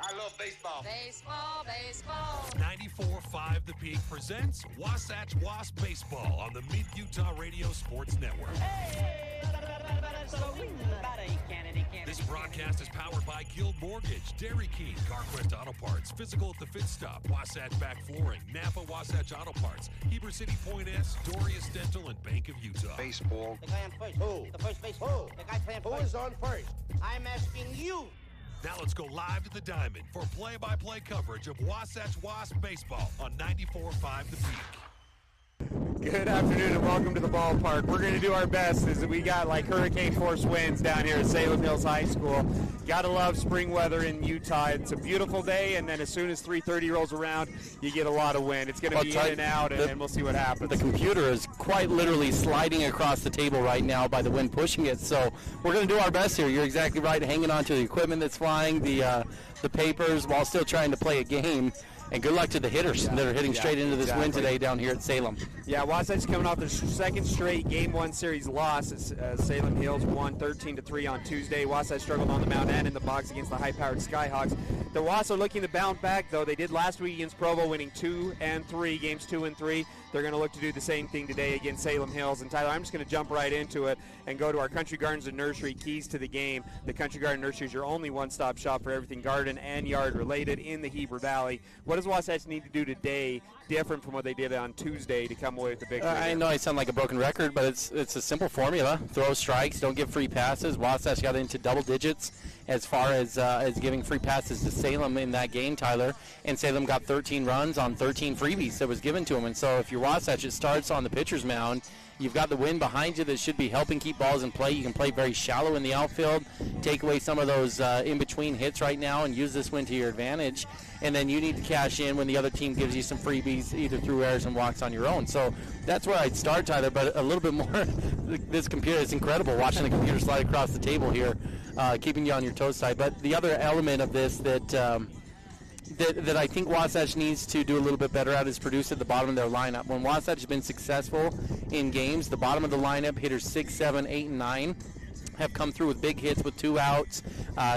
I love baseball. Baseball, baseball. 94.5 The Peak presents Wasatch Wasp Baseball on the Mid-Utah Radio Sports Network. This broadcast is powered by Guild Mortgage, Dairy King, Carquest Auto Parts, Physical at the Fit Stop, Wasatch Back Flooring, Napa Wasatch Auto Parts, Heber City Point S, Dorius Dental, and Bank of Utah. Baseball. The guy on first. Who? The first base. Who? The guy playing Who first. is on first? I'm asking you. Now let's go live to the Diamond for play-by-play coverage of Wasatch Wasp Baseball on 94.5 The Peak. Good afternoon and welcome to the ballpark. We're going to do our best as we got like hurricane force winds down here at Salem Hills High School. Gotta love spring weather in Utah. It's a beautiful day, and then as soon as 3:30 rolls around, you get a lot of wind. It's going to be in and out, and then we'll see what happens. The computer is quite literally sliding across the table right now by the wind pushing it, so we're going to do our best here. You're exactly right, hanging on to the equipment that's flying, the papers, while still trying to play a game. And good luck to the hitters that are hitting straight into this wind today down here at Salem. Yeah, Wasatch coming off their second straight Game 1 series loss. Salem Hills won 13-3 on Tuesday. Wasatch struggled on the mound and in the box against the high-powered Skyhawks. The Wasps are looking to bounce back, though. They did last week against Provo, winning 2 and 3, games 2 and 3. They're going to look to do the same thing today against Salem Hills. And Tyler, I'm just going to jump right into it and go to our Country Gardens and Nursery keys to the game. The Country Garden Nursery is your only one-stop shop for everything garden and yard related in the Heber Valley. What does Wasatch need to do today different from what they did on Tuesday to come away with the victory? I know I sound like a broken record, but it's a simple formula. Throw strikes, don't give free passes. Wasatch got into double digits as far as giving free passes to Salem in that game, Tyler. And Salem got 13 runs on 13 freebies that was given to them. And so if you're Wasatch, it starts on the pitcher's mound. You've got the wind behind you that should be helping keep balls in play. You can play very shallow in the outfield, take away some of those in-between hits right now and use this wind to your advantage. And then you need to cash in when the other team gives you some freebies, either through errors and walks on your own. So that's where I'd start, Tyler, but a little bit more. This computer is incredible, watching the computer slide across the table here, keeping you on your toes side. But the other element of this that I think Wasatch needs to do a little bit better at is produce at the bottom of their lineup. When Wasatch has been successful in games, the bottom of the lineup, hitters 6, 7, 8, and 9, have come through with big hits with 2 outs,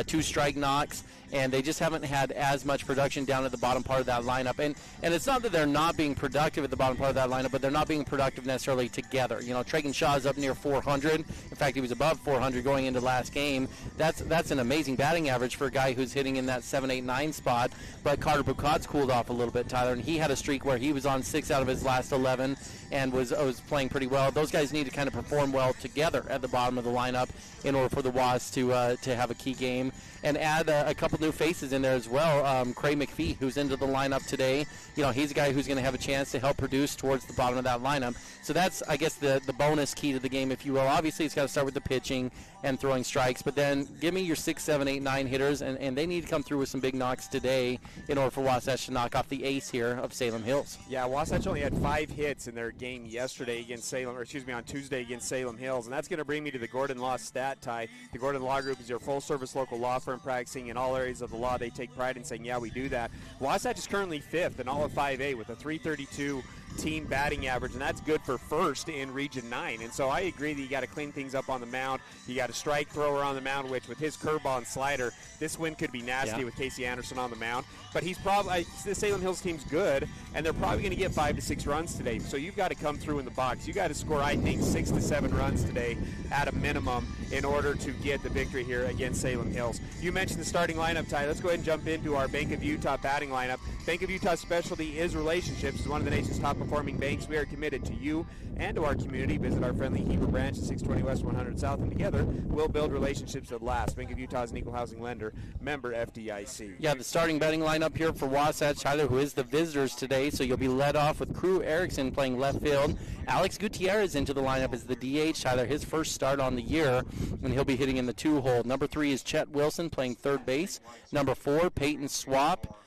2 strike knocks, and they just haven't had as much production down at the bottom part of that lineup. And it's not that they're not being productive at the bottom part of that lineup, but they're not being productive necessarily together. You know, Tragan Shaw's up near 400. In fact, he was above 400 going into last game. That's an amazing batting average for a guy who's hitting in that 7, 8, 9 spot. But Carter Bucat's cooled off a little bit, Tyler, and he had a streak where he was on 6 out of his last 11 and was playing pretty well. Those guys need to kind of perform well together at the bottom of the lineup in order for the Wasps to have a key game. And add a couple new faces in there as well. Craig McPhee, who's into the lineup today. You know, he's a guy who's going to have a chance to help produce towards the bottom of that lineup. So that's, I guess, the bonus key to the game, if you will. Obviously, it's got to start with the pitching and throwing strikes. But then give me your 6, 7, 8, 9 hitters, and they need to come through with some big knocks today in order for Wasatch to knock off the ace here of Salem Hills. Yeah, Wasatch only had 5 hits in their game yesterday against Salem, on Tuesday against Salem Hills. And that's going to bring me to the Gordon Law stat tie. The Gordon Law Group is your full-service local law firm practicing in all areas of the law. They take pride in saying, yeah, we do that. Wasatch is currently 5th in all of 5A with a 332 team batting average, and that's good for first in Region 9. And so I agree that you got to clean things up on the mound. You got a strike thrower on the mound, which with his curveball and slider, this win could be nasty with Casey Anderson on the mound. But he's probably, the Salem Hills team's good, and they're probably going to get 5 to 6 runs today. So you've got to come through in the box. You got to score, I think, 6 to 7 runs today at a minimum in order to get the victory here against Salem Hills. You mentioned the starting lineup, Ty. Let's go ahead and jump into our Bank of Utah batting lineup. Bank of Utah's specialty is relationships. It's one of the nation's top-performing banks. We are committed to you and to our community. Visit our friendly Heber branch at 620 West 100 South, and together we'll build relationships that last. Bank of Utah is an equal housing lender, member FDIC. Yeah, the starting betting lineup here for Wasatch, Tyler, who is the visitors today, so you'll be led off with Crew Erickson playing left field. Alex Gutierrez into the lineup as the DH, Tyler, his first start on the year, and he'll be hitting in the 2-hole. Number 3 is Chet Wilson playing third base. Number 4, Payton Swapp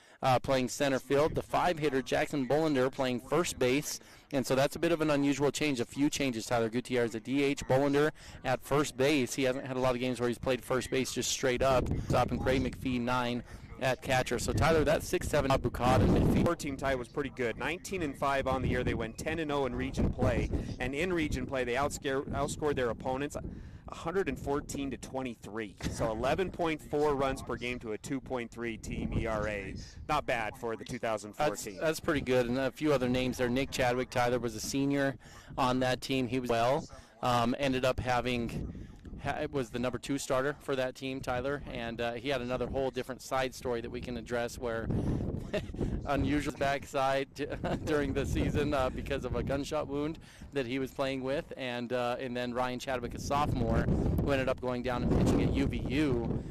playing center field. The 5-hitter, Jackson Bolander, playing first base. And so that's a bit of an unusual change. A few changes, Tyler. Gutierrez at DH, Bolander at first base. He hasn't had a lot of games where he's played first base just straight up. Stopping Craig McPhee, 9 at catcher. So, Tyler, that's 6-7 Bucat in midfield. Our team, Ty, was pretty good. 19-5 on the year. They went 10-0 in region play. And in region play, they outscored their opponents. 114 to 23. So 11.4 runs per game to a 2.3 team ERA. Not bad for the 2014. That's pretty good. And a few other names there. Nick Chadwick, Tyler, was a senior on that team. He was ended up was the number 2 starter for that team, Tyler, and he had another whole different side story that we can address where unusual backside during the season because of a gunshot wound that he was playing with, and then Ryan Chadwick, a sophomore, who ended up going down and pitching at UVU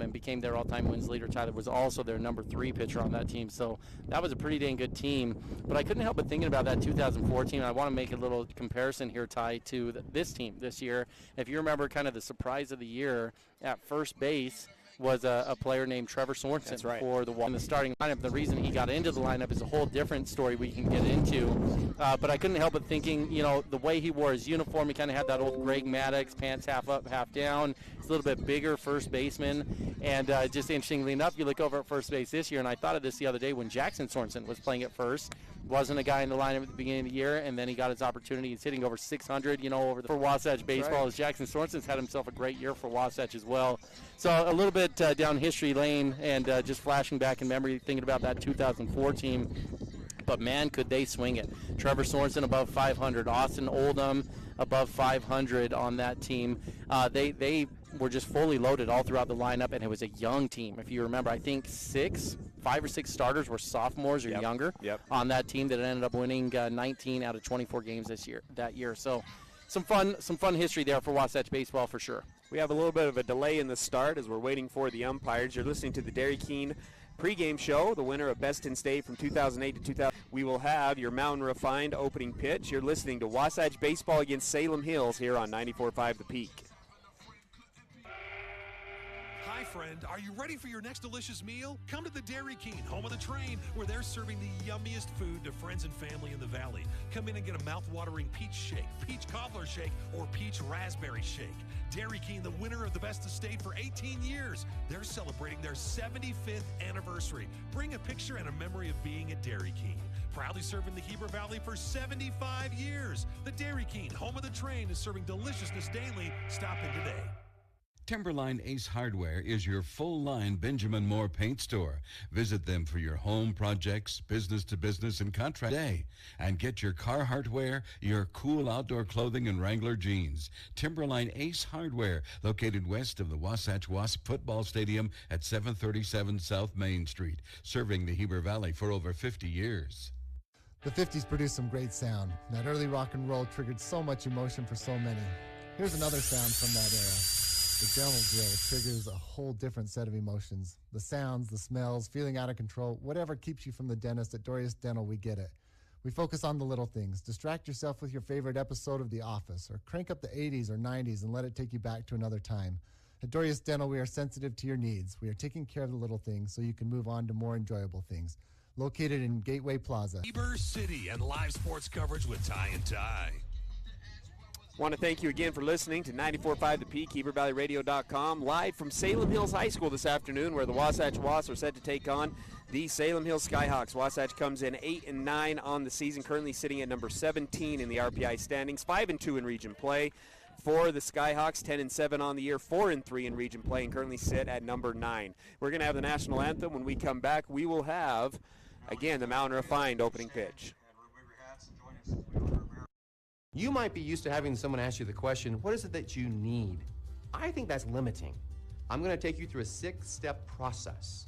and became their all-time wins leader. Tyler was also their number 3 pitcher on that team, so that was a pretty dang good team. But I couldn't help but thinking about that 2014. I want to make a little comparison here, Ty, to this team this year. If you remember, kind of the surprise of the year at first base was a player named Trevor Sorensen for the starting lineup. The reason he got into the lineup is a whole different story we can get into. But I couldn't help but thinking, the way he wore his uniform, he kind of had that old Greg Maddux, pants half up, half down. He's a little bit bigger first baseman. And just interestingly enough, you look over at first base this year, and I thought of this the other day when Jackson Sorensen was playing at first. Wasn't a guy in the lineup at the beginning of the year, and then he got his opportunity. He's hitting over 600, for Wasatch Baseball. As Jackson Sorensen's had himself a great year for Wasatch as well. So a little bit down history lane and just flashing back in memory, thinking about that 2004 team. But, man, could they swing it. Trevor Sorensen above 500. Austin Oldham above 500 on that team. They were just fully loaded all throughout the lineup, and it was a young team. If you remember, I think 5 or 6 starters were sophomores or younger on that team that ended up winning 19 out of 24 games that year. So some fun history there for Wasatch Baseball for sure. We have a little bit of a delay in the start as we're waiting for the umpires. You're listening to the Dairy Keene pregame show, the winner of Best in State from 2008 to 2000. We will have your Mountain Refined opening pitch. You're listening to Wasatch Baseball against Salem Hills here on 94.5 The Peak. Hi, friend. Are you ready for your next delicious meal? Come to the Dairy King, home of the train, where they're serving the yummiest food to friends and family in the valley. Come in and get a mouth-watering peach shake, peach cobbler shake, or peach raspberry shake. Dairy King, the winner of the Best Estate for 18 years. They're celebrating their 75th anniversary. Bring a picture and a memory of being at Dairy King. Proudly serving the Heber Valley for 75 years. The Dairy King, home of the train, is serving deliciousness daily. Stop in today. Timberline Ace Hardware is your full-line Benjamin Moore paint store. Visit them for your home projects, business-to-business, and contract day. And get your Carhartt wear, your cool outdoor clothing, and Wrangler jeans. Timberline Ace Hardware, located west of the Wasatch Wasp football stadium at 737 South Main Street, serving the Heber Valley for over 50 years. The 50s produced some great sound. That early rock and roll triggered so much emotion for so many. Here's another sound from that era. The dental drill triggers a whole different set of emotions. The sounds, the smells, feeling out of control, whatever keeps you from the dentist at Dorius Dental, we get it. We focus on the little things. Distract yourself with your favorite episode of The Office, or crank up the 80s or 90s and let it take you back to another time. At Dorius Dental, we are sensitive to your needs. We are taking care of the little things so you can move on to more enjoyable things. Located in Gateway Plaza. Heber City and live sports coverage with Ty and Ty. Want to thank you again for listening to 94.5 The Peak, HeberValleyRadio.com, live from Salem Hills High School this afternoon, where the Wasatch Wasps are set to take on the Salem Hills Skyhawks. Wasatch comes in 8-9 on the season, currently sitting at number 17 in the RPI standings, 5-2 in region play. For the Skyhawks, 10-7 on the year, 4-3 in region play, and currently sit at number 9. We're going to have the national anthem. When we come back, we will have, again, the Mountain Refined opening pitch. You might be used to having someone ask you the question, what is it that you need? I think that's limiting. I'm going to take you through a 6-step process,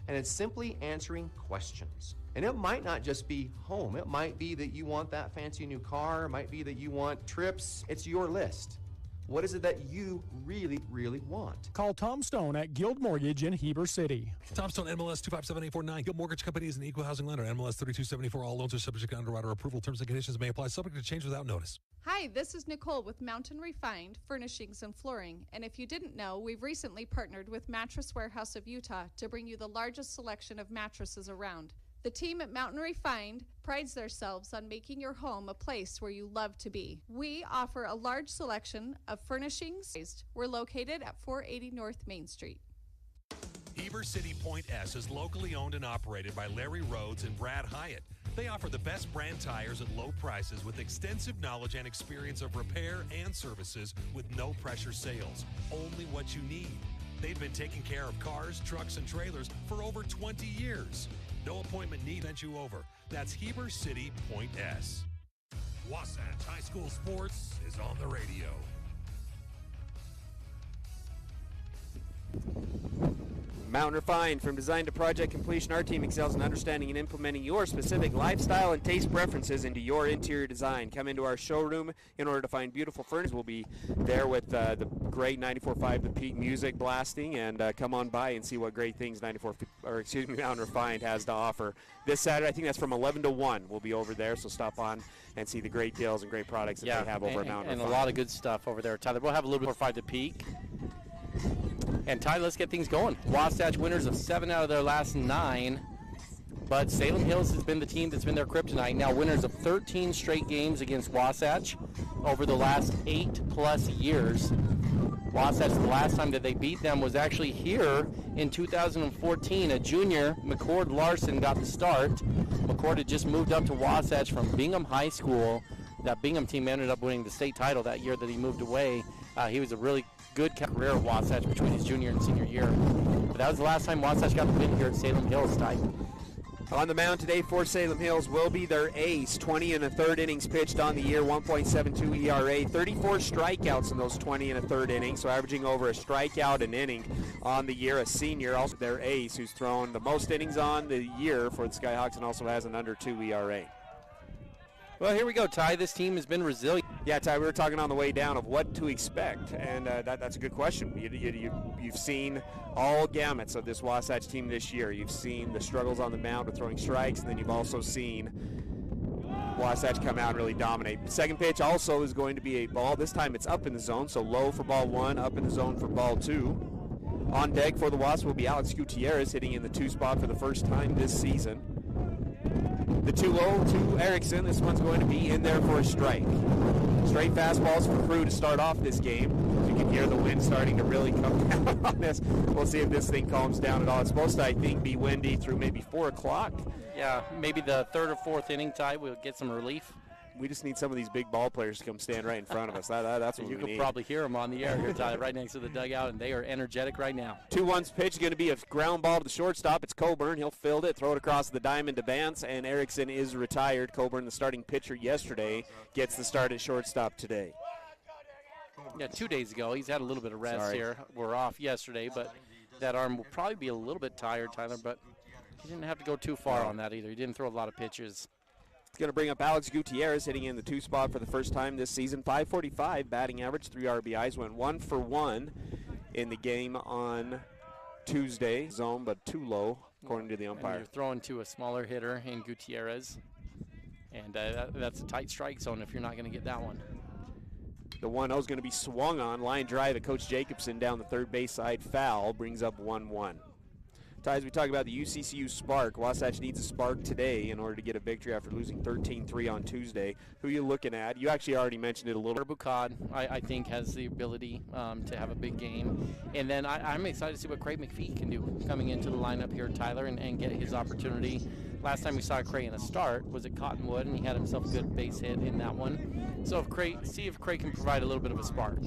and it's simply answering questions. And it might not just be home. It might be that you want that fancy new car. It might be that you want trips. It's your list. What is it that you really, really want? Call Tom Stone at Guild Mortgage in Heber City. Tom Stone, MLS 257849. Guild Mortgage Company is an equal housing lender. MLS 3274. All loans are subject to underwriter approval. Terms and conditions may apply. Subject to change without notice. Hi, this is Nicole with Mountain Refined Furnishings and Flooring. And if you didn't know, we've recently partnered with Mattress Warehouse of Utah to bring you the largest selection of mattresses around. The team at Mountain Refined prides themselves on making your home a place where you love to be. We offer a large selection of furnishings. We're located at 480 North Main Street. Heber City Point S is locally owned and operated by Larry Rhodes and Brad Hyatt. They offer the best brand tires at low prices with extensive knowledge and experience of repair and services with no pressure sales. Only what you need. They've been taking care of cars, trucks, and trailers for over 20 years. No appointment need sent you over. That's Heber City Point S. Wasatch High School Sports is on the radio. Mountain Refined, from design to project completion, our team excels in understanding and implementing your specific lifestyle and taste preferences into your interior design. Come into our showroom in order to find beautiful furniture. We'll be there with the great 94.5 The Peak music blasting, and come on by and see what great things Mountain Refined has to offer. This Saturday, I think that's from 11 to 1. We'll be over there, so stop on and see the great deals and great products that they have over at Mountain Refined. And a lot of good stuff over there, Tyler. We'll have a little bit more 5 The Peak. And Ty, let's get things going. Wasatch winners of 7 out of their last 9. But Salem Hills has been the team that's been their kryptonite. Now winners of 13 straight games against Wasatch over the last 8+ years. Wasatch, the last time that they beat them was actually here in 2014. A junior, McCord Larson, got the start. McCord had just moved up to Wasatch from Bingham High School. That Bingham team ended up winning the state title that year that he moved away. He was a really good career at Wasatch between his junior and senior year. But that was the last time Wasatch got the win here at Salem Hills, Ty. On the mound today for Salem Hills will be their ace. 20 and a third innings pitched on the year, 1.72 ERA, 34 strikeouts in those 20 and a third innings, so averaging over a strikeout an inning on the year. A senior, also their ace, who's thrown the most innings on the year for the Skyhawks and also has an under 2 ERA. Well, here we go, Ty. This team has been resilient. Yeah, Ty, we were talking on the way down of what to expect, and that's a good question. You've seen all gamuts of this Wasatch team this year. You've seen the struggles on the mound with throwing strikes, and then you've also seen Wasatch come out and really dominate. Second pitch also is going to be a ball. This time it's up in the zone, so low for ball 1, up in the zone for ball 2. On deck for the Wasps will be Alex Gutierrez, hitting in the 2 spot for the first time this season. The 2-0 to Erickson. This one's going to be in there for a strike. Straight fastballs for Crew to start off this game. You can hear the wind starting to really come down on this. We'll see if this thing calms down at all. It's supposed to, I think, be windy through maybe 4 o'clock. Yeah, maybe the 3rd or 4th inning, Ty, we'll get some relief. We just need some of these big ball players to come stand right in front of us. That's what you we could need. probably hear them on the air here, Ty, right next to the dugout, and they are energetic right now. 2-1's pitch is going to be a ground ball to the shortstop. It's Coburn. He'll field it, throw it across the diamond to Vance, and Erickson is retired. Coburn, the starting pitcher yesterday, gets the start at shortstop today. Yeah, 2 days ago. He's had a little bit of rest here. We're off yesterday, but that arm will probably be a little bit tired, Tyler, but he didn't have to go too far on that either. He didn't throw a lot of pitches. It's going to bring up Alex Gutierrez, hitting in the 2 spot for the first time this season. .545 batting average, 3 RBIs, went 1 for 1 in the game on Tuesday. Zone, but too low, according to the umpire. And you're throwing to a smaller hitter in Gutierrez, and that's a tight strike zone if you're not going to get that one. The 1-0 is going to be swung on. Line drive at Coach Jacobson down the third base side. Foul brings up 1-1. Ty, as we talk about the UCCU spark, Wasatch needs a spark today in order to get a victory after losing 13-3 on Tuesday. Who are you looking at? You actually already mentioned it a little. Bucad, I think, has the ability to have a big game. And then I'm excited to see what Craig McPhee can do coming into the lineup here, Tyler, and get his opportunity. Last time we saw Craig in a start was at Cottonwood, and he had himself a good base hit in that one. So see if Craig can provide a little bit of a spark.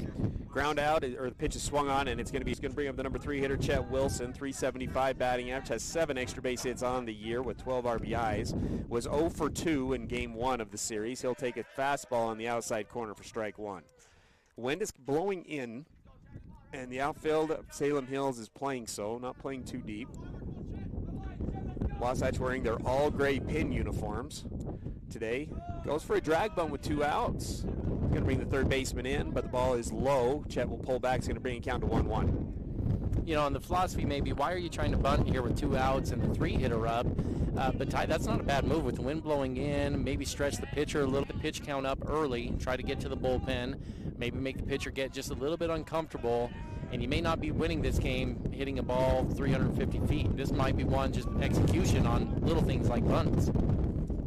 Ground out, or the pitch is swung on, and it's going to bring up the number 3 hitter, Chet Wilson, 375 batting average, has 7 extra base hits on the year with 12 RBIs, was 0 for 2 in game 1 of the series. He'll take a fastball on the outside corner for strike 1. Wind is blowing in, and the outfield of Salem Hills is playing not playing too deep. Wasatch wearing their all-gray pin uniforms today. Goes for a drag bunt with 2 outs. Going to bring the third baseman in, but the ball is low. Chet will pull back. It's going to bring it count to 1-1. You know, and the philosophy may be, why are you trying to bunt here with 2 outs and the 3-hitter up? But Ty, that's not a bad move with the wind blowing in. Maybe stretch the pitcher a little bit, pitch count up early, try to get to the bullpen, maybe make the pitcher get just a little bit uncomfortable. And you may not be winning this game hitting a ball 350 feet. This might be one just execution on little things like bunts.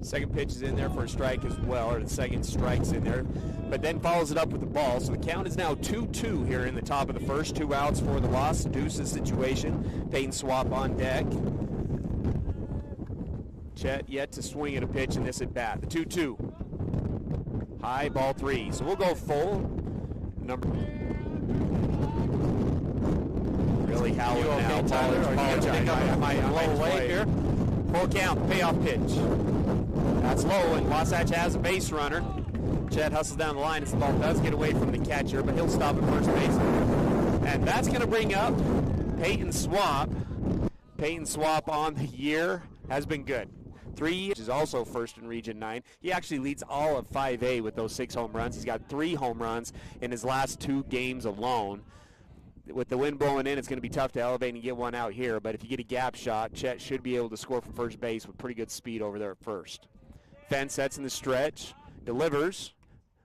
Second pitch is in there for a strike as well, or the second strike's in there, but then follows it up with the ball. So the count is now 2-2 here in the top of the first. 2 outs for the Wasps. Deuces situation. Payton Swapp on deck. Chet yet to swing at a pitch in this at bat. The 2-2. High, ball 3. So we'll go full. Really howling now. Tyler? Apologize. I might away here. Full count, payoff pitch. That's low, and Wasatch has a base runner. Chet hustles down the line as the ball does get away from the catcher, but he'll stop at first base. And that's going to bring up Payton Swapp. Payton Swapp on the year has been good. 3 is also first in Region 9. He actually leads all of 5A with those 6 home runs. He's got 3 home runs in his last 2 games alone. With the wind blowing in, it's going to be tough to elevate and get one out here, but if you get a gap shot, Chet should be able to score from first base with pretty good speed over there at first. Fenn sets in the stretch, delivers.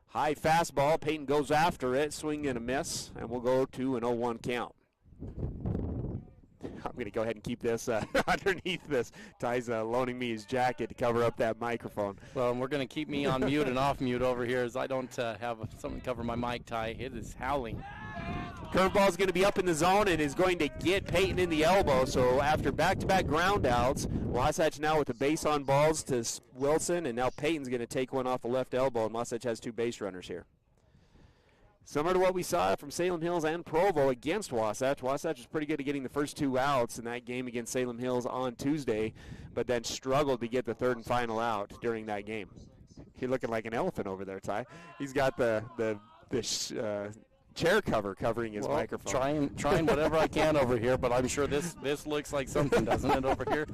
High fastball, Payton goes after it, swing and a miss, and we'll go to an 0-1 count. I'm going to go ahead and keep this underneath this. Ty's loaning me his jacket to cover up that microphone. Well, and we're going to keep me on mute and off mute over here as I don't have something to cover my mic, Ty. It is howling. Curveball is going to be up in the zone and is going to get Payton in the elbow. So after back-to-back ground outs, Wasatch now with the base on balls to Wilson, and now Payton's going to take one off the left elbow, and Wasatch has 2 base runners here. Similar to what we saw from Salem Hills and Provo against Wasatch. Wasatch was pretty good at getting the first 2 outs in that game against Salem Hills on Tuesday, but then struggled to get the 3rd and final out during that game. He's looking like an elephant over there, Ty. He's got the chair cover covering his microphone. Trying whatever I can over here, but I'm sure this looks like something, doesn't it, over here?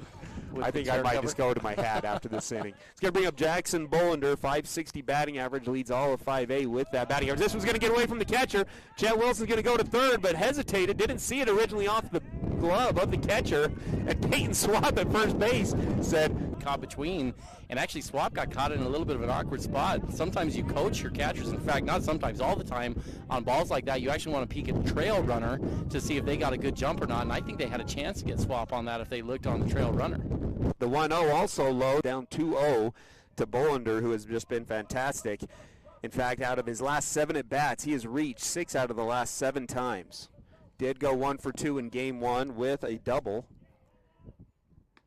I think I might just go to my hat after this inning. It's going to bring up Jackson Bolander, 560 batting average, leads all of 5A with that batting average. This one's going to get away from the catcher. Chet Wilson's going to go to third, but hesitated, didn't see it originally off the glove of the catcher, and Payton Swapp at first base said, caught between, and actually Swapp got caught in a little bit of an awkward spot. Sometimes you coach your catchers, in fact, not sometimes, all the time, on balls like that, you actually want to peek at the trail runner to see if they got a good jump or not, and I think they had a chance to get Swapp on that if they looked on the trail runner. The 1-0 also low, down 2-0 to Bolander, who has just been fantastic. In fact, out of his last 7 at-bats, he has reached 6 out of the last 7 times. Did go 1 for 2 in game 1 with a double.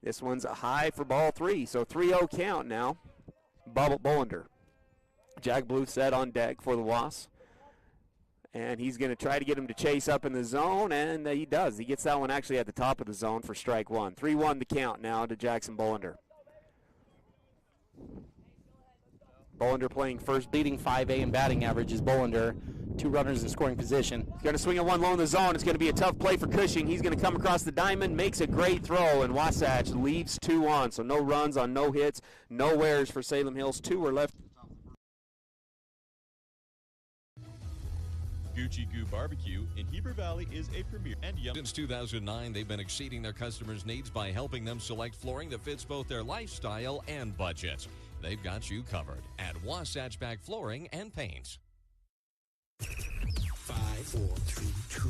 This one's a high for ball 3, so 3-0 count now. Bolander. Jack Bluth set on deck for the Wasps. And he's going to try to get him to chase up in the zone, and he does. He gets that one actually at the top of the zone for strike 1. 3-1 the count now to Jackson Bolander. Bolander playing first. Leading 5A in batting average is Bolander. 2 runners in scoring position. He's going to swing at 1 low in the zone. It's going to be a tough play for Cushing. He's going to come across the diamond, makes a great throw, and Wasatch leaves 2 on. So no runs on no hits, no errors for Salem Hills. 2 are left. Gucci Goo Barbecue in Heber Valley is a premier and young. Since 2009, they've been exceeding their customers' needs by helping them select flooring that fits both their lifestyle and budget. They've got you covered at Wasatch Back Flooring and Paints. 5, 4, 3, 2.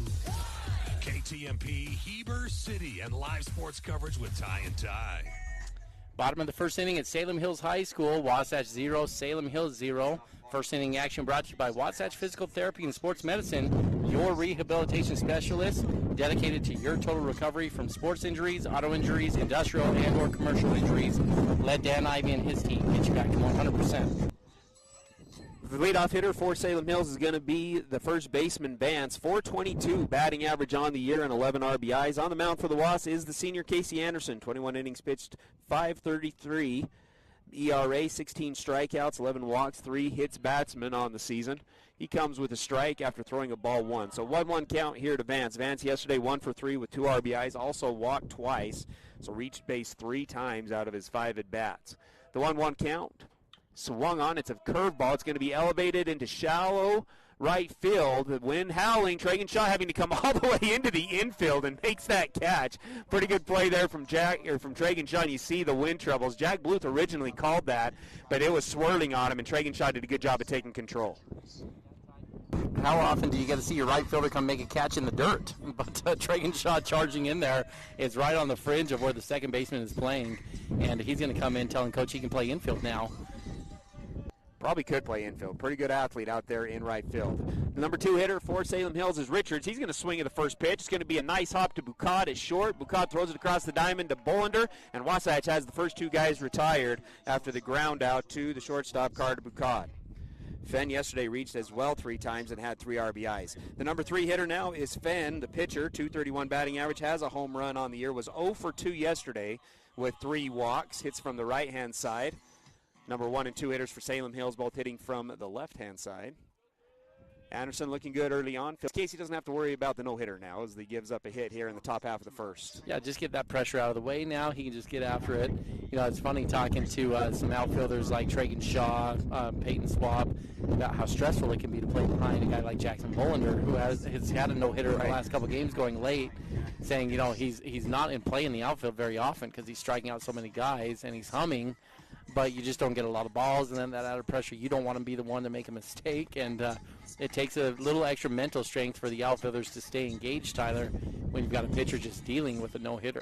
KTMP Heber City and live sports coverage with Ty and Ty. Bottom of the first inning at Salem Hills High School. Wasatch 0, Salem Hills 0. First inning action brought to you by Wasatch Physical Therapy and Sports Medicine, your rehabilitation specialist dedicated to your total recovery from sports injuries, auto injuries, industrial and or commercial injuries. Let Dan Ivey and his team get you back to 100%. The leadoff hitter for Salem Hills is going to be the first baseman, Vance. 422 batting average on the year and 11 RBIs. On the mound for the Wasps is the senior Casey Anderson. 21 innings pitched, 533 ERA, 16 strikeouts, 11 walks, 3 hits batsman on the season. He comes with a strike after throwing a ball 1. So 1-1 count here to Vance. Vance yesterday 1 for 3 with 2 RBIs, also walked twice, so reached base 3 times out of his 5 at-bats. The 1-1 count. Swung on. It's a curveball. It's going to be elevated into shallow right field. The wind howling. Tragan Shaw having to come all the way into the infield and makes that catch. Pretty good play there from Tragan Shaw. And you see the wind troubles. Jack Bluth originally called that, but it was swirling on him, and Tragan Shaw did a good job of taking control. How often do you get to see your right fielder come make a catch in the dirt? But Tragan Shaw charging in there is right on the fringe of where the second baseman is playing, and he's going to come in telling Coach he can play infield now. Probably could play infield. Pretty good athlete out there in right field. The number 2 hitter for Salem Hills is Richards. He's going to swing at the first pitch. It's going to be a nice hop to Bukad at short. Bukad throws it across the diamond to Bolander, and Wasatch has the first 2 guys retired after the ground out to the shortstop, Carter Bukad. Fenn yesterday reached as well 3 times and had 3 RBIs. The number 3 hitter now is Fenn, the pitcher, .231 batting average, has a home run on the year, was 0 for 2 yesterday with 3 walks, hits from the right-hand side. Number 1 and 2 hitters for Salem Hills, both hitting from the left-hand side. Anderson looking good early on. Casey doesn't have to worry about the no-hitter now as he gives up a hit here in the top half of the first. Yeah, just get that pressure out of the way now. He can just get after it. You know, it's funny talking to some outfielders like Tragan Shaw, Payton Swapp, about how stressful it can be to play behind a guy like Jackson Bolander, who has had a no-hitter in the last couple games going late, saying, you know, he's not in play in the outfield very often because he's striking out so many guys and he's humming, but you just don't get a lot of balls, and then that added pressure, you don't want to be the one to make a mistake, and it takes a little extra mental strength for the outfielders to stay engaged, Tyler, when you've got a pitcher just dealing with a no-hitter.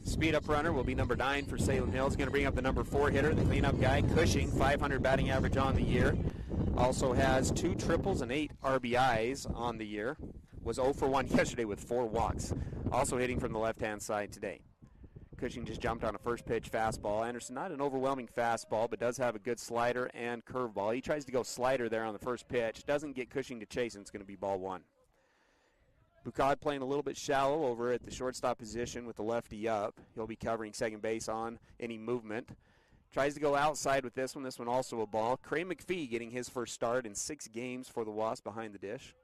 Speed-up runner will be number 9 for Salem Hills. Going to bring up the number 4 hitter, the cleanup guy, Cushing, 500 batting average on the year. Also has 2 triples and 8 RBIs on the year. Was 0 for 1 yesterday with 4 walks. Also hitting from the left-hand side today. Cushing just jumped on a first pitch fastball. Anderson, not an overwhelming fastball, but does have a good slider and curveball. He tries to go slider there on the first pitch. Doesn't get Cushing to chase, and it's going to be ball 1. Bukad playing a little bit shallow over at the shortstop position with the lefty up. He'll be covering second base on any movement. Tries to go outside with this one. This one also a ball. Cray McPhee getting his first start in 6 games for the Wasp behind the dish.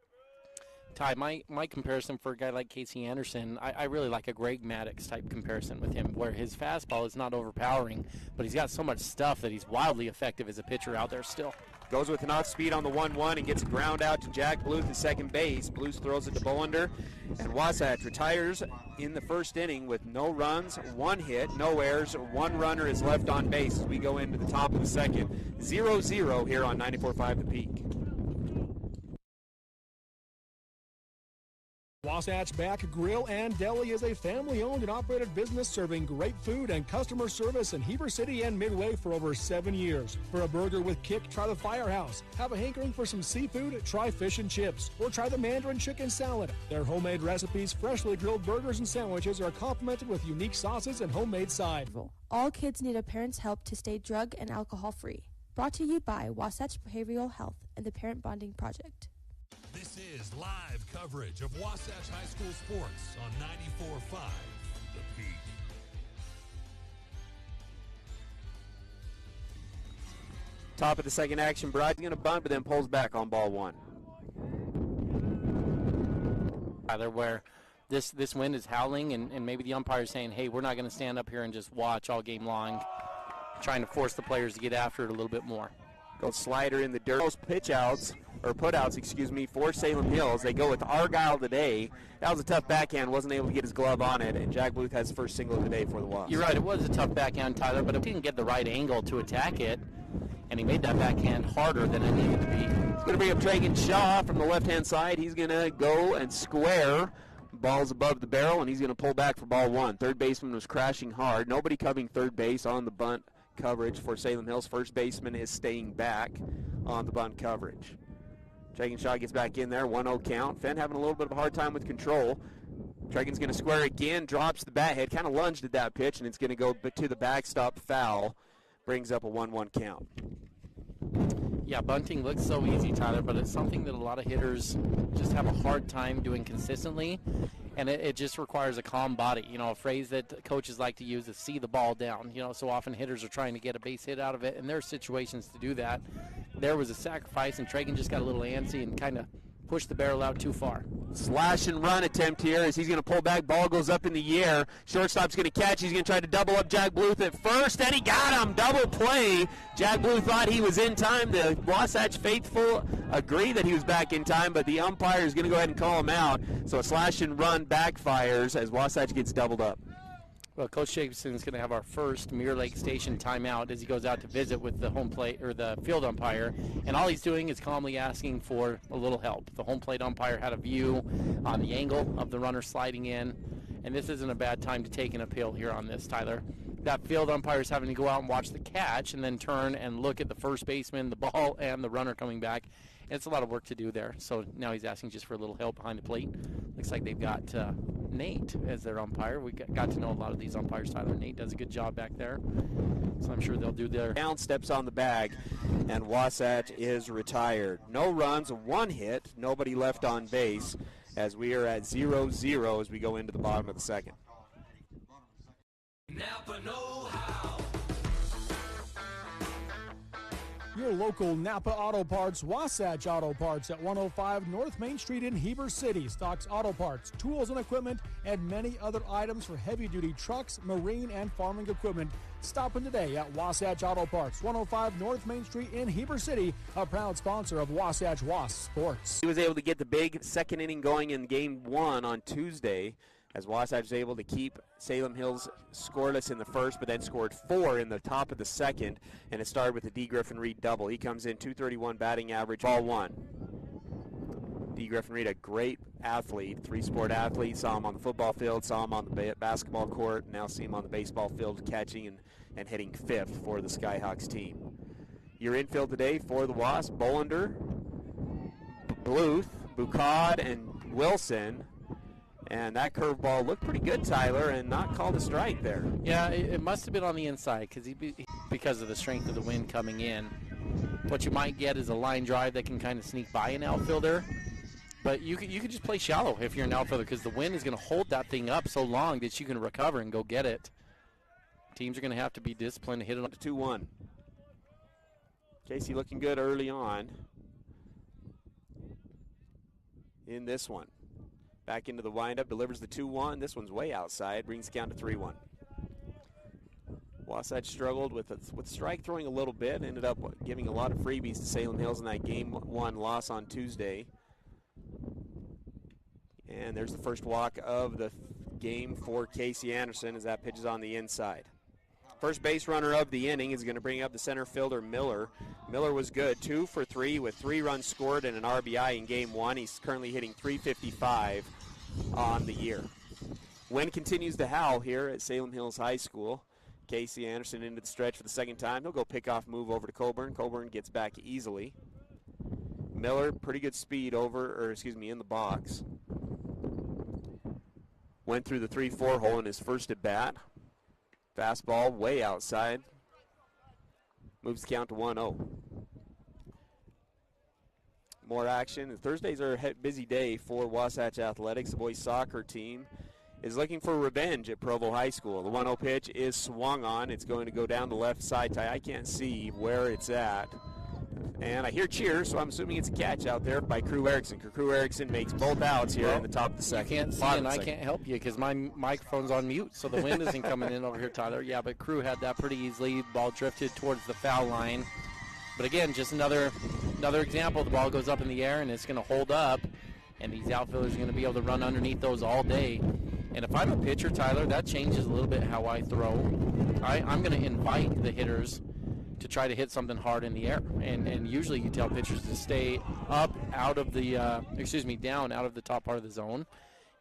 Ty, my comparison for a guy like Casey Anderson, I really like a Greg Maddox type comparison with him, where his fastball is not overpowering, but he's got so much stuff that he's wildly effective as a pitcher out there still. Goes with an off-speed on the 1-1 and gets a ground out to Jack Bluth at second base. Bluth throws it to Bolander, and Wasatch retires in the first inning with no runs, 1 hit, no errors, 1 runner is left on base as we go into the top of the second. 0-0 here on 94.5 The Peak. Wasatch Back Grill and Deli is a family-owned and operated business serving great food and customer service in Heber City and Midway for over 7 years. For a burger with kick, try the Firehouse. Have a hankering for some seafood? Try fish and chips. Or try the Mandarin chicken salad. Their homemade recipes, freshly grilled burgers and sandwiches are complemented with unique sauces and homemade sides. All kids need a parent's help to stay drug and alcohol-free. Brought to you by Wasatch Behavioral Health and the Parent Bonding Project. This is live coverage of Wasatch High School sports on 94.5 The Peak. Top of the second action, Bride's going to bunt, but then pulls back on ball 1. Either where this wind is howling and maybe the umpire's saying, hey, we're not going to stand up here and just watch all game long, trying to force the players to get after it a little bit more. Goes slider in the dirt. Those putouts for Salem Hills. They go with Argyle today. That was a tough backhand. Wasn't able to get his glove on it, and Jack Bluth has first single of the day for the Wasps. You're right. It was a tough backhand, Tyler, but it didn't get the right angle to attack it, and he made that backhand harder than it needed to be. He's going to bring up Tragan Shaw from the left-hand side. He's going to go and square. Ball's above the barrel, and he's going to pull back for ball 1. Third baseman was crashing hard. Nobody covering third base on the bunt coverage for Salem Hills. First baseman is staying back on the bunt coverage. Tragan Shaw gets back in there, 1-0 count. Fenn having a little bit of a hard time with control. Tragan's going to square again, drops the bat head, kind of lunged at that pitch, and it's going to go to the backstop foul. Brings up a 1-1 count. Yeah, bunting looks so easy, Tyler, but it's something that a lot of hitters just have a hard time doing consistently, and it just requires a calm body. You know, a phrase that coaches like to use is see the ball down. You know, so often hitters are trying to get a base hit out of it, and there are situations to do that. There was a sacrifice, and Tragan just got a little antsy and kind of pushed the barrel out too far. Slash and run attempt here as he's going to pull back. Ball goes up in the air. Shortstop's going to catch. He's going to try to double up Jack Bluth at first, and he got him. Double play. Jack Bluth thought he was in time. The Wasatch faithful agree that he was back in time, but the umpire is going to go ahead and call him out. So a slash and run backfires as Wasatch gets doubled up. Well, Coach Jacobson is going to have our first Mirror Lake Station timeout as he goes out to visit with the home plate or the field umpire, and all he's doing is calmly asking for a little help. The home plate umpire had a view on the angle of the runner sliding in, and this isn't a bad time to take an appeal here on this, Tyler. that field umpire is having to go out and watch the catch and then turn and look at the first baseman, the ball, and the runner coming back. And it's a lot of work to do there. So now he's asking just for a little help behind the plate. Looks like they've got Nate as their umpire. We got to know a lot of these umpires, Tyler. Nate does a good job back there. So I'm sure they'll do their... Down steps on the bag, and Wasatch is retired. No runs, 1 hit, nobody left on base, as we are at 0-0 as we go into the bottom of the second. Napa know-how. Your local Napa Auto Parts, Wasatch Auto Parts at 105 North Main Street in Heber City. Stocks auto parts, tools and equipment, and many other items for heavy-duty trucks, marine, and farming equipment. Stop in today at Wasatch Auto Parts, 105 North Main Street in Heber City, a proud sponsor of Wasatch Wasps Sports. He was able to get the big second inning going in Game 1 on Tuesday, as Wasatch was able to keep Salem Hills scoreless in the first, but then scored 4 in the top of the second, and it started with a D. Griffin Reed double. He comes in .231 batting average, ball 1. D. Griffin Reed, a great athlete, 3-sport athlete. Saw him on the football field, saw him on the basketball court, now see him on the baseball field catching and hitting 5th for the Skyhawks team. Your infield today for the Wasps, Bolander, Bluth, Bucad, and Wilson. And that curveball looked pretty good, Tyler, and not called a strike there. Yeah, it must have been on the inside because of the strength of the wind coming in. What you might get is a line drive that can kind of sneak by an outfielder. But you could just play shallow if you're an outfielder, because the wind is going to hold that thing up so long that you can recover and go get it. Teams are going to have to be disciplined to hit it on 2-1. Casey looking good early on in this one. Back into the windup, delivers the 2-1. This one's way outside, brings the count to 3-1. Wasatch struggled with strike throwing a little bit, ended up giving a lot of freebies to Salem Hills in that Game 1 loss on Tuesday. And there's the first walk of the game for Casey Anderson as that pitch is on the inside. First base runner of the inning is going to bring up the center fielder Miller. Miller was good, 2 for 3 with 3 runs scored and an RBI in Game 1. He's currently hitting .355 on the year. Wind continues to howl here at Salem Hills High School. Casey Anderson into the stretch for the second time. He'll go pick-off move over to Coburn. Coburn gets back easily. Miller, pretty good speed in the box. Went through the 3-4 hole in his first at bat. Fastball way outside. Moves the count to 1-0. More action. Thursdays are a busy day for Wasatch Athletics. The boys soccer team is looking for revenge at Provo High School. The 1-0 pitch is swung on. It's going to go down the left side. I can't see where it's at. And I hear cheers, so I'm assuming it's a catch out there by Crew Erickson. Crew Erickson makes both outs here in the top of the second. You can't see, and I can't help you because my microphone's on mute, so the wind isn't coming in over here, Tyler. Yeah, but Crew had that pretty easily. Ball drifted towards the foul line. But again, just another example. The ball goes up in the air, and it's going to hold up, and these outfielders are going to be able to run underneath those all day. And if I'm a pitcher, Tyler, that changes a little bit how I throw. I'm going to invite the hitters to try to hit something hard in the air. And usually you tell pitchers to stay up out of the, down out of the top part of the zone.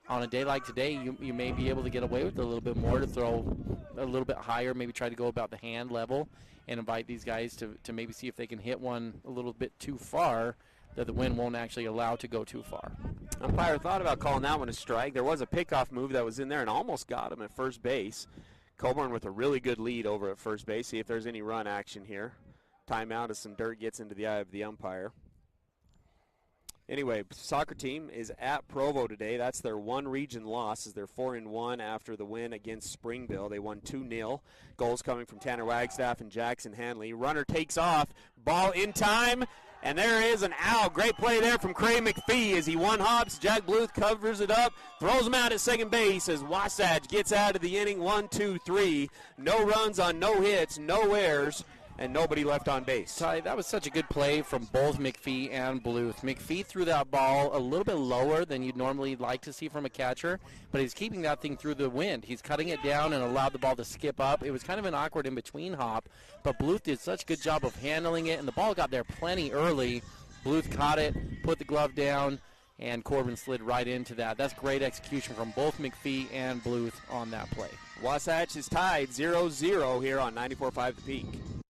On a day like today, you may be able to get away with a little bit more to throw a little bit higher, maybe try to go about the hand level and invite these guys to maybe see if they can hit one a little bit too far that the wind won't actually allow to go too far. Umpire thought about calling that one a strike. There was a pickoff move that was in there and almost got him at first base. Coburn with a really good lead over at first base. See if there's any run action here. Timeout as some dirt gets into the eye of the umpire. Anyway, soccer team is at Provo today. That's their one region loss as they're 4-1 after the win against Springville. They won 2-0. Goals coming from Tanner Wagstaff and Jackson Hanley. Runner takes off. Ball in time. And there is an out. Great play there from Craig McPhee as he one-hops. Jack Bluth covers it up, throws him out at second base as Wasatch gets out of the inning 1-2-3. No runs on no hits, no errors, and nobody left on base. Ty, that was such a good play from both McPhee and Bluth. McPhee threw that ball a little bit lower than you'd normally like to see from a catcher, but he's keeping that thing through the wind. He's cutting it down and allowed the ball to skip up. It was kind of an awkward in-between hop, but Bluth did such a good job of handling it, and the ball got there plenty early. Bluth caught it, put the glove down, and Corbin slid right into that. That's great execution from both McPhee and Bluth on that play. Wasatch is tied 0-0 here on 94.5 The Peak.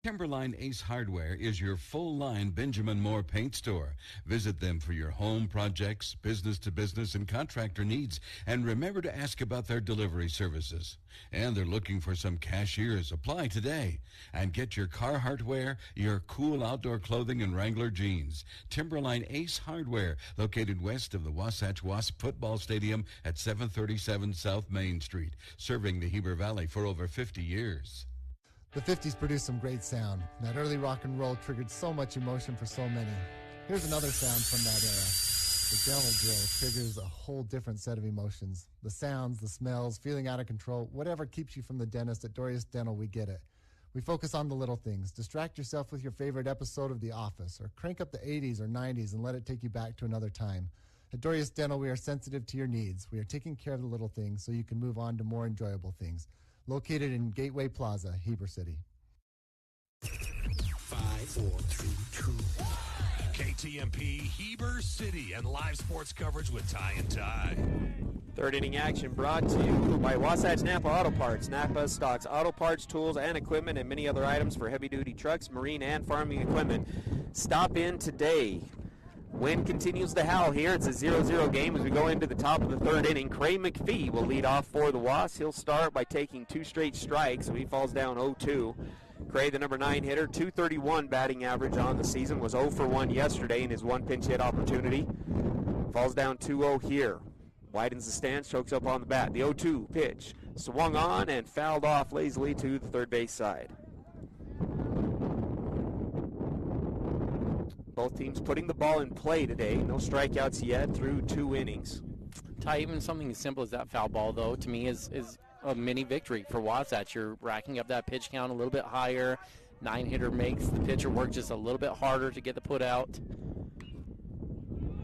Timberline Ace Hardware is your full-line Benjamin Moore paint store. Visit them for your home projects, business-to-business, and contractor needs. And remember to ask about their delivery services. And they're looking for some cashiers. Apply today. And get your Carhartt wear, your cool outdoor clothing, and Wrangler jeans. Timberline Ace Hardware, located west of the Wasatch Wasp football stadium at 737 South Main Street, serving the Heber Valley for over 50 years. The 50s produced some great sound. That early rock and roll triggered so much emotion for so many. Here's another sound from that era. The dental drill triggers a whole different set of emotions. The sounds, the smells, feeling out of control, whatever keeps you from the dentist at Dorius Dental, we get it. We focus on the little things. Distract yourself with your favorite episode of The Office, or crank up the 80s or 90s and let it take you back to another time. At Dorius Dental, we are sensitive to your needs. We are taking care of the little things so you can move on to more enjoyable things. Located in Gateway Plaza, Heber City. 5, 4, 3, 2. KTMP, Heber City, and live sports coverage with Ty and Ty. Third inning action brought to you by Wasatch Napa Auto Parts. Napa stocks auto parts, tools, and equipment, and many other items for heavy-duty trucks, marine, and farming equipment. Stop in today. Wind continues to howl here. It's a 0-0 game as we go into the top of the third inning. Craig McPhee will lead off for the Wasps. He'll start by taking 2 straight strikes, so he falls down 0-2. Craig, the number 9 hitter, 231 batting average on the season, was 0 for 1 yesterday in his one pinch hit opportunity. Falls down 2-0 here. Widens the stance, chokes up on the bat. The 0-2 pitch swung on and fouled off lazily to the third base side. Both teams putting the ball in play today. No strikeouts yet through 2 innings. Ty, even something as simple as that foul ball, though, to me is a mini victory for Wasatch. You're racking up that pitch count a little bit higher. 9-hitter makes the pitcher work just a little bit harder to get the put out.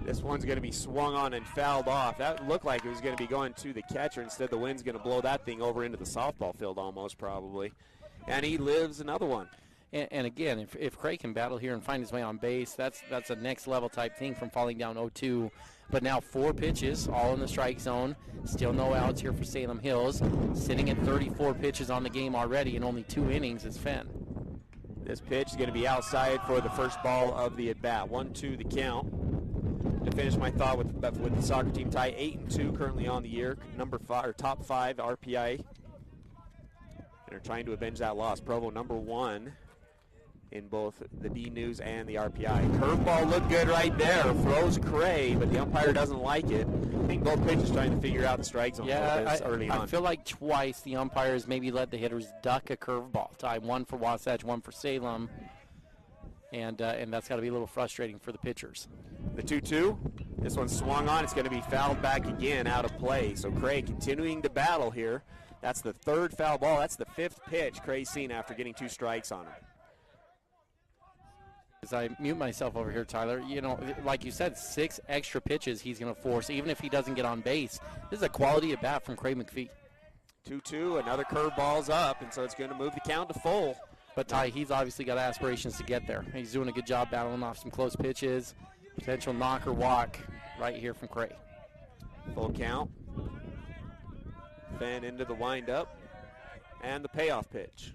This one's going to be swung on and fouled off. That looked like it was going to be going to the catcher. Instead, the wind's going to blow that thing over into the softball field almost, probably. And he lives another one. And again, if Craig can battle here and find his way on base, that's a next level type thing from falling down 0-2. But now 4 pitches, all in the strike zone. Still no outs here for Salem Hills. Sitting at 34 pitches on the game already in only 2 innings is Fenn. This pitch is going to be outside for the first ball of the at-bat. 1-2 the count. To finish my thought with the soccer team tie, 8-2 currently on the year. Top 5 RPI. And are trying to avenge that loss. Provo number 1. In both the D News and the RPI. Curveball looked good right there. Throws Cray, but the umpire doesn't like it. I think both pitchers trying to figure out the strike zone early on. I feel like twice the umpires maybe let the hitters duck a curveball. Tie 1 for Wasatch, 1 for Salem. And that's got to be a little frustrating for the pitchers. The 2-2. This one swung on. It's going to be fouled back again out of play. So Cray continuing to battle here. That's the 3rd foul ball. That's the 5th pitch Cray's seen after getting 2 strikes on him. As I mute myself over here, Tyler, you know, like you said, 6 extra pitches he's going to force, even if he doesn't get on base. This is a quality at bat from Craig McPhee. 2-2, another curveball's up, and so it's going to move the count to full. But Ty, he's obviously got aspirations to get there. He's doing a good job battling off some close pitches. Potential knock or walk right here from Cray. Full count. Fenn into the windup, and the payoff pitch.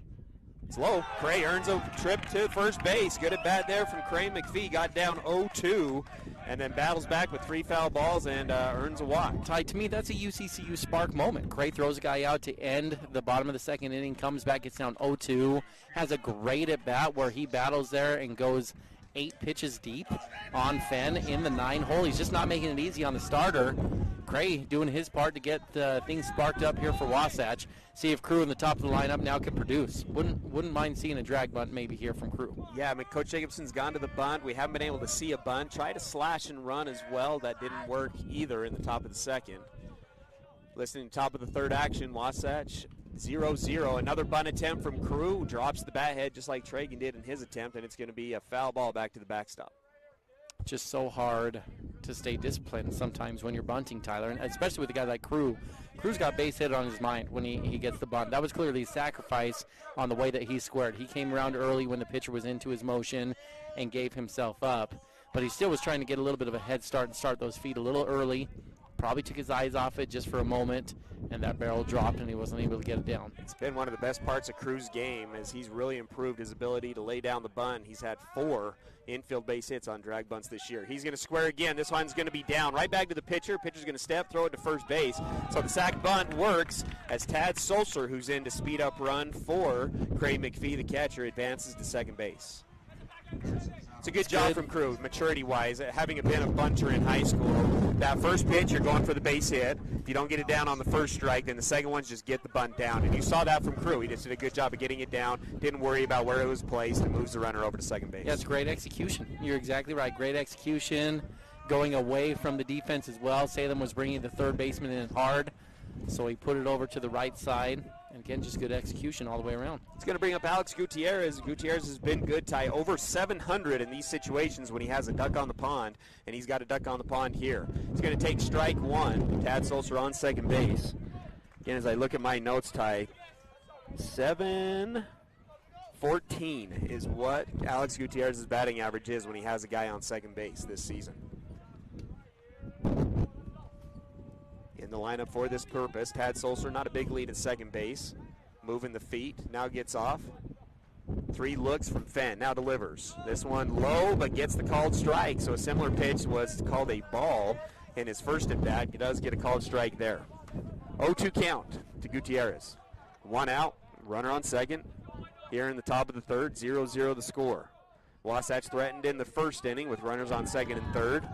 It's low. Cray earns a trip to first base. Good at bat there from Cray McPhee. Got down 0-2 and then battles back with 3 foul balls and earns a walk. Ty, to me, that's a UCCU spark moment. Cray throws a guy out to end the bottom of the 2nd inning, comes back, gets down 0-2, has a great at bat where he battles there and goes 8 pitches deep on Fenn in the 9 hole. He's just not making it easy on the starter. Cray doing his part to get things sparked up here for Wasatch. See if Crew in the top of the lineup now can produce. Wouldn't mind seeing a drag bunt maybe here from Crew. Yeah, I mean, Coach Jacobson's gone to the bunt. We haven't been able to see a bunt. Try to slash and run as well. That didn't work either in the top of the 2nd. Listening to top of the 3rd action, Wasatch 0-0. Another bunt attempt from Crew. Drops the bat head just like Tragan did in his attempt, and it's going to be a foul ball back to the backstop. Just so hard to stay disciplined sometimes when you're bunting, Tyler, and especially with a guy like Crew. Crew's got base hit on his mind when he gets the bunt. That was clearly a sacrifice on the way that he squared. He came around early when the pitcher was into his motion and gave himself up, but he still was trying to get a little bit of a head start and start those feet a little early. probably took his eyes off it just for a moment, and that barrel dropped and he wasn't able to get it down. It's been one of the best parts of Crew's game as he's really improved his ability to lay down the bunt. He's had 4 infield base hits on drag bunts this year. He's going to square again. This one's going to be down. Right back to the pitcher. Pitcher's going to step, throw it to first base. So the sack bunt works as Tad Solser, who's in to speed up run for Craig McPhee, the catcher, advances to second base. It's a good job from Crew, maturity-wise, having been a bunter in high school. That first pitch, you're going for the base hit. If you don't get it down on the first strike, then the second one's just get the bunt down. And you saw that from Crew. He just did a good job of getting it down, didn't worry about where it was placed, and moves the runner over to second base. Yeah, it's great execution. You're exactly right. Great execution, going away from the defense as well. Salem was bringing the third baseman in hard, so he put it over to the right side. And again, just good execution all the way around. It's going to bring up Alex Gutierrez. Gutierrez has been good, Ty. Over 700 in these situations when he has a duck on the pond, and he's got a duck on the pond here. He's going to take strike 1. Tad Solser on second base. Again, as I look at my notes, Ty, 714 is what Alex Gutierrez's batting average is when he has a guy on second base this season. In the lineup for this purpose, Tad Solser, not a big lead at second base. Moving the feet, now gets off. 3 looks from Fenn, now delivers. This one low, but gets the called strike. So a similar pitch was called a ball in his first at bat. He does get a called strike there. 0-2 count to Gutierrez. 1 out, runner on second. Here in the top of the third, 0-0 the score. Wasatch threatened in the first inning with runners on second and third.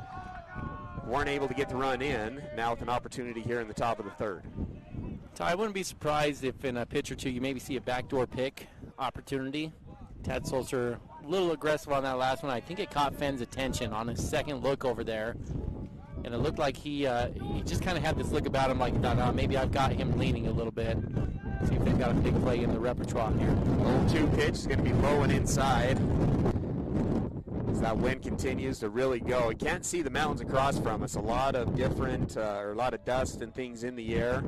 Weren't able to get the run in, now with an opportunity here in the top of the third. Ty, I wouldn't be surprised if in a pitch or two you maybe see a backdoor pick opportunity. Tad Solser a little aggressive on that last one. I think it caught Fenn's attention on his second look over there. And it looked like he just kind of had this look about him like, no, maybe I've got him leaning a little bit. See if they've got a big play in the repertoire here. 0-2 pitch is going to be low and inside. As that wind continues to really go. You can't see the mountains across from us. A lot of different, or a lot of dust and things in the air.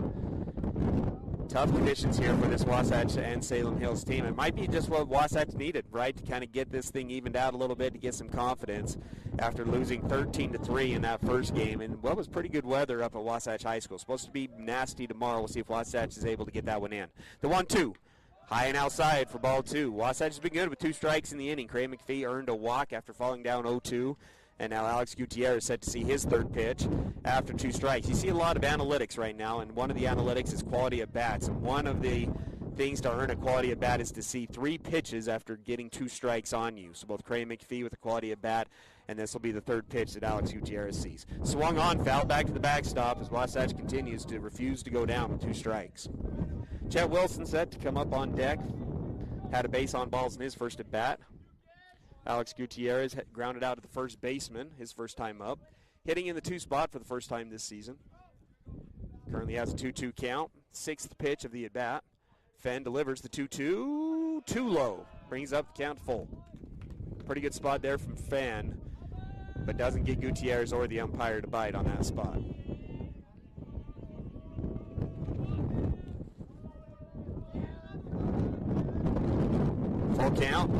Tough conditions here for this Wasatch and Salem Hills team. It might be just what Wasatch needed, right, to kind of get this thing evened out a little bit, to get some confidence after losing 13-3 in that first game. And what was pretty good weather up at Wasatch High School. Supposed to be nasty tomorrow. We'll see if Wasatch is able to get that one in. The 1-2. High and outside for ball 2. Wasatch has been good with 2 strikes in the inning. Craig McPhee earned a walk after falling down 0-2. And now Alex Gutierrez set to see his third pitch after 2 strikes. You see a lot of analytics right now, and one of the analytics is quality at bats. And one of the things to earn a quality at bat is to see 3 pitches after getting 2 strikes on you. So both Craig McPhee with a quality at bat, and this will be the third pitch that Alex Gutierrez sees. Swung on, foul back to the backstop as Wasatch continues to refuse to go down with 2 strikes. Chet Wilson set to come up on deck. Had a base on balls in his first at bat. Alex Gutierrez grounded out to the first baseman, his first time up. Hitting in the 2 spot for the first time this season. Currently has a 2-2 count. 6th pitch of the at bat. Fenn delivers the 2-2. Too low. Brings up the count full. Pretty good spot there from Fenn, but doesn't get Gutierrez or the umpire to bite on that spot. Full count.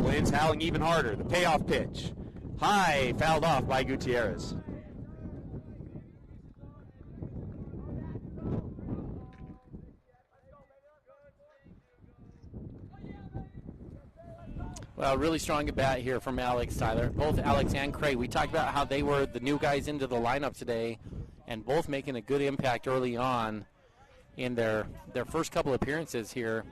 Wind's howling even harder. The payoff pitch. High, fouled off by Gutierrez. Well, really strong at bat here from Alex, Tyler. Both Alex and Craig. We talked about how they were the new guys into the lineup today, and both making a good impact early on in their first couple appearances here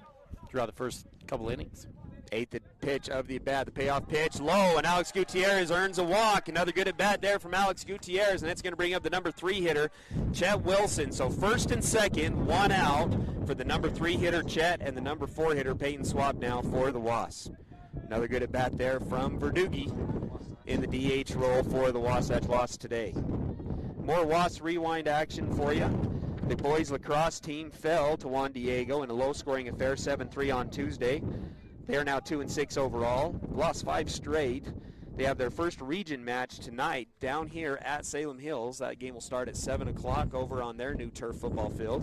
throughout the first couple innings. 8th pitch of the at-bat, the payoff pitch, low, and Alex Gutierrez earns a walk. Another good at-bat there from Alex Gutierrez, and that's going to bring up the number 3 hitter, Chet Wilson. So first and second, 1 out for the number 3 hitter, Chet, and the number 4 hitter, Payton Swapp, now for the Wasps. Another good at-bat there from Verdugi in the DH role for the Wasatch Wasps today. More Wasps rewind action for you. The boys lacrosse team fell to Juan Diego in a low-scoring affair, 7-3 on Tuesday. They are now 2-6 overall. Lost 5 straight. They have their first region match tonight down here at Salem Hills. That game will start at 7 o'clock over on their new turf football field.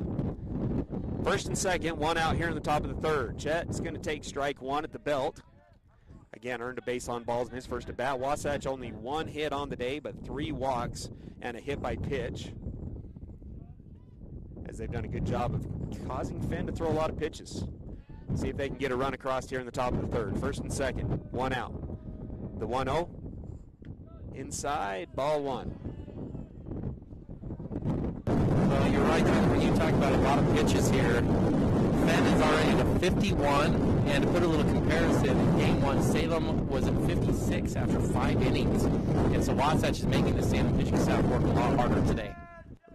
First and second, 1 out here in the top of the third. Chet's going to take strike 1 at the belt. Again, earned a base on balls in his first at bat. Wasatch only 1 hit on the day, but 3 walks and a hit by pitch. as they've done a good job of causing Fenn to throw a lot of pitches. See if they can get a run across here in the top of the third. First and second, one out. The 1-0. Inside, ball one. Well, you're right, Tyler. When you talk about a lot of pitches here, Fenn is already at 51, and to put a little comparison, in Game 1, Salem was at 56 after 5 innings, and so Wasatch is making the Salem pitching staff work a lot harder today.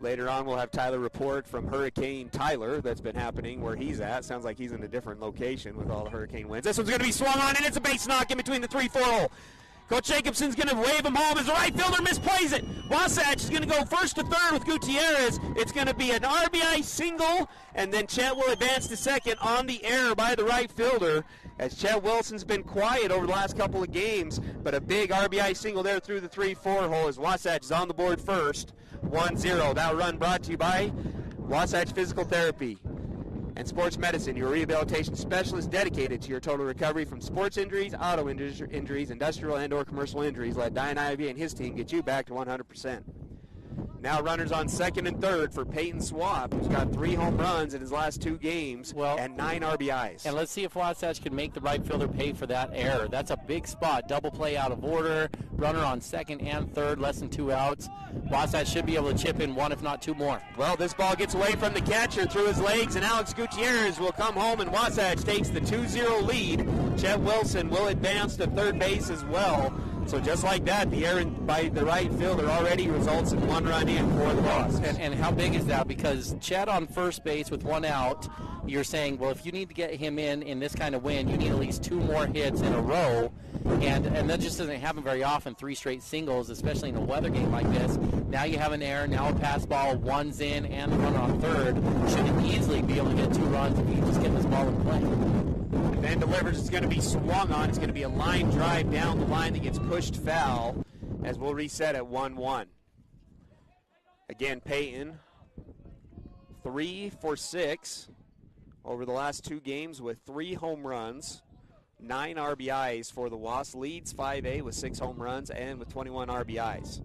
Later on, we'll have Tyler report from Hurricane Tyler that's been happening where he's at. Sounds like he's in a different location with all the Hurricane wins. This one's going to be swung on, and it's a base knock in between the 3-4 hole. Coach Jacobson's going to wave him home as the right fielder misplays it. Wasatch is going to go first to third with Gutierrez. It's going to be an RBI single, and then Chet will advance to second on the error by the right fielder, as Chet Wilson's been quiet over the last couple of games, but a big RBI single there through the 3-4 hole as Wasatch is on the board first. 1-0. That run brought to you by Wasatch Physical Therapy and Sports Medicine, your rehabilitation specialist dedicated to your total recovery from sports injuries, auto injuries, industrial and/or commercial injuries. Let Diane Ivey and his team get you back to 100%. Now runners on second and third for Payton Swapp, who's got 3 home runs in his last 2 games and 9 RBIs. And let's see if Wasatch can make the right fielder pay for that error. That's a big spot. Double play out of order. Runner on second and third, less than 2 outs. Wasatch should be able to chip in 1, if not 2 more. Well, this ball gets away from the catcher through his legs, and Alex Gutierrez will come home, and Wasatch takes the 2-0 lead. Chet Wilson will advance to third base as well. So just like that, the error by the right fielder already results in 1 run in for the Wasps. And how big is that? Because Chet on first base with 1 out, you're saying, well, if you need to get him in this kind of win, you need at least 2 more hits in a row. And that just doesn't happen very often, 3 straight singles, especially in a weather game like this. Now you have an error, now a pass ball, 1's in, and the runner on third. Should easily be able to get 2 runs if you just get this ball in play. Van delivers. It's going to be swung on. It's going to be a line drive down the line that gets pushed foul as we'll reset at 1-1. Again, Payton, 3 for 6 over the last 2 games with 3 home runs, 9 RBIs for the Wasps. Leads 5A with 6 home runs and with 21 RBIs.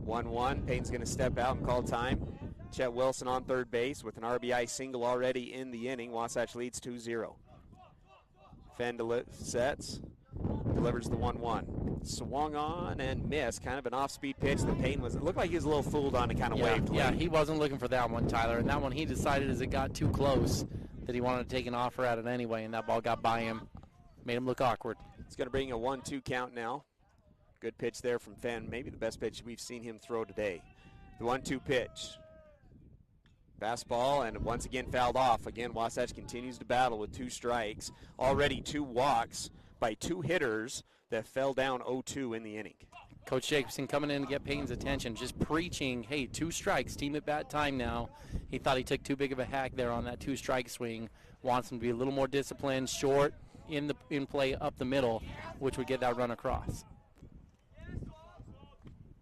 1-1. Payton's going to step out and call time. Chet Wilson on third base with an RBI single already in the inning. Wasatch leads 2-0. Fenn sets, delivers the 1-1. Swung on and missed. Kind of an off-speed pitch that Payton it looked like he was a little fooled on and kind of waved. Yeah, he wasn't looking for that one, Tyler. And that one he decided as it got too close that he wanted to take an offer at it anyway, and that ball got by him. Made him look awkward. It's going to bring a 1-2 count now. Good pitch there from Fenn. Maybe the best pitch we've seen him throw today. The 1-2 pitch. Fastball, and once again fouled off. Again, Wasatch continues to battle with 2 strikes. Already 2 walks by 2 hitters that fell down 0-2 in the inning. Coach Jacobson coming in to get Payton's attention, just preaching, hey, 2 strikes, team at bat time now. He thought he took too big of a hack there on that 2-strike swing. Wants him to be a little more disciplined, short, in play up the middle, which would get that run across.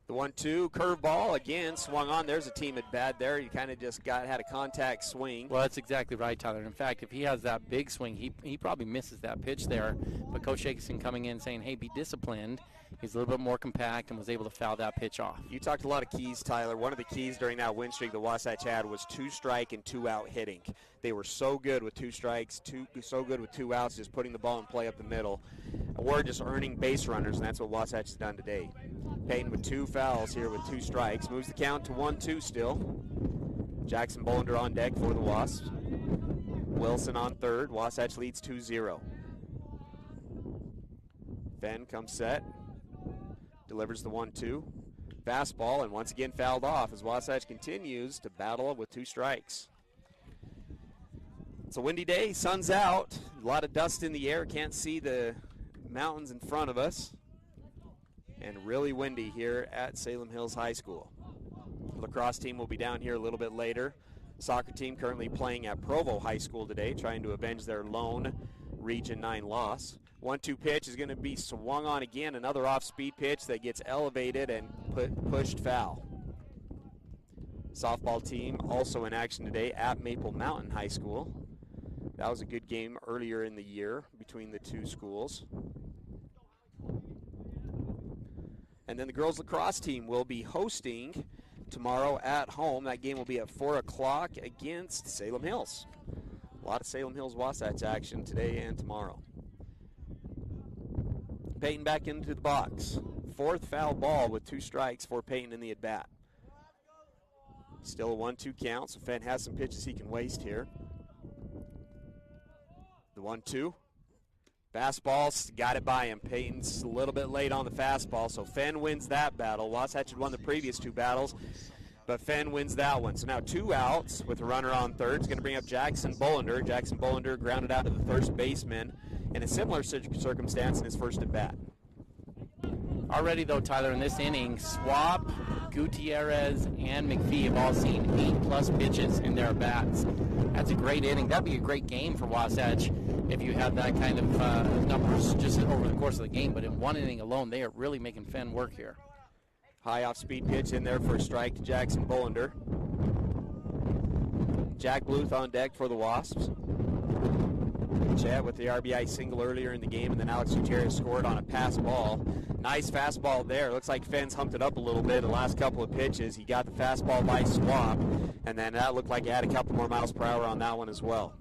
The 1-2 curveball again swung on. There's a team at bat there. He kind of just had a contact swing. Well, that's exactly right, Tyler. In fact, if he has that big swing, he probably misses that pitch there. But Coach Jacobson coming in saying, hey, be disciplined. He's a little bit more compact and was able to foul that pitch off. You talked a lot of keys, Tyler. One of the keys during that win streak the Wasatch had was 2-strike and 2-out hitting. They were so good with 2 strikes, so good with 2 outs, just putting the ball in play up the middle. Or just earning base runners, and that's what Wasatch has done today. Payton with 2 fouls here with 2 strikes. Moves the count to 1-2 still. Jackson Bollinger on deck for the Wasps. Wilson on third. Wasatch leads 2-0. Fenn comes set. Delivers the 1-2. Fastball, and once again fouled off as Wasatch continues to battle with 2 strikes. It's a windy day. Sun's out. A lot of dust in the air. Can't see the mountains in front of us. And really windy here at Salem Hills High School. The lacrosse team will be down here a little bit later. Soccer team currently playing at Provo High School today, trying to avenge their lone Region 9 loss. 1-2 pitch is going to be swung on again. Another off-speed pitch that gets elevated and pushed foul. Softball team also in action today at Maple Mountain High School. That was a good game earlier in the year between the 2 schools. And then the girls lacrosse team will be hosting tomorrow at home. That game will be at 4 o'clock against Salem Hills. A lot of Salem Hills Wasatch action today and tomorrow. Payton back into the box. 4th foul ball with 2 strikes for Payton in the at-bat. Still a 1-2 count, so Fenn has some pitches he can waste here. The 1-2. Fastball, got it by him. Payton's a little bit late on the fastball, so Fenn wins that battle. Wasatch had won the previous 2 battles, but Fenn wins that one. So now 2 outs with a runner on third. It's going to bring up Jackson Bullender. Jackson Bullender grounded out to the first baseman in a similar circumstance in his first at-bat. Already, though, Tyler, in this inning, Swapp, Gutierrez, and McPhee have all seen 8+ pitches in their bats. That's a great inning. That'd be a great game for Wasatch if you have that kind of numbers just over the course of the game. But in one inning alone, they are really making Fenn work here. High off-speed pitch in there for a strike to Jackson Bullender. Jack Bluth on deck for the Wasps. Chet with the RBI single earlier in the game, and then Alex Gutierrez scored on a pass ball. Nice fastball there. Looks like Fenn's humped it up a little bit the last couple of pitches. He got the fastball by Swapp, and then that looked like he had a couple more miles per hour on that one as well.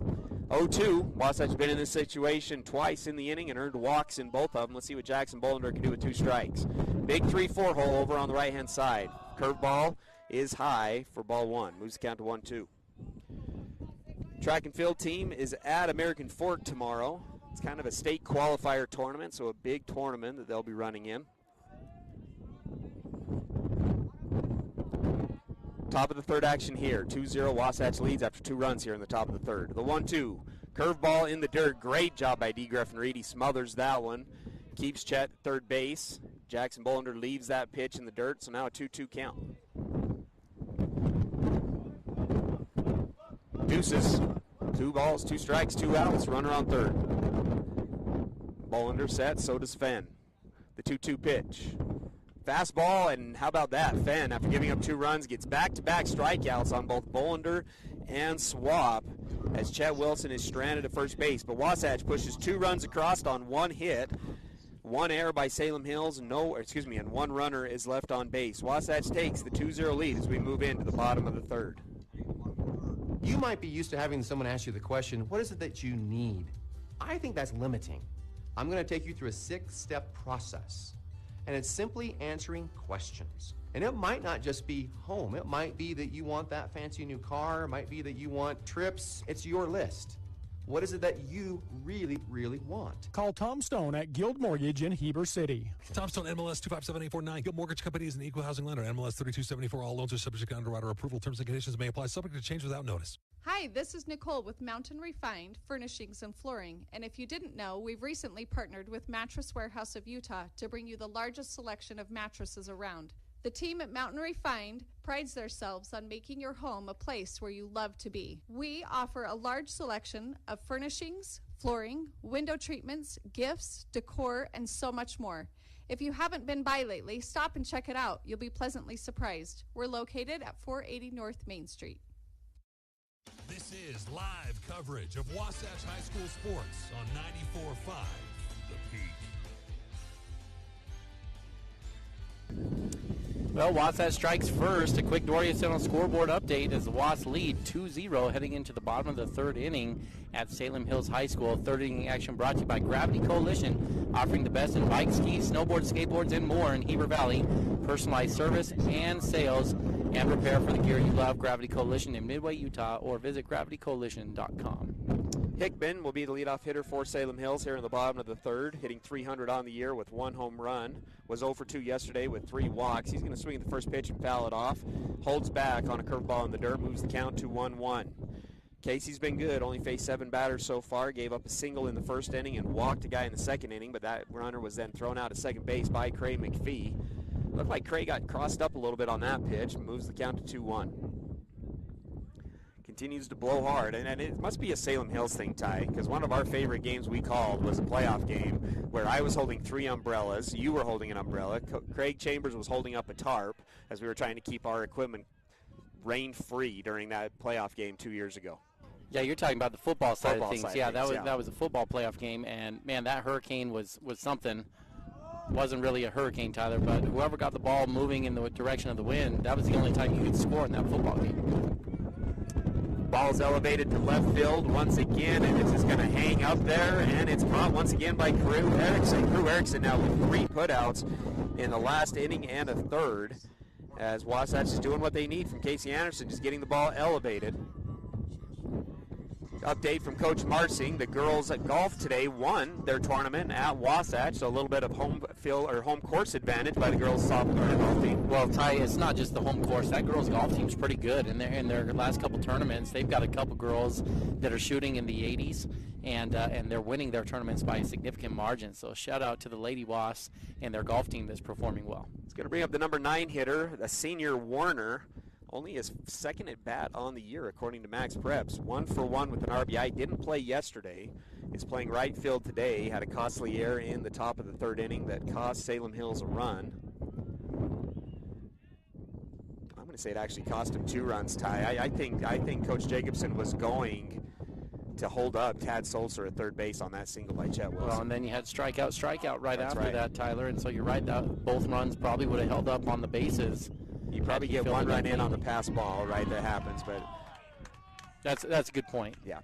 0-2. Wasatch been in this situation twice in the inning and earned walks in both of them. Let's see what Jackson Bullender can do with 2 strikes. Big 3-4 hole over on the right-hand side. Curveball is high for ball 1. Moves the count to 1-2. Track and field team is at American Fork tomorrow. It's kind of a state qualifier tournament, so a big tournament that they'll be running in. Top of the third action here. 2-0 Wasatch leads after 2 runs here in the top of the third. The 1-2. Curveball in the dirt. Great job by D. Griffin Reed. He smothers that one. Keeps Chet at third base. Jackson Bullender leaves that pitch in the dirt, so now a 2-2 count. Deuces. 2 balls, 2 strikes, 2 outs. Runner on third. Bullender set, so does Fenn. The 2-2 pitch. Fastball, and how about that? Fenn, after giving up 2 runs, gets back-to-back strikeouts on both Bullender and Swapp as Chet Wilson is stranded at first base. But Wasatch pushes 2 runs across on 1 hit. 1 error by Salem Hills, and 1 runner is left on base. Wasatch takes the 2-0 lead as we move into the bottom of the third. You might be used to having someone ask you the question, what is it that you need? I think that's limiting. I'm going to take you through a 6-step process, and it's simply answering questions. And it might not just be home. It might be that you want that fancy new car. It might be that you want trips. It's your list. What is it that you really, really want? Call Tom Stone at Guild Mortgage in Heber City. Tom Stone, MLS 257849. Guild Mortgage Company is an equal housing lender. MLS 3274. All loans are subject to underwriter approval. Terms and conditions may apply. Subject to change without notice. Hi, this is Nicole with Mountain Refined Furnishings and Flooring. And if you didn't know, we've recently partnered with Mattress Warehouse of Utah to bring you the largest selection of mattresses around. The team at Mountain Refined prides themselves on making your home a place where you love to be. We offer a large selection of furnishings, flooring, window treatments, gifts, decor, and so much more. If you haven't been by lately, stop and check it out. You'll be pleasantly surprised. We're located at 480 North Main Street. This is live coverage of Wasatch High School sports on 94.5 The Peak. Well, Wasatch strikes first. A quick Doria Central scoreboard update as the Wasps lead 2-0 heading into the bottom of the third inning at Salem Hills High School. Third inning action brought to you by Gravity Coalition, offering the best in bikes, skis, snowboards, skateboards, and more in Heber Valley. Personalized service and sales and repair for the gear you love. Gravity Coalition in Midway, Utah, or visit gravitycoalition.com. Hickman will be the leadoff hitter for Salem Hills here in the bottom of the third, hitting .300 on the year with 1 home run. Was 0 for 2 yesterday with 3 walks. He's going to swing the first pitch and foul it off. Holds back on a curveball in the dirt, moves the count to 1-1. Casey's been good, only faced 7 batters so far. Gave up a single in the first inning and walked a guy in the second inning, but that runner was then thrown out at second base by Craig McPhee. Looked like Craig got crossed up a little bit on that pitch, moves the count to 2-1. Continues to blow hard, and it must be a Salem Hills thing, Ty, because one of our favorite games we called was a playoff game where I was holding 3 umbrellas, you were holding an umbrella, Craig Chambers was holding up a tarp as we were trying to keep our equipment rain-free during that playoff game 2 years ago. Yeah, you're talking about the football side of things. That was a football playoff game, and man, that hurricane was something. wasn't really a hurricane, Tyler, but whoever got the ball moving in the direction of the wind, that was the only time you could score in that football game. Ball's elevated to left field once again, and it's just going to hang up there, and it's caught once again by Crew Erickson. Crew Erickson now with 3 putouts in the last inning and a third, as Wasatch is doing what they need from Casey Anderson, just getting the ball elevated. Update from Coach Marsing. The girls at golf today won their tournament at Wasatch, so a little bit of home field or home course advantage by the girls softball golf team. Well, Ty, it's not just the home course. That girls golf team's pretty good. In their last couple tournaments, they've got a couple girls that are shooting in the 80s, and they're winning their tournaments by a significant margin. So shout out to the Lady Wasps and their golf team that's performing well. It's going to bring up the number 9 hitter, the senior Warner. Only his second at bat on the year, according to Max Preps. 1 for 1 with an RBI. Didn't play yesterday. Is playing right field today. Had a costly error in the top of the 3rd inning that cost Salem Hills a run. I'm going to say it actually cost him 2 runs, Ty. I think Coach Jacobson was going to hold up Tad Solser at third base on that single by Chet Wilson. Well, and then you had strikeout right That's after right. that, Tyler. And so you're right, that both runs probably would have held up on the bases. You probably get 1 run in on the pass ball, right? That happens, but that's a good point. Yeah.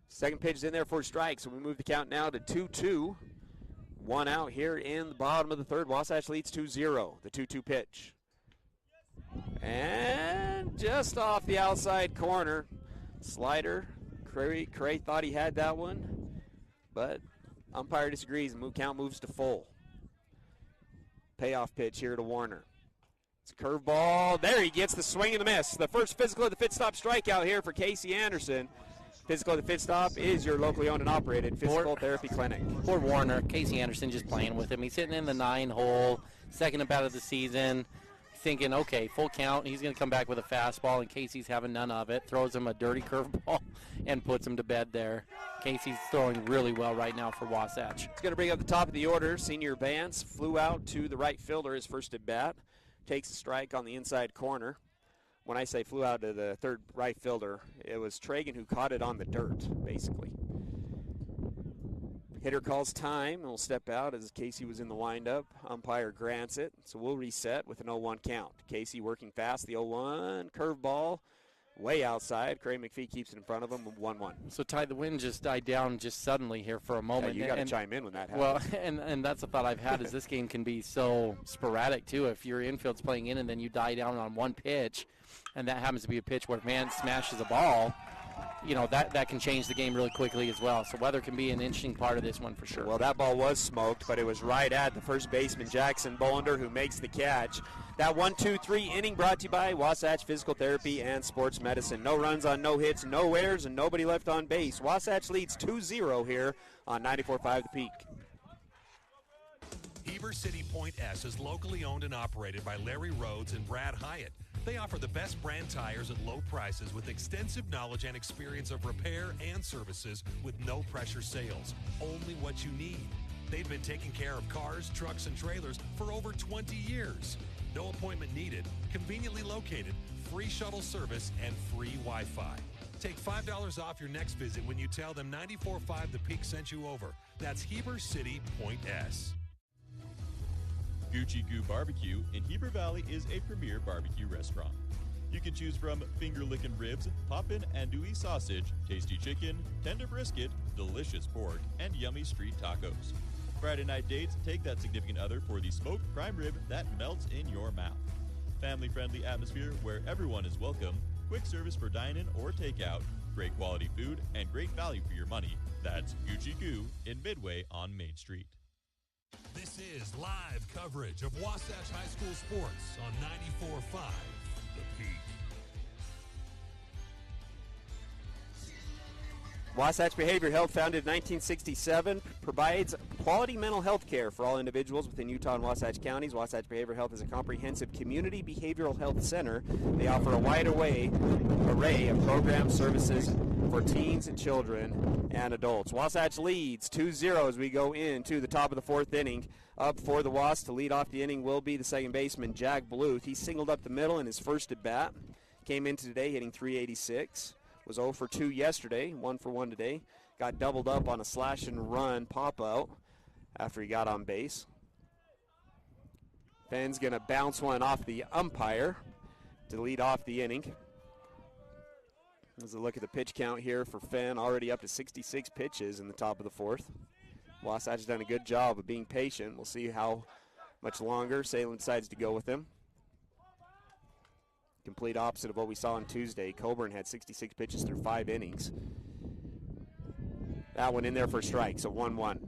Second pitch is in there for a strike, so we move the count now to 2-2. 1 out here in the bottom of the 3rd. Wasatch leads 2-0. The 2-2 pitch. And just off the outside corner. Slider. Cray thought he had that one, but umpire disagrees and count moves to full. Payoff pitch here to Warner. It's a curveball. There he gets the swing and the miss. The first physical at the Fit Stop strikeout here for Casey Anderson. Physical at the Fit Stop is your locally owned and operated physical therapy clinic. Poor Warner. Casey Anderson just playing with him. He's hitting in the 9 hole, second at bat of the season. Thinking, okay, full count. He's going to come back with a fastball, and Casey's having none of it. Throws him a dirty curveball and puts him to bed there. Casey's throwing really well right now for Wasatch. It's going to bring up the top of the order. Senior Vance flew out to the right fielder, his first at bat. Takes a strike on the inside corner. When I say flew out to the 3rd right fielder, it was Tragan who caught it on the dirt, basically. Hitter calls time and will step out as Casey was in the windup. Umpire grants it, so we'll reset with an 0-1 count. Casey working fast, the 0-1, curveball, way outside. Craig McPhee keeps it in front of him, 1-1. So, Ty, the wind just died down just suddenly here for a moment. Yeah, you got to chime in when that happens. Well, and that's the thought I've had is this game can be so sporadic, too. If your infield's playing in and then you die down on one pitch, and that happens to be a pitch where a man smashes a ball, you know, that can change the game really quickly as well. So weather can be an interesting part of this one for sure. Well, that ball was smoked, but it was right at the first baseman, Jackson Bolander, who makes the catch. That 1-2-3 inning brought to you by Wasatch Physical Therapy and Sports Medicine. No runs on no hits, no errors, and nobody left on base. Wasatch leads 2-0 here on 94.5 The Peak. Heber City Point S is locally owned and operated by Larry Rhodes and Brad Hyatt. They offer the best brand tires at low prices with extensive knowledge and experience of repair and services with no pressure sales. Only what you need. They've been taking care of cars, trucks, and trailers for over 20 years. No appointment needed, conveniently located, free shuttle service, and free Wi-Fi. Take $5 off your next visit when you tell them 94.5 The Peak sent you over. That's Heber City Point S. Gucci Goo Barbecue in Heber Valley is a premier barbecue restaurant. You can choose from finger-licking ribs, poppin' andouille sausage, tasty chicken, tender brisket, delicious pork, and yummy street tacos. Friday night dates, take that significant other for the smoked prime rib that melts in your mouth. Family-friendly atmosphere where everyone is welcome, quick service for dine-in or takeout, great quality food, and great value for your money. That's Gucci Goo in Midway on Main Street. This is live coverage of Wasatch High School sports on 94.5 The Peak. Wasatch Behavior Health, founded in 1967, provides quality mental health care for all individuals within Utah and Wasatch counties. Wasatch Behavior Health is a comprehensive community behavioral health center. They offer a wide array of programs, services for teens and children and adults. Wasatch leads 2-0 as we go into the top of the 4th inning. Up for the Wasps to lead off the inning will be the second baseman, Jack Bluth. He singled up the middle in his first at bat. Came into today hitting .386. Was 0 for 2 yesterday, 1 for 1 today. Got doubled up on a slash and run pop out after he got on base. Fenn's going to bounce one off the umpire to lead off the inning. As a look at the pitch count here for Fenn, already up to 66 pitches in the top of the fourth. Wasatch has done a good job of being patient. We'll see how much longer Salem decides to go with him. Complete opposite of what we saw on Tuesday. Coburn had 66 pitches through 5 innings. That one in there for a strike, so 1-1.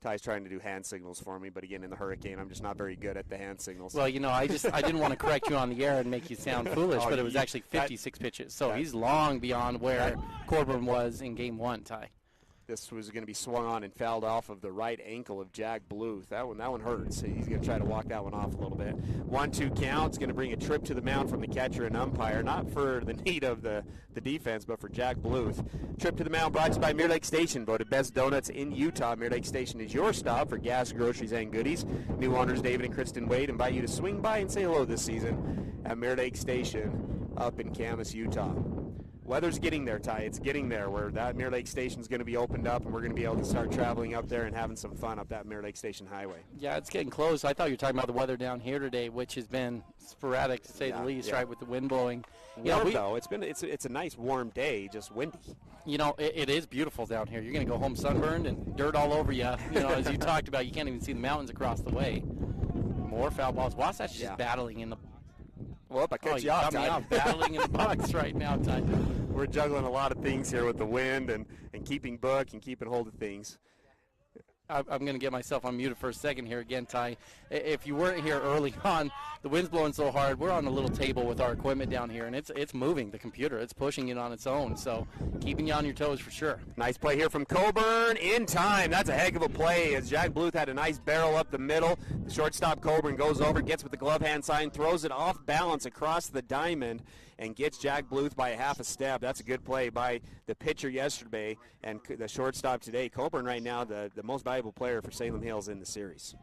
Ty's trying to do hand signals for me, but again, in the hurricane, I'm just not very good at the hand signals. Well, I didn't want to correct you on the air and make you sound foolish, but it was actually 56 pitches. So he's long beyond where Coburn was in game 1, Ty. This was going to be swung on and fouled off of the right ankle of Jack Bluth. That one hurts. He's going to try to walk that one off a little bit. 1-2 count. It's going to bring a trip to the mound from the catcher and umpire, not for the need of the defense, but for Jack Bluth. Trip to the mound brought to you by Mirror Lake Station, voted best donuts in Utah. Mirror Lake Station is your stop for gas, groceries, and goodies. New owners David and Kristen Wade invite you to swing by and say hello this season at Mirror Lake Station up in Camas, Utah. Weather's getting there, Ty. It's getting there where that Mirror Lake Station is going to be opened up, and we're going to be able to start traveling up there and having some fun up that Mirror Lake Station highway. Yeah, it's getting close. I thought you were talking about the weather down here today, which has been sporadic to say the least, right, with the wind blowing. Warm, though. It's a nice warm day, just windy. It is beautiful down here. You're going to go home sunburned and dirt all over you. As you talked about, you can't even see the mountains across the way. More foul balls. Wasatch is just battling in the. Well, I cut you off, Ty. Battling in the box right now, Ty. We're juggling a lot of things here with the wind and keeping book and keeping hold of things. I'm going to get myself unmuted for a second here again, Ty. If you weren't here early on, the wind's blowing so hard. We're on a little table with our equipment down here, and it's moving, the computer. It's pushing it on its own, so keeping you on your toes for sure. Nice play here from Coburn in time. That's a heck of a play as Jack Bluth had a nice barrel up the middle. The shortstop Coburn goes over, gets with the glove hand sign, throws it off balance across the diamond, and gets Jack Bluth by a half a step. That's a good play by the pitcher yesterday and the shortstop today. Coburn right now the most valuable player for Salem Hills in the series.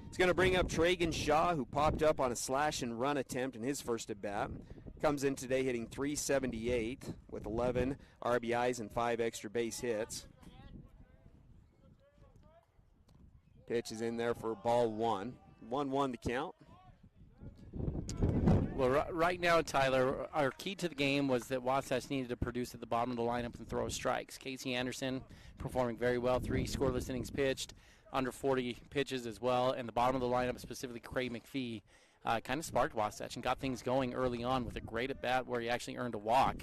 It's going to bring up Tragan Shaw, who popped up on a slash and run attempt in his first at bat. Comes in today hitting .378 with 11 RBIs and 5 extra base hits. Pitch is in there for ball 1. 1-1 the count. Well, right now, Tyler, our key to the game was that Wasatch needed to produce at the bottom of the lineup and throw strikes. Casey Anderson performing very well, 3 scoreless innings pitched, under 40 pitches as well, and the bottom of the lineup, specifically Craig McPhee, kind of sparked Wasatch and got things going early on with a great at-bat where he actually earned a walk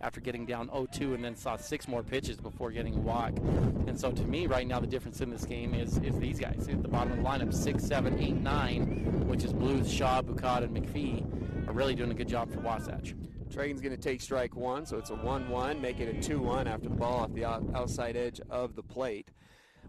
after getting down 0-2 and then saw 6 more pitches before getting a walk. And so to me right now the difference in this game is these guys. At the bottom of the lineup, 6, 7, 8, 9, which is Bluth, Shaw, Bucad, and McPhee, are really doing a good job for Wasatch. Tragan's going to take strike 1, so it's a 1-1, make it a 2-1 after the ball off the outside edge of the plate.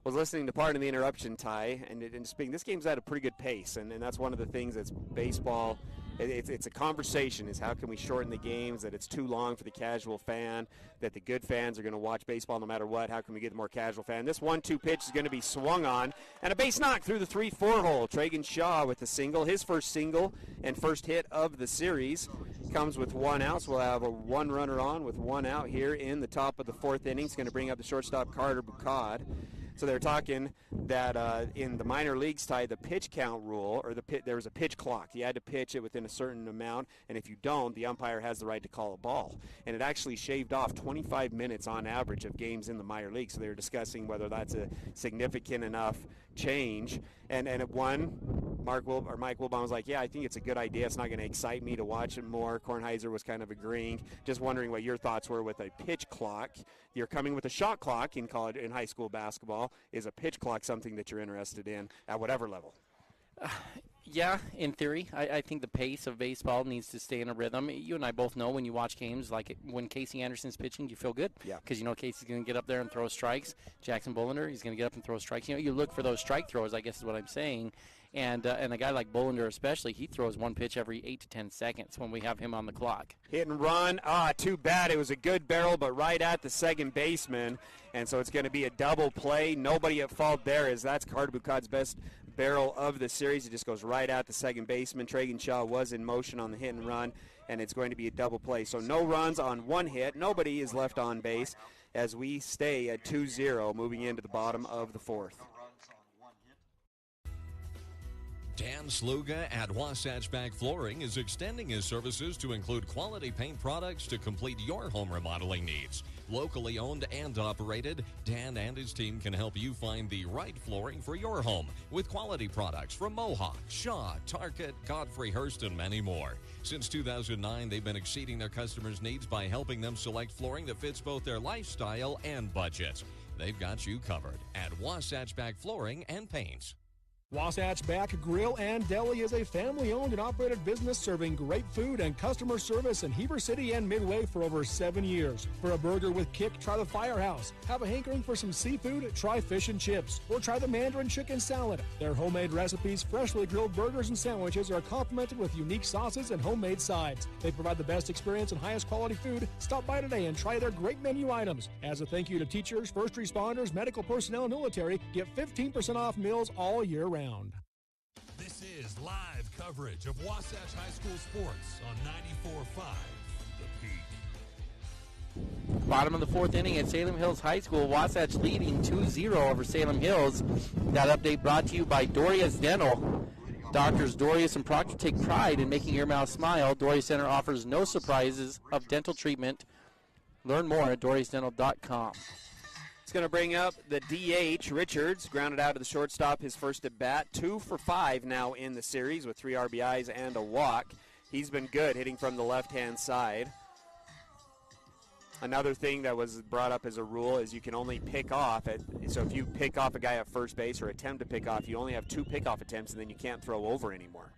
Was listening to part of the interruption, Ty, and speaking, this game's at a pretty good pace, and that's one of the things that's baseball. It's a conversation, is how can we shorten the games, that it's too long for the casual fan, that the good fans are going to watch baseball no matter what. How can we get the more casual fan? This 1-2 pitch is going to be swung on, and a base knock through the 3-4 hole. Tragan Shaw with the single, his first single and first hit of the series. Comes with 1 out, so we'll have a 1 runner on with 1 out here in the top of the 4th inning. It's going to bring up the shortstop Carter Bucad. So they're talking that in the minor leagues, Ty, the pitch count rule, or there was a pitch clock. You had to pitch it within a certain amount, and if you don't, the umpire has the right to call a ball. And it actually shaved off 25 minutes on average of games in the minor leagues. So they were discussing whether that's a significant enough change. And at one, Mike Wilbaum was like, yeah, I think it's a good idea. It's not going to excite me to watch it more. Kornheiser was kind of agreeing. Just wondering what your thoughts were with a pitch clock. You're coming with a shot clock in college, in high school basketball. Is a pitch clock something that you're interested in at whatever level? Yeah, in theory. I think the pace of baseball needs to stay in a rhythm. You and I both know when you watch games, like when Casey Anderson's pitching, you feel good. Yeah. Because you know Casey's going to get up there and throw strikes. Jackson Bullender, he's going to get up and throw strikes. You look for those strike throws, I guess is what I'm saying. And a guy like Bullender especially, he throws one pitch every 8 to 10 seconds when we have him on the clock. Hit and run. Too bad. It was a good barrel, but right at the second baseman. And so it's going to be a double play. Nobody at fault there, as that's Carter Bucad's best barrel of the series. It just goes right at the second baseman. Tragan Shaw was in motion on the hit and run, and it's going to be a double play. So no runs on 1 hit. Nobody is left on base. as we stay at 2-0 moving into the bottom of the fourth. Dan Sluga at Wasatch Flooring is extending his services to include quality paint products to complete your home remodeling needs. Locally owned and operated, Dan and his team can help you find the right flooring for your home with quality products from Mohawk, Shaw, Target, Godfrey Hirst, and many more. Since 2009, they've been exceeding their customers' needs by helping them select flooring that fits both their lifestyle and budget. They've got you covered at Wasatch Flooring and Paints. Wasatch Back Grill and Deli is a family-owned and operated business serving great food and customer service in Heber City and Midway for over 7 years. For a burger with kick, try the Firehouse. Have a hankering for some seafood? Try fish and chips. Or try the Mandarin chicken salad. Their homemade recipes, freshly grilled burgers and sandwiches are complemented with unique sauces and homemade sides. They provide the best experience and highest quality food. Stop by today and try their great menu items. As a thank you to teachers, first responders, medical personnel, and military, get 15% off meals all year round. This is live coverage of Wasatch High School sports on 94.5 The Peak. Bottom of the fourth inning at Salem Hills High School. Wasatch leading 2-0 over Salem Hills. That update brought to you by Doria's Dental. Doctors Dorius and Proctor take pride in making your mouth smile. Dorius Center offers no surprises of dental treatment. Learn more at doriusdental.com. It's going to bring up the DH, Richards, grounded out to the shortstop, his first at bat. 2 for 5 now in the series with 3 RBIs and a walk. He's been good hitting from the left-hand side. Another thing that was brought up as a rule is you can only pick off. So if you pick off a guy at first base or attempt to pick off, you only have 2 pickoff attempts, and then you can't throw over anymore,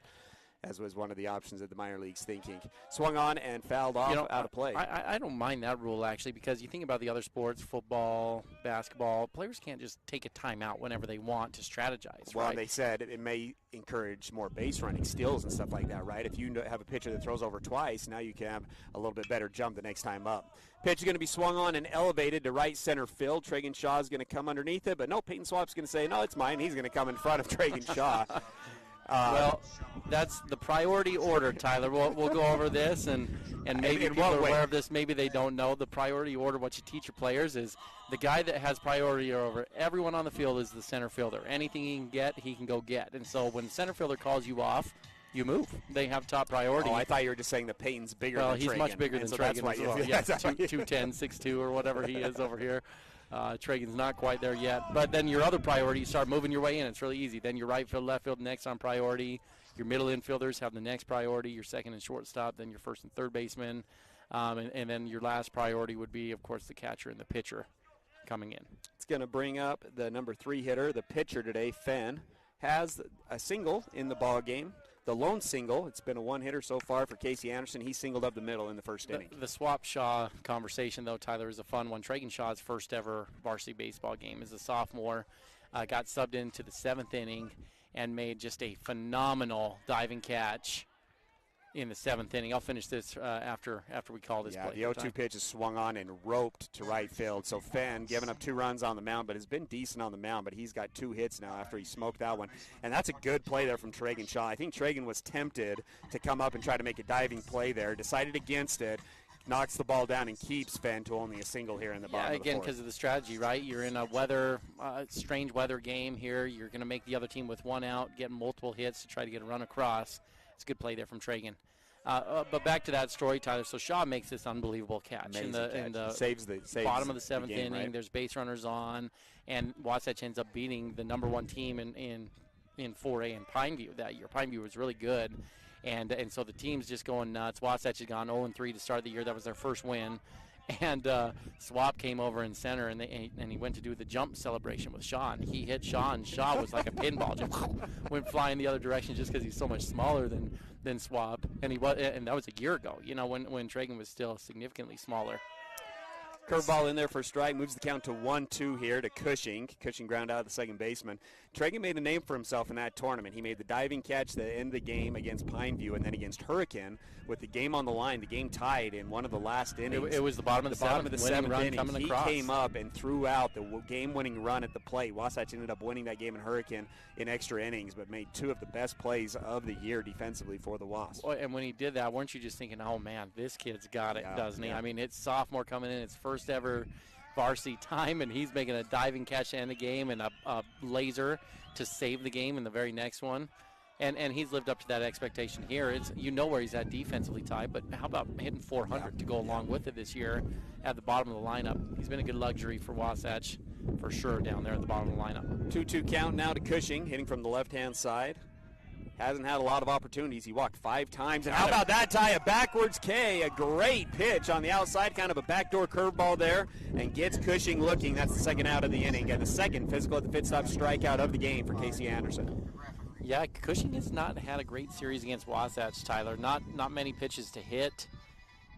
as was one of the options that the minor leagues thinking. Swung on and fouled off, out of play. I don't mind that rule, actually, because you think about the other sports, football, basketball, players can't just take a timeout whenever they want to strategize, Well, right? they said it may encourage more base running, steals and stuff like that, right? If you have a pitcher that throws over twice, now you can have a little bit better jump the next time up. Pitch is going to be swung on and elevated to right center field. Tragan Shaw is going to come underneath it, but no, Payton Swapp's going to say, no, it's mine. He's going to come in front of Tragan Shaw. Well, that's the priority order, Tyler. We'll go over this, and maybe people are aware of this. Maybe they don't know. The priority order, what you teach your players, is the guy that has priority over everyone on the field is the center fielder. Anything he can get, he can go get. And so when the center fielder calls you off, you move. They have top priority. Oh, I thought you were just saying that Payton's bigger than Tragan. Well, he's much bigger than Tragan as well. Yeah, 210, 6'2", or whatever he is over here. Tragan's not quite there yet. But then your other priority, you start moving your way in. It's really easy. Then your right field, left field next on priority. Your middle infielders have the next priority. Your second and shortstop, then your first and third baseman. And then your last priority would be, of course, the catcher and the pitcher coming in. It's going to bring up the number 3 hitter, the pitcher today, Fenn, has a single in the ball game. The lone single, it's been a one-hitter so far for Casey Anderson. He singled up the middle in the first inning. The Swapp-Shaw conversation, though, Tyler, is a fun one. Tragan Shaw's first ever varsity baseball game as a sophomore. Got subbed into the 7th inning and made just a phenomenal diving catch in the 7th inning. I'll finish this after we call this play. The 0-2 pitch is swung on and roped to right field. So Fenn giving up 2 runs on the mound, but has been decent on the mound, but he's got 2 hits now after he smoked that one. And that's a good play there from Tragan Shaw. I think Tragan was tempted to come up and try to make a diving play there, decided against it, knocks the ball down and keeps Fenn to only a single here in the bottom of the again, fourth. because of the strategy, right? You're in a strange weather game here. You're going to make the other team with 1 out, get multiple hits to try to get a run across. It's a good play there from Tragan. But back to that story, Tyler. So Shaw makes this unbelievable catch. In the saves bottom of the 7th game, inning. right? There's base runners on, and Wasatch ends up beating the number 1 team in 4A in Pineview that year. Pineview was really good, and so the team's just going nuts. Wasatch had gone 0-3 to start the year. That was their first win. And Swapp came over in center, and he went to do the jump celebration with Shaw, and he hit Shaw, and Shaw was like a pinball, just went flying the other direction just because he's so much smaller than Swapp, and that was a year ago, when Tragan was still significantly smaller. Curveball in there for a strike, moves the count to 1-2 here to Cushing. Cushing ground out the second baseman. Tragan made a name for himself in that tournament. He made the diving catch to end the game against Pineview and then against Hurricane with the game on the line, the game tied in one of the last innings. It was the bottom of the 7th inning. coming he across. Came up and threw out the game-winning run at the plate. Wasatch ended up winning that game in Hurricane in extra innings, but made 2 of the best plays of the year defensively for the Wasps. Well, and when he did that, weren't you just thinking, oh, man, this kid's got it, doesn't he? Yeah. I mean, it's sophomore coming in, it's first ever varsity time, and he's making a diving catch to end the game and a laser to save the game in the very next one. And he's lived up to that expectation here. Where he's at defensively, Ty, but how about hitting 400 to go along with it this year at the bottom of the lineup? He's been a good luxury for Wasatch for sure down there at the bottom of the lineup. 2-2 count now to Cushing, hitting from the left-hand side. Hasn't had a lot of opportunities. He walked 5 times. And how about that, Ty? A backwards K, a great pitch on the outside, kind of a backdoor curveball there, and gets Cushing looking. That's the second out of the inning, and the second physical at the pit stop strikeout of the game for Casey Anderson. Yeah, Cushing has not had a great series against Wasatch, Tyler. Not many pitches to hit,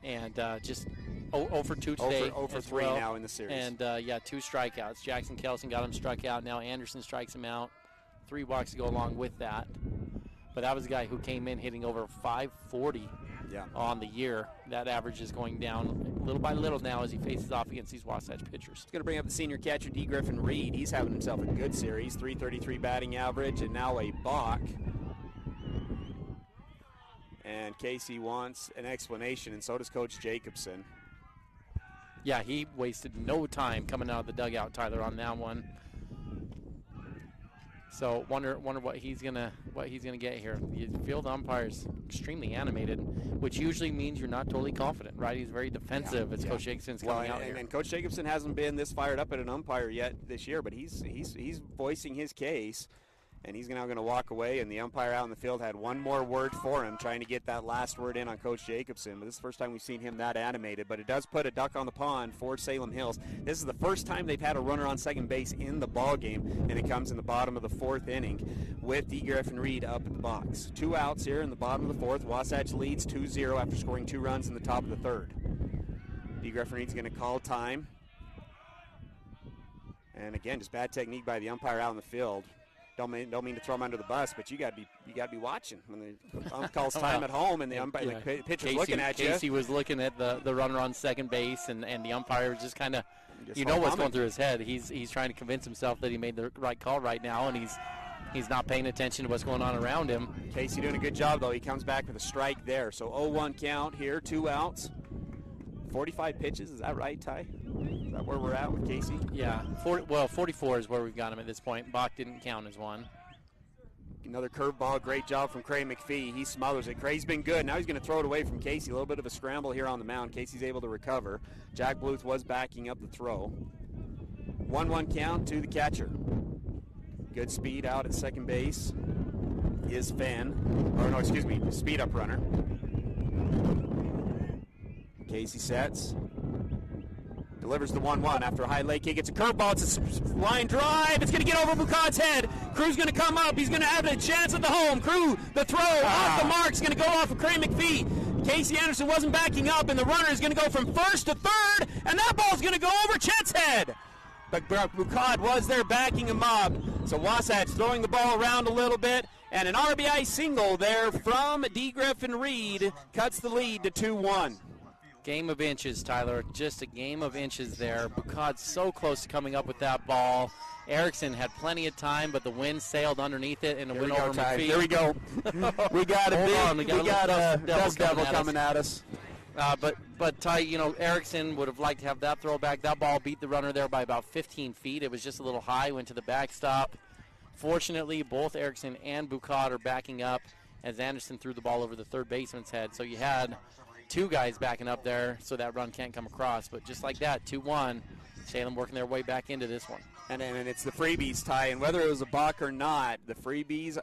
and just 0 for 2 today. 0 for 3 now in the series. And, 2 strikeouts. Jackson Kelson got him struck out. Now Anderson strikes him out. 3 walks to go along with that. But that was a guy who came in hitting over 540 on the year. That average is going down little by little now as he faces off against these Wasatch pitchers. He's going to bring up the senior catcher, D. Griffin Reed. He's having himself a good series, .333 batting average, and now a balk. And Casey wants an explanation, and so does Coach Jacobson. Yeah, he wasted no time coming out of the dugout, Tyler, on that one. So wonder what he's gonna get here. The field umpire's extremely animated, which usually means you're not totally confident, right? He's very defensive as Coach Jacobson's coming out here. And Coach Jacobson hasn't been this fired up at an umpire yet this year, but he's voicing his case. And he's now going to walk away, and the umpire out in the field had one more word for him, trying to get that last word in on Coach Jacobson. But this is the first time we've seen him that animated. But it does put a duck on the pond for Salem Hills. This is the first time they've had a runner on second base in the ball game, and it comes in the bottom of the 4th inning with D. Griffin Reed up in the box. 2 outs here in the bottom of the 4th. Wasatch leads 2-0 after scoring 2 runs in the top of the 3rd. D. Griffin Reed's going to call time. And again, just bad technique by the umpire out in the field. Don't mean to throw him under the bus, but you got to be watching when the ump calls time at home and the pitcher's looking at you. Casey was looking at the runner on second base, and the umpire was just kind of, what's going through his head. He's trying to convince himself that he made the right call right now, and he's not paying attention to what's going on around him. Casey doing a good job though. He comes back with a strike there. So 0-1 count here, 2 outs. 45 pitches, is that right, Ty? Is that where we're at with Casey? Yeah, 44 is where we've got him at this point. Bach didn't count as one. Another curveball, great job from Craig McPhee. He smothers it. Cray's been good. Now he's going to throw it away from Casey. A little bit of a scramble here on the mound. Casey's able to recover. Jack Bluth was backing up the throw. 1-1 count to the catcher. Good speed out at second base is speed up runner. Casey sets, delivers the 1-1 after a high leg kick. It's a curveball. It's a line drive. It's going to get over Bucad's head. Crew's going to come up. He's going to have a chance at the home. Crew, the throw off the mark is going to go off of Craig McPhee. Casey Anderson wasn't backing up, and the runner is going to go from first to third, and that ball's going to go over Chet's head. But Bucad was there backing him up. So Wasatch throwing the ball around a little bit, and an RBI single there from D. Griffin Reed cuts the lead to 2-1. Game of inches, Tyler. Just a game of inches there. Bucad's so close to coming up with that ball. Erickson had plenty of time, but the wind sailed underneath it and it went over McPhee. There we go. we got a dust devil coming at us. But Ty, Erickson would have liked to have that throwback. That ball beat the runner there by about 15 feet. It was just a little high, went to the backstop. Fortunately, both Erickson and Bucad are backing up as Anderson threw the ball over the third baseman's head. So you had 2 guys backing up there so that run can't come across. But just like that, 2-1, Salem working their way back into this one. And it's the freebies, Ty, and whether it was a balk or not, the freebies,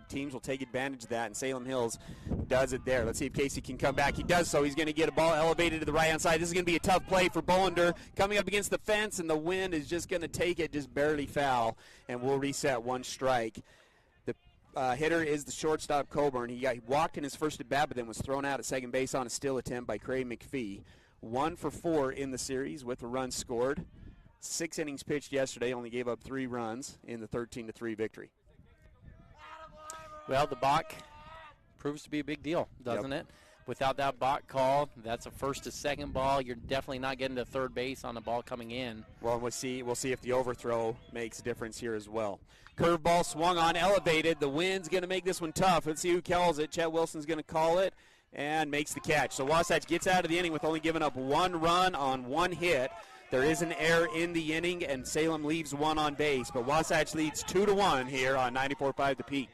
teams will take advantage of that, and Salem Hills does it there. Let's see if Casey can come back. He does so. He's going to get a ball elevated to the right-hand side. This is going to be a tough play for Bollender. Coming up against the fence, and the wind is just going to take it just barely foul, and we'll reset 1 strike. The hitter is the shortstop, Coburn. He walked in his first at-bat, but then was thrown out at second base on a steal attempt by Craig McPhee. 1 for 4 in the series with a run scored. 6 innings pitched yesterday, only gave up 3 runs in the 13-3 victory. Well, the balk proves to be a big deal, doesn't it? Without that balk call, that's a first to second ball. You're definitely not getting to third base on the ball coming in. Well, we'll see if the overthrow makes a difference here as well. Curveball swung on, elevated. The wind's going to make this one tough. Let's see who calls it. Chet Wilson's going to call it and makes the catch. So Wasatch gets out of the inning with only giving up 1 run on 1 hit. There is an error in the inning, and Salem leaves one on base, but Wasatch leads 2-1 here on 94.5 The Peak.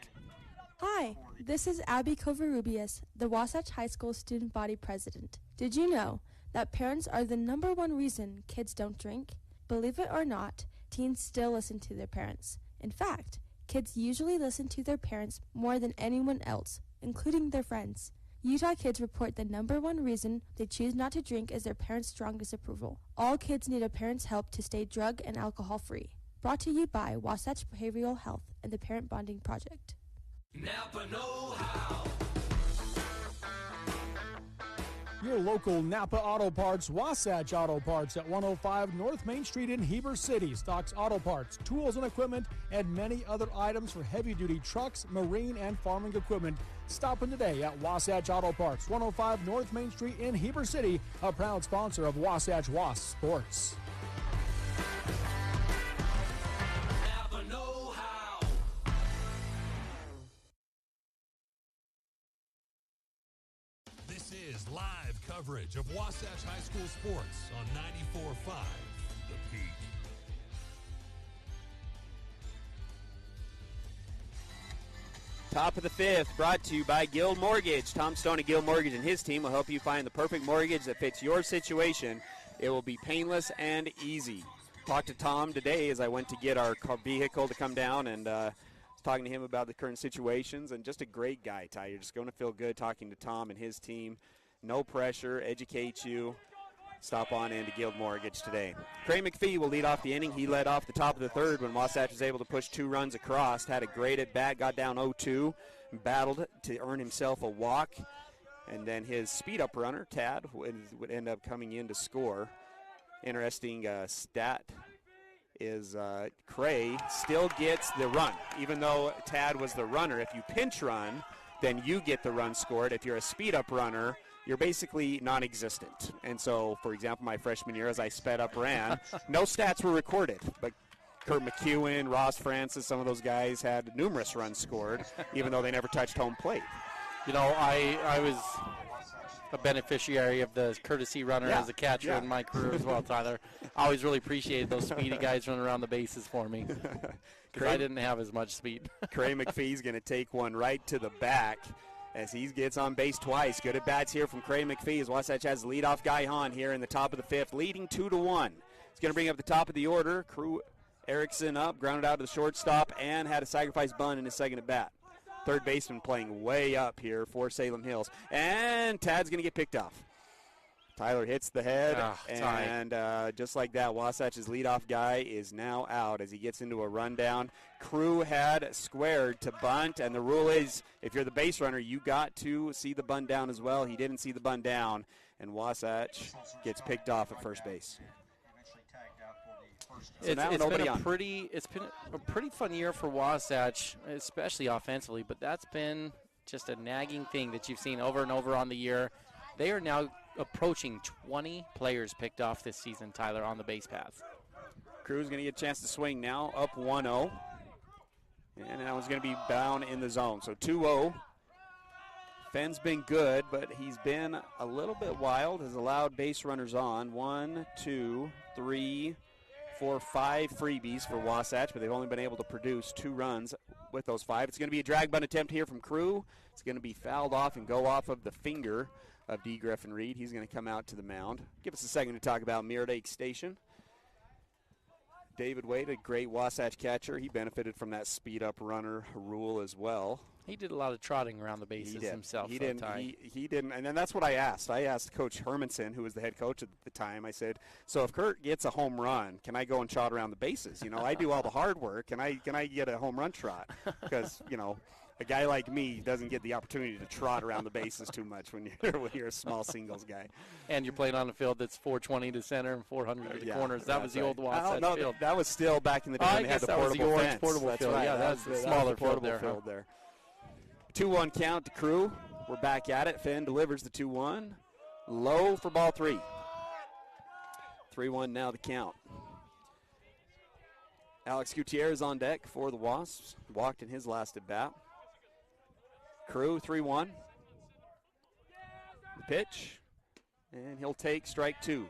Hi, this is Abby Covarrubias, the Wasatch High School Student Body President. Did you know that parents are the #1 reason kids don't drink? Believe it or not, teens still listen to their parents. In fact, kids usually listen to their parents more than anyone else, including their friends. Utah kids report the #1 reason they choose not to drink is their parents' strong disapproval. All kids need a parent's help to stay drug and alcohol free. Brought to you by Wasatch Behavioral Health and the Parent Bonding Project. Napa know-how. Your local Napa Auto Parts, Wasatch Auto Parts at 105 North Main Street in Heber City stocks auto parts, tools and equipment, and many other items for heavy-duty trucks, marine, and farming equipment. Stop in today at Wasatch Auto Parts, 105 North Main Street in Heber City, a proud sponsor of Wasatch Wasps Sports. Napa know-how. This is live coverage of Wasatch High School sports on 94.5 The Peak. Top of the 5th, brought to you by Guild Mortgage. Tom Stone at Guild Mortgage and his team will help you find the perfect mortgage that fits your situation. It will be painless and easy. Talked to Tom today as I went to get our vehicle to come down, and talking to him about the current situations, and just a great guy, Ty. You're just going to feel good talking to Tom and his team. No pressure, educate you. Stop on into Guild Mortgage today. Trey McPhee will lead off the inning. He led off the top of the 3rd when Wasatch was able to push 2 runs across. Had a great at-bat, got down 0-2, battled to earn himself a walk. And then his speed-up runner, Tad, would end up coming in to score. Interesting stat is Cray still gets the run. Even though Tad was the runner, if you pinch run, then you get the run scored. If you're a speed-up runner, you're basically non-existent. And so, for example, my freshman year, as I sped up ran, no stats were recorded. But Kurt McEwen, Ross Francis, some of those guys had numerous runs scored, even though they never touched home plate. You know, I was a beneficiary of the courtesy runner as a catcher in my career as well, Tyler. I always really appreciated those speedy guys running around the bases for me because I didn't have as much speed. Cray McPhee's going to take one right to the back as he gets on base twice. Good at bats here from Cray McPhee as Wasatch has the leadoff guy on here in the top of the 5th, leading 2-1. He's going to bring up the top of the order. Crew Erickson up, grounded out to the shortstop, and had a sacrifice bunt in his second at bat. Third baseman playing way up here for Salem Hills. And Tad's going to get picked off. Tyler hits the head, and just like that, Wasatch's leadoff guy is now out as he gets into a rundown. Crew had squared to bunt, and the rule is if you're the base runner, you got to see the bunt down as well. He didn't see the bunt down, and Wasatch gets picked off at first base. It's been a pretty fun year for Wasatch, especially offensively, but that's been just a nagging thing that you've seen over and over on the year. They are now approaching 20 players picked off this season, Tyler, on the base paths. Crew's going to get a chance to swing now, up 1-0. And that one's going to be down in the zone. So 2-0. Fenn's been good, but he's been a little bit wild, has allowed base runners on. 1, 2, 3, 4, 5 freebies for Wasatch, but they've only been able to produce 2 runs with those 5. It's going to be a drag bunt attempt here from Crew. It's going to be fouled off and go off of the finger of D. Griffin Reed. He's going to come out to the mound. Give us a second to talk about Mirror Lake Station. David Wade, a great Wasatch catcher. He benefited from that speed-up runner rule as well. He did a lot of trotting around the bases himself. He didn't, and then that's what I asked. I asked Coach Hermanson, who was the head coach at the time. I said, "So if Kurt gets a home run, can I go and trot around the bases? You know, I do all the hard work. Can I get a home run trot? Because a guy like me doesn't get the opportunity to trot around the bases too much when you're a small singles guy. And you're playing on a field that's 420 to center and 400 to the corners. That was the old Wasatch field. That was still back in the day when they had the portable fence. Portable field. Right. Yeah, that's the smaller field there. 2-1 count to Crew. We're back at it. Fenn delivers the 2-1. Low for ball 3. 3-1 now the count. Alex Gutierrez on deck for the Wasps. Walked in his last at bat. Crew 3-1. The pitch. And he'll take strike 2.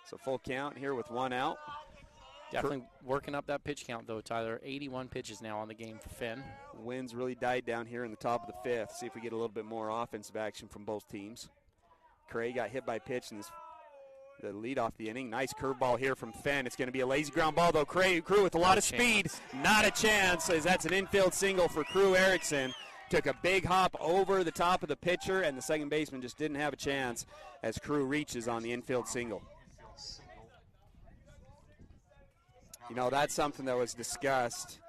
So full count here with 1 out. Definitely working up that pitch count, though, Tyler. 81 pitches now on the game for Finn. Winds really died down here in the top of the 5th. See if we get a little bit more offensive action from both teams. Cray got hit by pitch in the lead off the inning. Nice curveball here from Fenn. It's going to be a lazy ground ball, though. Crew with a lot of speed. Not a chance, as that's an infield single for Crew Erickson. Took a big hop over the top of the pitcher, and the second baseman just didn't have a chance as Crew reaches on the infield single. You know, that's something that was discussed,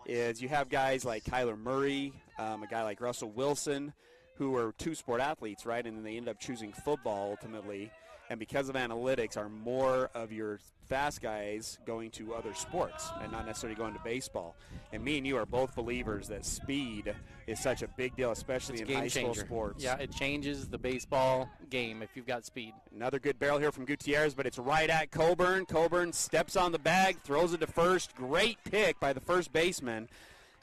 is you have guys like Kyler Murray, a guy like Russell Wilson, who are two-sport athletes, right, and then they end up choosing football ultimately, and because of analytics are more of your fast guys going to other sports and not necessarily going to baseball. And me and you are both believers that speed is such a big deal, especially in high school sports. Yeah, it changes the baseball game if you've got speed. Another good barrel here from Gutierrez, but it's right at Coburn. Coburn steps on the bag, throws it to first. Great pick by the first baseman.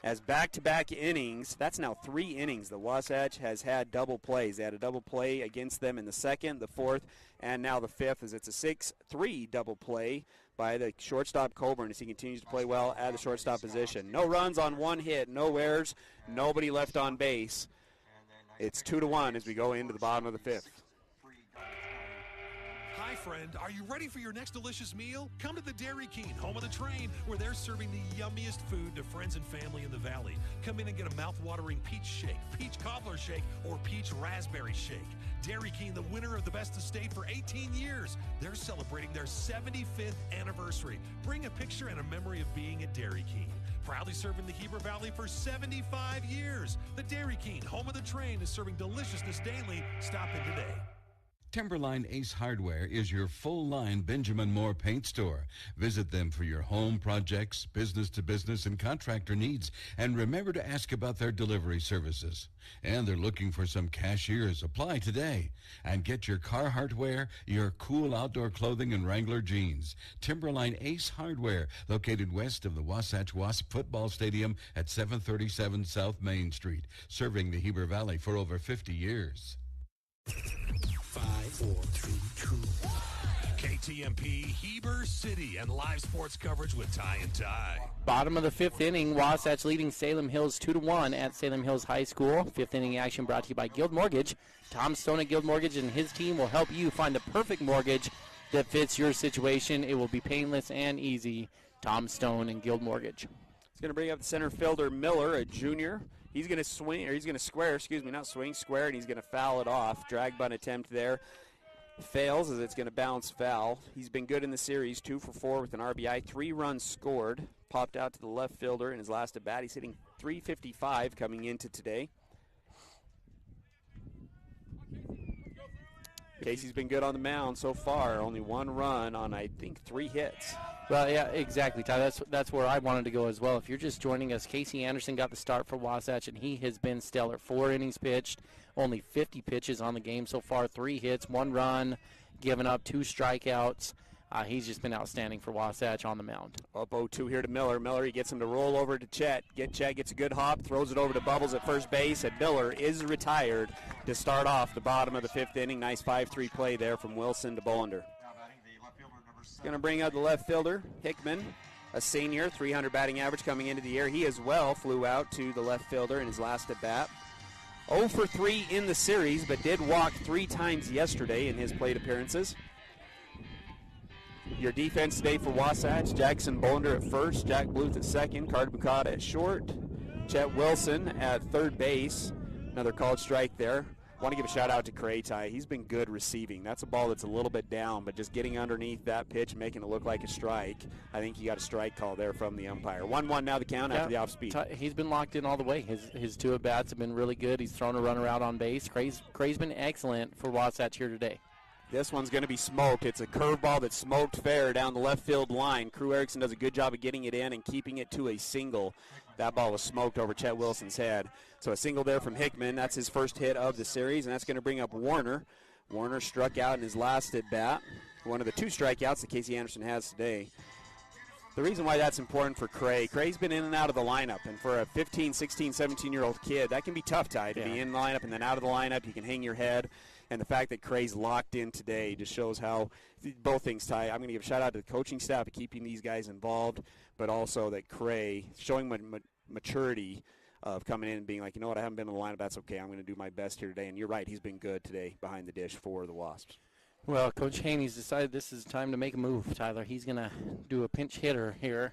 As back-to-back innings, that's now 3 innings. The Wasatch has had double plays. They had a double play against them in the 2nd, the 4th, and now the 5th, as it's a 6-3 double play by the shortstop Coburn as he continues to play well at the shortstop position. No runs on 1 hit, no errors, nobody left on base. It's 2-1 as we go into the bottom of the 5th. Hi, friend. Are you ready for your next delicious meal? Come to the Dairy King, home of the train, where they're serving the yummiest food to friends and family in the valley. Come in and get a mouth-watering peach shake, peach cobbler shake, or peach raspberry shake. Dairy King, the winner of the Best of State for 18 years. They're celebrating their 75th anniversary. Bring a picture and a memory of being at Dairy King. Proudly serving the Heber Valley for 75 years. The Dairy King, home of the train, is serving deliciousness daily. Stop in today. Timberline Ace Hardware is your full-line Benjamin Moore paint store. Visit them for your home projects, business-to-business, and contractor needs. And remember to ask about their delivery services. And they're looking for some cashiers. Apply today. And get your Carhartt wear, your cool outdoor clothing, and Wrangler jeans. Timberline Ace Hardware, located west of the Wasatch Wasp football stadium at 737 South Main Street, serving the Heber Valley for over 50 years. 5, 4, 3, 2. KTMP, Heber City, and live sports coverage with Ty and Ty. Bottom of the 5th inning, Wasatch leading Salem Hills 2-1 at Salem Hills High School. 5th inning action brought to you by Guild Mortgage. Tom Stone at Guild Mortgage and his team will help you find the perfect mortgage that fits your situation. It will be painless and easy. Tom Stone and Guild Mortgage. He's going to bring up the center fielder Miller, a junior. He's going to swing, or he's going to square, not swing, square, and he's going to foul it off. Drag bunt attempt there. Fails as it's going to bounce foul. He's been good in the series, 2 for 4 with an RBI, 3 runs scored. Popped out to the left fielder in his last at bat. He's hitting .355 coming into today. Casey's been good on the mound so far. Only 1 run on, I think, 3 hits. Well, yeah, exactly, Ty. That's where I wanted to go as well. If you're just joining us, Casey Anderson got the start for Wasatch, and he has been stellar. 4 innings pitched, only 50 pitches on the game so far, 3 hits, 1 run, given up 2 strikeouts. He's just been outstanding for Wasatch on the mound. Up 0-2 here to Miller. Miller, he gets him to roll over to Chet. Chet gets a good hop, throws it over to Bubbles at first base, and Miller is retired to start off the bottom of the 5th inning. Nice 5-3 play there from Wilson to Bolander. Going to bring out the left fielder, Hickman, a senior, 300 batting average coming into the year. He as well flew out to the left fielder in his last at bat. 0 for 3 in the series, but did walk 3 times yesterday in his plate appearances. Your defense today for Wasatch, Jackson Bolander at first, Jack Bluth at second, Carter Bukata at short, Chet Wilson at third base. Another called strike there. Want to give a shout out to Cray. He's been good receiving. That's a ball that's a little bit down, but just getting underneath that pitch, making it look like a strike. I think he got a strike call there from the umpire. 1-1 now the count after the off speed. He's been locked in all the way. His 2 at-bats have been really good. He's thrown a runner out on base. Cray's been excellent for Wasatch here today. This one's going to be smoked. It's a curveball that's smoked fair down the left field line. Crew Erickson does a good job of getting it in and keeping it to a single. That ball was smoked over Chet Wilson's head. So a single there from Hickman. That's his first hit of the series, and that's going to bring up Warner. Warner struck out in his last at bat. One of the 2 strikeouts that Casey Anderson has today. The reason why that's important for Cray's been in and out of the lineup, and for a 15, 16, 17-year-old kid, that can be tough, Ty, to be in the lineup and then out of the lineup. You can hang your head. And the fact that Cray's locked in today just shows how both things, Ty. I'm going to give a shout out to the coaching staff for keeping these guys involved, but also that Cray showing maturity of coming in and being like, you know what, I haven't been in the lineup. That's okay. I'm going to do my best here today. And you're right, he's been good today behind the dish for the Wasps. Well, Coach Haney's decided this is time to make a move, Tyler. He's going to do a pinch hitter here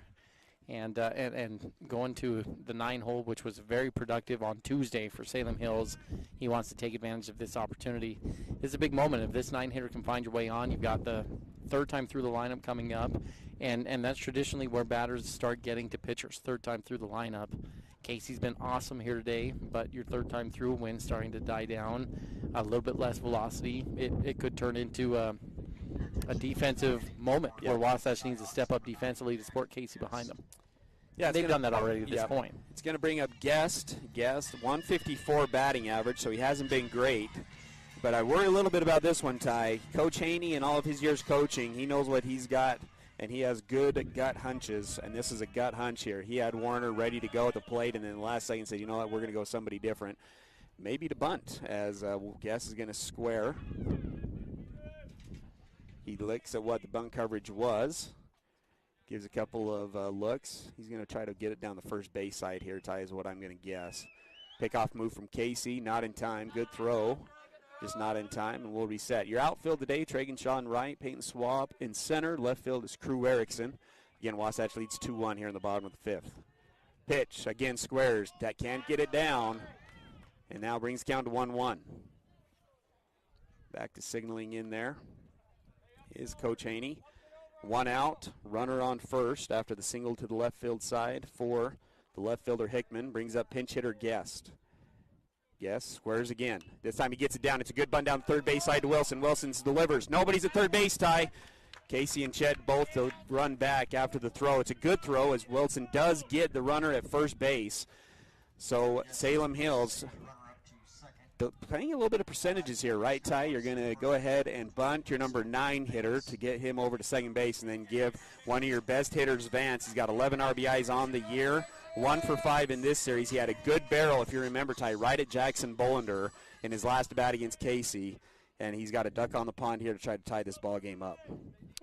and go into the 9-hole, which was very productive on Tuesday for Salem Hills. He wants to take advantage of this opportunity. It's a big moment. If this 9-hitter can find your way on, you've got the third time through the lineup coming up, and that's traditionally where batters start getting to pitchers, third time through the lineup. Casey's been awesome here today, but your third time through, wind's starting to die down, a little bit less velocity. It could turn into a defensive moment where Wasatch needs to step up defensively to support Casey behind them. Yeah, they've done that already at this point. It's going to bring up Guest, 154 batting average, so he hasn't been great. But I worry a little bit about this one, Ty. Coach Haney, in all of his years coaching, he knows what he's got, and he has good gut hunches, and this is a gut hunch here. He had Warner ready to go at the plate, and then the last second said, you know what, we're going to go somebody different. Maybe to bunt, as Guest is going to square. He looks at what the bunt coverage was. Gives a couple of looks. He's going to try to get it down the first base side here, Ty, is what I'm going to guess. Pickoff move from Casey, not in time. Good throw, just not in time, and we'll reset. Your outfield today, Tragan Shaw in right, Payton Swapp in center. Left field is Crew Erickson. Again, Wasatch leads 2-1 here in the bottom of the fifth. Pitch, again, squares. That can't get it down, and now brings count to 1-1. Back to signaling in there is Coach Haney. 1 out, runner on first after the single to the left field side for the left fielder Hickman. Brings up pinch hitter Guest. Guest squares again. This time he gets it down. It's a good bunt down third base side to Wilson. Wilson delivers. Nobody's at third base, Ty. Casey and Chet both to run back after the throw. It's a good throw as Wilson does get the runner at first base. So Salem Hills playing a little bit of percentages here, right, Ty? You're going to go ahead and bunt your number 9 hitter to get him over to second base, and then give one of your best hitters, Vance. He's got 11 RBIs on the year, 1 for 5 in this series. He had a good barrel, if you remember, Ty, right at Jackson Bollender in his last bat against Casey, and he's got a duck on the pond here to try to tie this ball game up.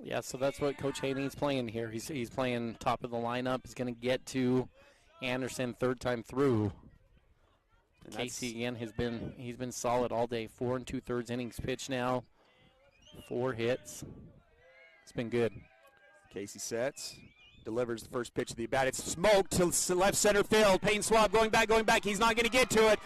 Yeah, so that's what Coach Haney's playing here. He's playing top of the lineup. He's going to get to Anderson third time through. Casey again he's been solid all day. 4 2/3 innings pitched now, 4 hits. It's been good. Casey sets, delivers the first pitch of the at bat. It's smoked to left center field. Payton Swapp going back. He's not going to get to it.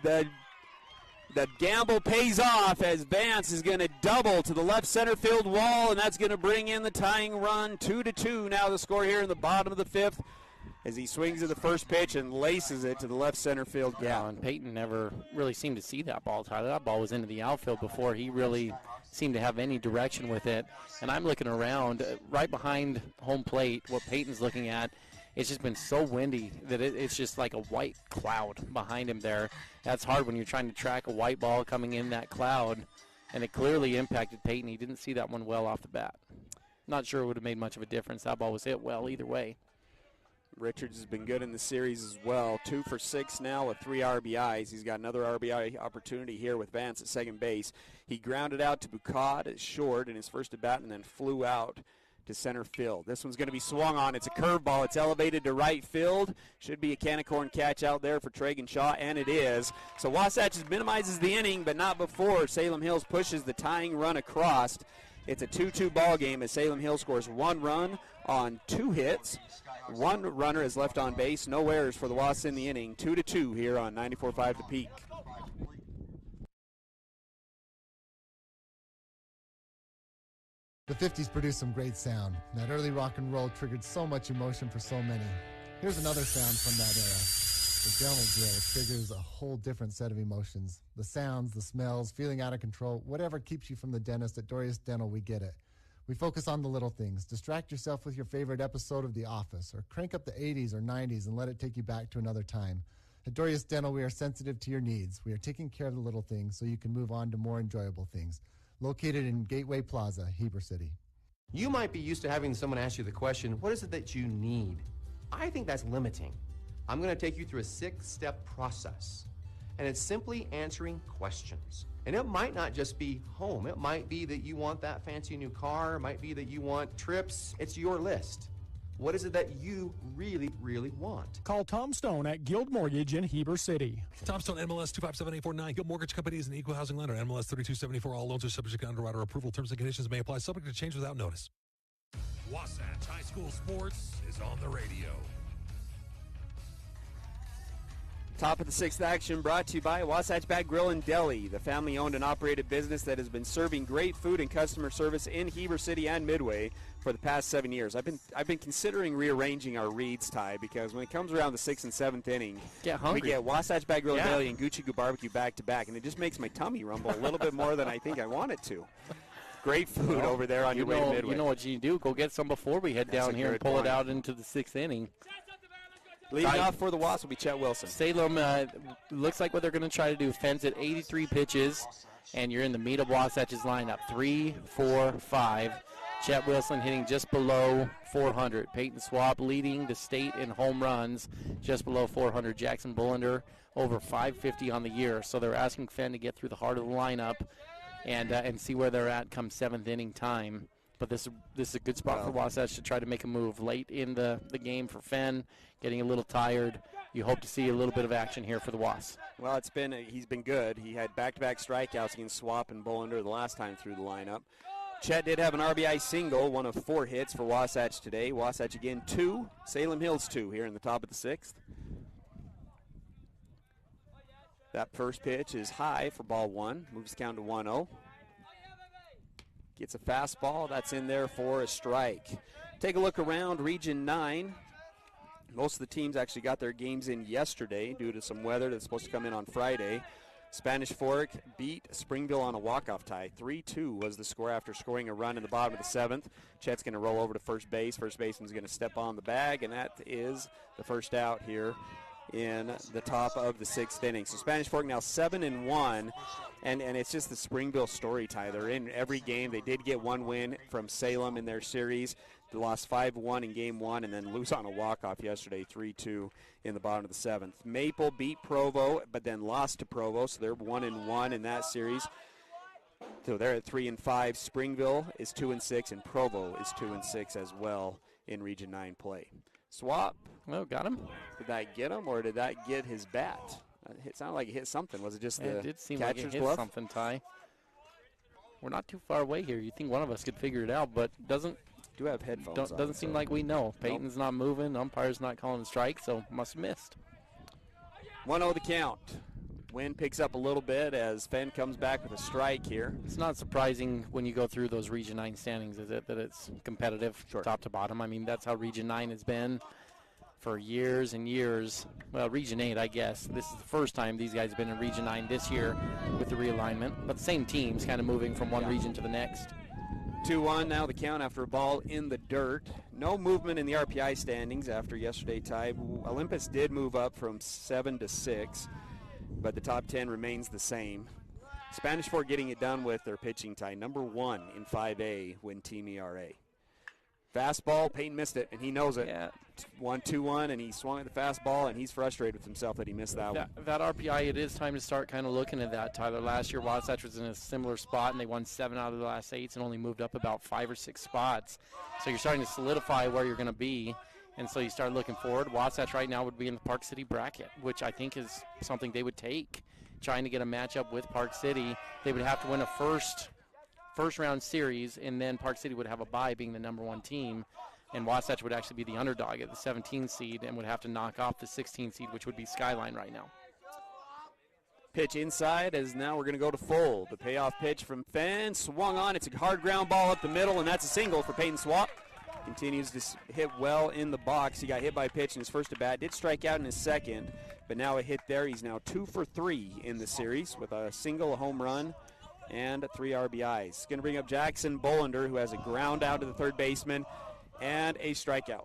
The gamble pays off as Vance is going to double to the left center field wall, and that's going to bring in the tying run. 2-2 now the score here in the bottom of the fifth, as he swings at the first pitch and laces it to the left center field gap. Yeah, and Payton never really seemed to see that ball, Tyler. That ball was into the outfield before he really seemed to have any direction with it. And I'm looking around right behind home plate, what Payton's looking at. It's just been so windy that it's just like a white cloud behind him there. That's hard when you're trying to track a white ball coming in that cloud, and it clearly impacted Payton. He didn't see that one well off the bat. Not sure it would have made much of a difference. That ball was hit well either way. Richards has been good in the series as well. 2 for 6 now with 3 RBIs. He's got another RBI opportunity here with Vance at second base. He grounded out to Bucad at short in his first at bat and then flew out to center field. This one's going to be swung on. It's a curveball. It's elevated to right field. Should be a can of corn catch out there for Tragan Shaw, and it is. So Wasatch minimizes the inning, but not before Salem Hills pushes the tying run across. It's a 2-2 ball game as Salem Hills scores 1 run on 2 hits. 1 runner is left on base. No errors for the Wasps in the inning. 2-2 here on 94.5 The Peak. The 50s produced some great sound. That early rock and roll triggered so much emotion for so many. Here's another sound from that era. The dental drill triggers a whole different set of emotions. The sounds, the smells, feeling out of control, whatever keeps you from the dentist at Dorius Dental, we get it. We focus on the little things. Distract yourself with your favorite episode of The Office, or crank up the 80s or 90s and let it take you back to another time. At Dorius Dental, we are sensitive to your needs. We are taking care of the little things so you can move on to more enjoyable things. Located in Gateway Plaza, Heber City. You might be used to having someone ask you the question, what is it that you need? I think that's limiting. I'm going to take you through a 6-step process, and it's simply answering questions. And it might not just be home. It might be that you want that fancy new car. It might be that you want trips. It's your list. What is it that you really, really want? Call Tom Stone at Guild Mortgage in Heber City. Tom Stone, MLS 257849. Guild Mortgage Company is an equal housing lender. MLS 3274. All loans are subject to underwriter approval. Terms and conditions may apply. Subject to change without notice. Wasatch High School Sports is on the radio. Top of the sixth action brought to you by Wasatch Back Grill and Deli, the family-owned and operated business that has been serving great food and customer service in Heber City and Midway for the past 7 years. I've been considering rearranging our reads, Ty, because when it comes around the 6th and 7th inning, we get Wasatch Back Grill and Deli and Gucci Goo Barbecue back-to-back, and it just makes my tummy rumble a little bit more than I think I want it to. Great food over there on your way to Midway. You know what you do? Go get some before we head down here and pull it out into the 6th inning. Leading off for the Wasps will be Chet Wilson. Salem looks like what they're going to try to do. Fence at 83 pitches, and you're in the meat of Wasatch's lineup. 3, 4, 5. Chet Wilson hitting just below 400. Payton Swapp leading the state in home runs, just below 400. Jackson Bullender over 550 on the year. So they're asking Fenn to get through the heart of the lineup and see where they're at come 7th inning time. But this is a good spot for Wasatch to try to make a move late in the game for Fenn, getting a little tired. You hope to see a little bit of action here for the Wasps. Well, he's been good. He had back-to-back strikeouts against Swapp and Bullender the last time through the lineup. Chet did have an RBI single, one of 4 hits for Wasatch today. Wasatch again 2, Salem Hills 2 here in the top of the 6th. That first pitch is high for ball 1, moves the count to 1-0. Gets a fastball. That's in there for a strike. Take a look around Region 9. Most of the teams actually got their games in yesterday due to some weather that's supposed to come in on Friday. Spanish Fork beat Springville on a walk-off tie. 3-2 was the score after scoring a run in the bottom of the 7th. Chet's going to roll over to first base. First baseman's going to step on the bag, and that is the first out here in the top of the 6th inning. So Spanish Fork now 7-1. And it's just the Springville story, Tyler. In every game, they did get one win from Salem in their series. They lost 5-1 in game 1 and then lose on a walk-off yesterday, 3-2 in the bottom of the 7th. Maple beat Provo, but then lost to Provo, so they're 1-1 in that series. So they're at 3-5. Springville is 2-6, and Provo is 2-6 as well in Region 9 play. Swapp. Well, got him. Did that get him, or did that get his bat? It sounded like it hit something. Was it just the It did seem catcher's like it hit glove? something, Ty. We're not too far away here. You'd think one of us could figure it out, but doesn't. Do have headphones on, doesn't seem like we know. Peyton's not moving. Umpire's not calling a strike, so must have missed. 1-0 the count. Wind picks up a little bit as Fenn comes back with a strike here. It's not surprising when you go through those Region 9 standings, is it, that it's competitive top to bottom? I mean, that's how Region 9 has been for years and years. Well, Region 8, I guess. This is the first time these guys have been in Region 9 this year with the realignment. But the same teams kind of moving from one region to the next. 2-1 now the count after a ball in the dirt. No movement in the RPI standings after yesterday tie. Olympus did move up from 7 to 6, but the top 10 remains the same. Spanish Fork getting it done with their pitching tie. Number 1 in 5A win team ERA. Fastball, Payton missed it, and he knows it. Yeah. 1-2-1, and he swung at the fastball, and he's frustrated with himself that he missed that one. That RPI, it is time to start kind of looking at that, Tyler. Last year, Wasatch was in a similar spot, and they won 7 out of the last 8 and only moved up about 5 or 6 spots. So you're starting to solidify where you're going to be, and so you start looking forward. Wasatch right now would be in the Park City bracket, which I think is something they would take. Trying to get a matchup with Park City, they would have to win a first-round series, and then Park City would have a bye being the number 1 team. And Wasatch would actually be the underdog at the 17 seed and would have to knock off the 16 seed, which would be Skyline right now. Pitch inside as now we're going to go to full. The payoff pitch from Fenn, swung on. It's a hard ground ball up the middle, and that's a single for Payton Swapp. Continues to hit well in the box. He got hit by a pitch in his first at-bat. Did strike out in his second, but now a hit there. He's now 2 for 3 in the series with a single, a home run, and 3 RBIs. Going to bring up Jackson Bullender, who has a ground out to the third baseman, and a strikeout.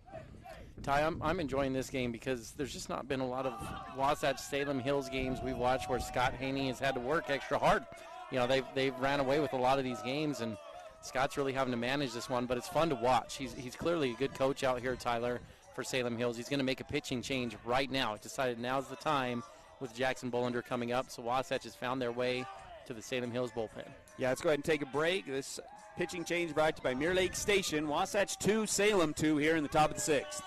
Ty, I'm enjoying this game because there's just not been a lot of Wasatch Salem Hills games we've watched where Scott Haney has had to work extra hard. You know, they've ran away with a lot of these games, and Scott's really having to manage this one, but it's fun to watch. He's clearly a good coach out here, Tyler, for Salem Hills. He's going to make a pitching change right now. He decided now's the time with Jackson Bullender coming up, so Wasatch has found their way to the Salem Hills bullpen. Yeah, let's go ahead and take a break. This pitching change brought to you by Mirror Lake Station. Wasatch 2, Salem 2 here in the top of the 6th.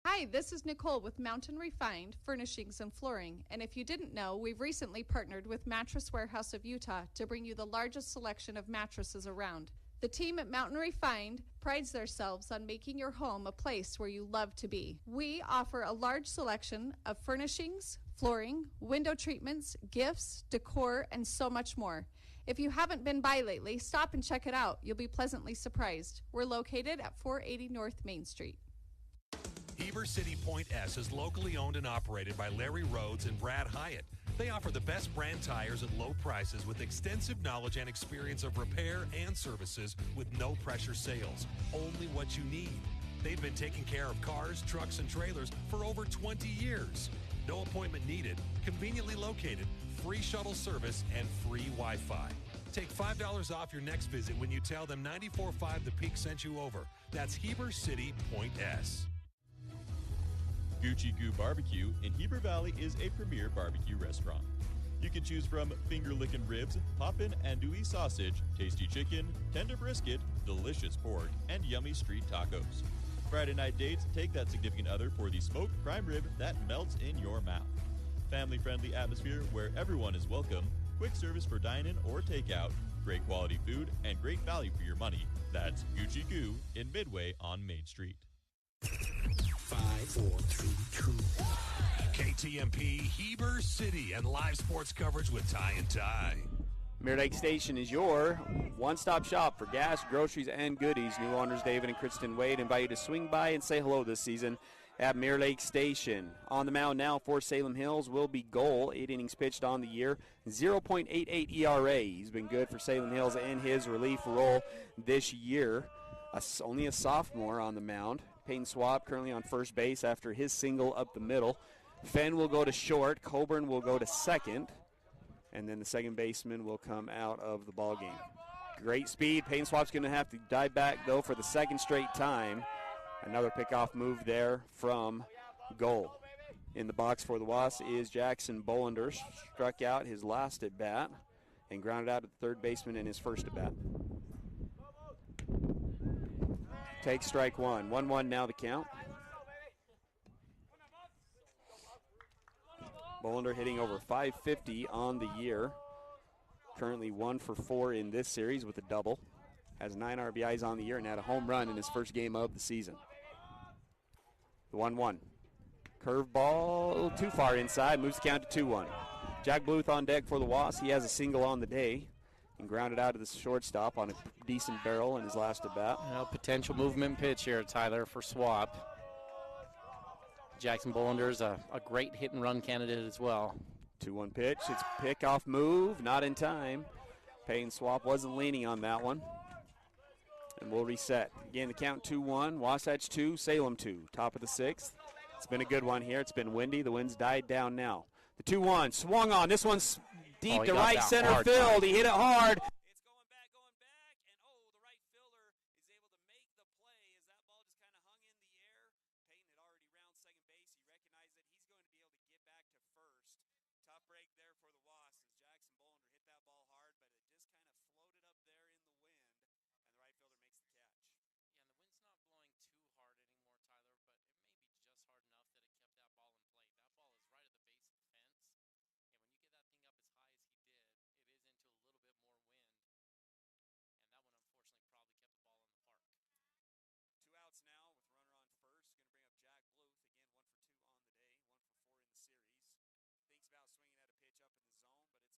Hi, this is Nicole with Mountain Refined Furnishings and Flooring. And if you didn't know, we've recently partnered with Mattress Warehouse of Utah to bring you the largest selection of mattresses around. The team at Mountain Refined prides themselves on making your home a place where you love to be. We offer a large selection of furnishings, flooring, window treatments, gifts, decor, and so much more. If you haven't been by lately, stop and check it out. You'll be pleasantly surprised. We're located at 480 North Main Street. Heber City Point S is locally owned and operated by Larry Rhodes and Brad Hyatt. They offer the best brand tires at low prices with extensive knowledge and experience of repair and services with no pressure sales. Only what you need. They've been taking care of cars, trucks, and trailers for over 20 years. No appointment needed, conveniently located, free shuttle service, and free Wi-Fi. Take $5 off your next visit when you tell them 94.5 The Peak sent you over. That's Heber City Point S. Gucci Goo Barbecue in Heber Valley is a premier barbecue restaurant. You can choose from finger-licking ribs, poppin' andouille sausage, tasty chicken, tender brisket, delicious pork, and yummy street tacos. Friday night dates, take that significant other for the smoked prime rib that melts in your mouth. Family-friendly atmosphere where everyone is welcome, quick service for dine-in or takeout, great quality food, and great value for your money. That's Gucci Goo in Midway on Main Street. 5, 4, 3, 2. KTMP, Heber City, and live sports coverage with Ty and Ty. Mirror Lake Station is your one-stop shop for gas, groceries, and goodies. New owners David and Kristen Wade invite you to swing by and say hello this season at Mirror Lake Station. On the mound now for Salem Hills will be Goal, 8 innings pitched on the year, 0.88 ERA. He's been good for Salem Hills in his relief role this year. Only a sophomore on the mound. Payton Swapp currently on first base after his single up the middle. Fenn will go to short. Coburn will go to second. And then the second baseman will come out of the ball game. Great speed. Payton Swapp's going to have to dive back, though, for the second straight time. Another pickoff move there from Goal. In the box for the Wasps is Jackson Bolander. Struck out his last at bat and grounded out at the third baseman in his first at bat. Takes strike one. 1-1 now the count. Bolander hitting over 550 on the year. Currently 1 for 4 in this series with a double. Has 9 RBIs on the year and had a home run in his first game of the season. The 1-1. Curveball too far inside. Moves the count to 2-1. Jack Bluth on deck for the Wasps. He has a single on the day and grounded out to the shortstop on a decent barrel in his last at bat. Potential movement pitch here, Tyler, for Swap. Jackson Bolander's a great hit and run candidate as well. 2-1 pitch. It's pickoff move, not in time. Payton Swapp wasn't leaning on that one. And we'll reset. Again, the count 2-1. Wasatch 2, Salem 2. Top of the 6th. It's been a good one here. It's been windy. The wind's died down now. The 2-1 swung on. This one's deep to right center field. He hit it hard. It's going back, and the right fielder is able to make the play as that ball just kind of hung in the air. Payton had already round second base. He recognized that he's going to be able to get back to first. Tough break there for the Wasps as Jackson Bolander hit that ball hard, but it just kind of floated up there in the wind, and the right fielder makes the catch. Yeah, and the wind's not blowing too hard anymore, Tyler, but it may be just hard enough that it kept that ball in play. That ball is right at the base of the fence, and when you get that thing up as high as he did, it is into a little bit more wind, and that one unfortunately probably kept the ball in the park. 2 outs now with runner on first. Going to bring up Jack Bluth. Again, 1 for 2 on the day, 1 for 4 in the series. Thinks about swinging at a pitch up in the zone, but it's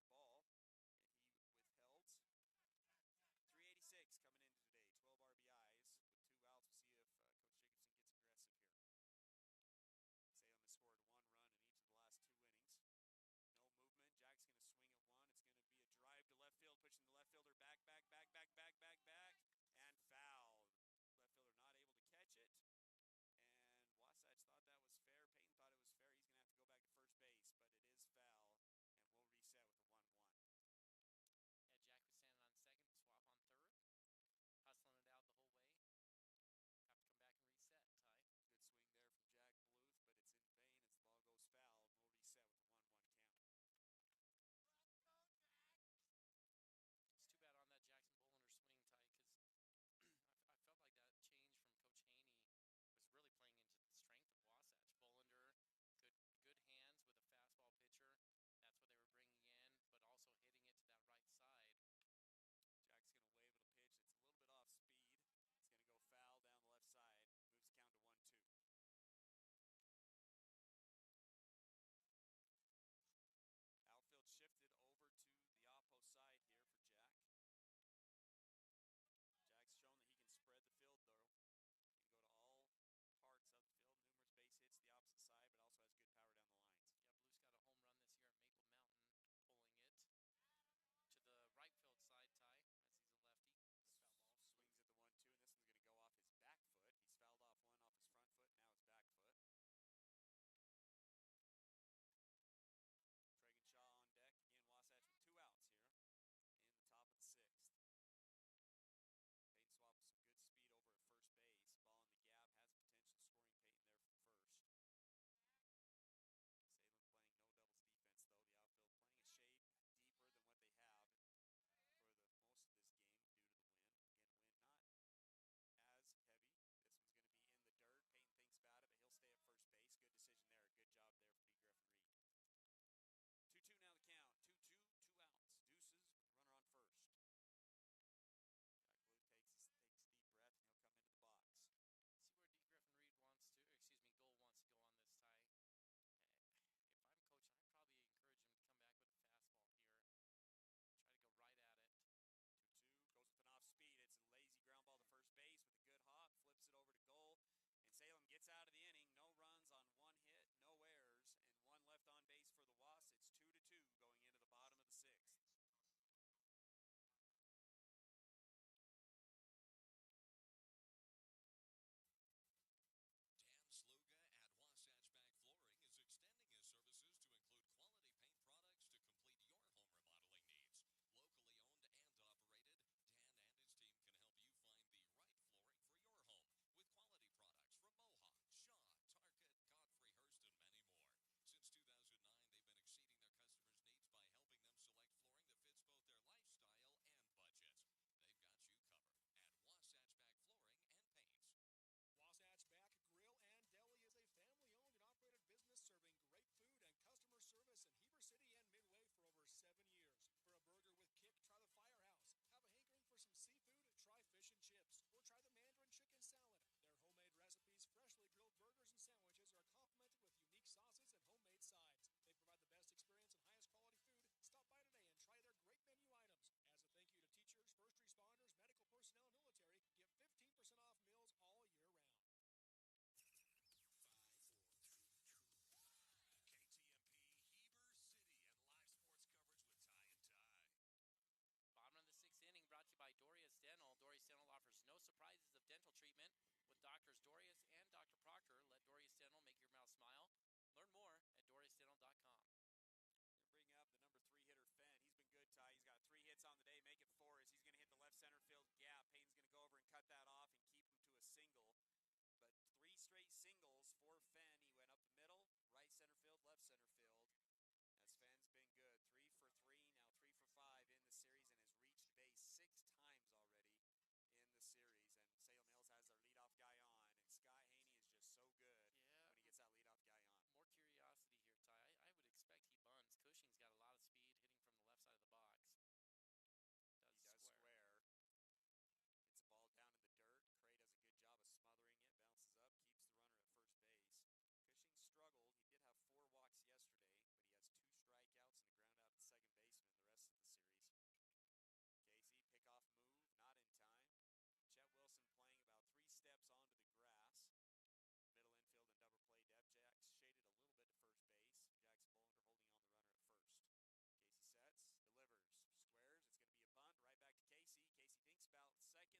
Doctors Dorius and Dr. Proctor. Let Dorius Dental make your mouth smile. Learn more at DoriusDental.com. Bring up the number 3 hitter, Fenn. He's been good, Ty. He's got 3 hits on the day, make it 4 as he's going to hit the left center field gap. Payton's going to go over and cut that off and keep him to a single. But 3 straight singles for Fenn. He went up the middle, right center field, left center field. As Fenn's been good. 3 for 3, now 3 for 5 in the series and has reached base 6 times already in the series. And Salem Hills has their leadoff guy on, and Scott Haney is just so good when he gets that leadoff guy on. More curiosity here, Ty. I would expect he bunts. Cushing's got a lot of speed hitting from the left side of the box. He does square. Gets the ball down in the dirt. Cray does a good job of smothering it, bounces up, keeps the runner at first base.